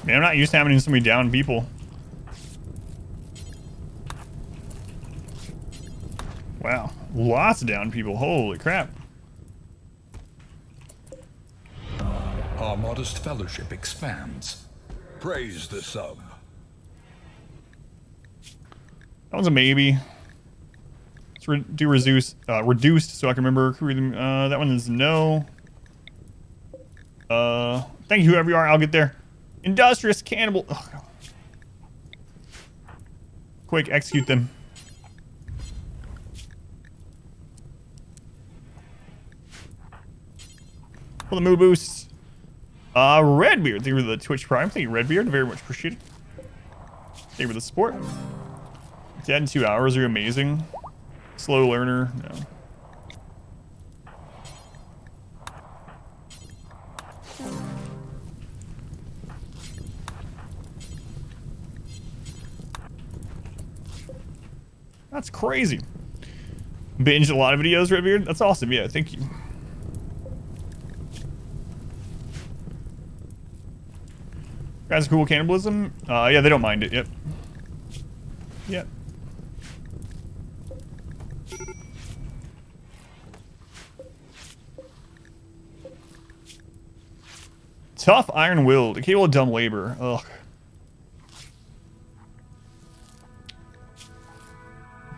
Man, I'm not used to having so many down people. Wow, lots of down people. Holy crap. Our modest fellowship expands. Praise the sub. That one's a maybe. Let's do reduced so I can remember who them. That one is no. Thank you, whoever you are. I'll get there. Industrious cannibal. Ugh. Quick, execute them. For the move boosts. Redbeard, thank you for the Twitch Prime. Thank you, Redbeard. Very much appreciated. Thank you for the support. Dead in 2 hours. Are you amazing? Slow learner. No. That's crazy. Binged a lot of videos, Redbeard. That's awesome. Yeah, thank you. Guys, cool cannibalism. Yeah, they don't mind it. Yep. Yep. Tough iron-willed. Capable of dumb labor. Ugh.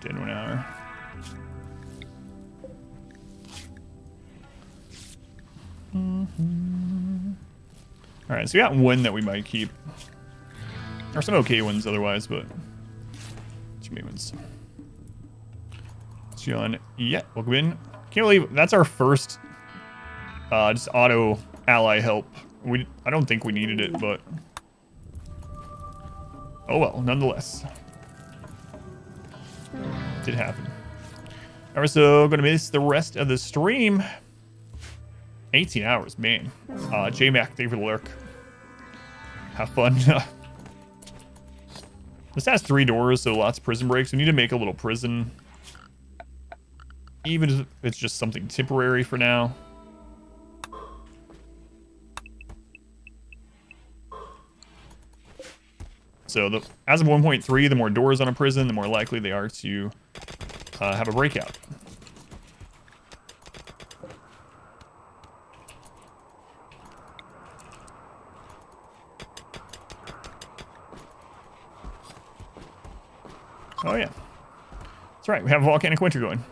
Dead 1 hour. All right, so we got one that we might keep. There's some okay ones otherwise, but two main ones. John, yeah, welcome in. Can't believe that's our first just auto ally help. I don't think we needed it, but oh well, nonetheless. Did happen. Alright, so gonna miss the rest of the stream. 18 hours, man. J-Mac, thank you for the lurk. Have fun. This has 3 doors, so lots of prison breaks. We need to make a little prison. Even if it's just something temporary for now. So as of 1.3, the more doors on a prison, the more likely they are to have a breakout. Oh yeah, that's right. We have Volcanic Winter going.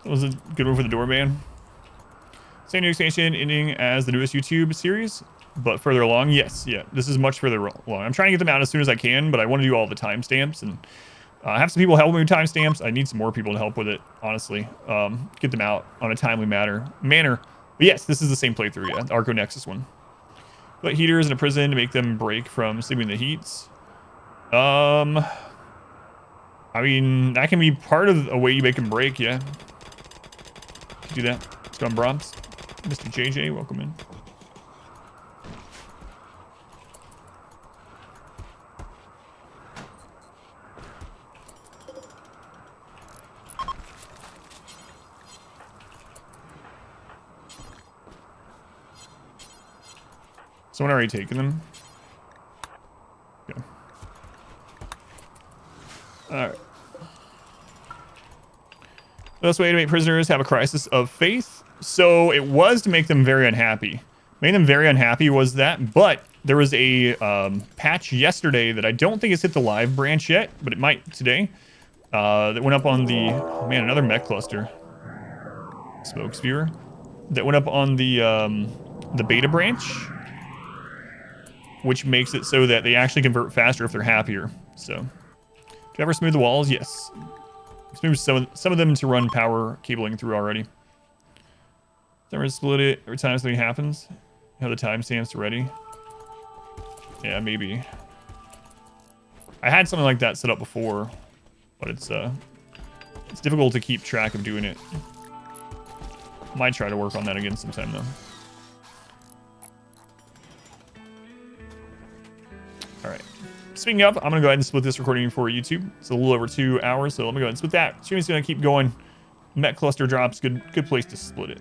That was a good one for the doorman. Same new expansion ending as the newest YouTube series, but further along. Yes, yeah, this is much further along. I'm trying to get them out as soon as I can, but I want to do all the timestamps, and I have some people helping me with timestamps. I need some more people to help with it, honestly. Get them out on a timely manner. But yes, this is the same playthrough, yeah, the Archonexus one. Put heaters in a prison to make them break from sleeping in the heats. I mean, that can be part of a way you make them break, yeah. Do that. Let's go on Brahms. Mr. JJ, welcome in. Someone already taken them? Okay. Alright. The best way to make prisoners have a crisis of faith. So it was to make them very unhappy. Making them very unhappy was that, but there was a patch yesterday that I don't think has hit the live branch yet, but it might today. That went up on the, oh man, another mech cluster. Smoke spewer. That went up on the beta branch, which makes it so that they actually convert faster if they're happier. So, do you ever smooth the walls? Yes. Smooth some of them to run power cabling through already. Then split it every time something happens. Have the timestamps ready. Yeah, maybe. I had something like that set up before, but it's difficult to keep track of doing it. Might try to work on that again sometime though. Alright. Speaking of, I'm going to go ahead and split this recording for YouTube. It's a little over 2 hours, so let me go ahead and split that. Streaming's going to keep going. Met cluster drops, good place to split it.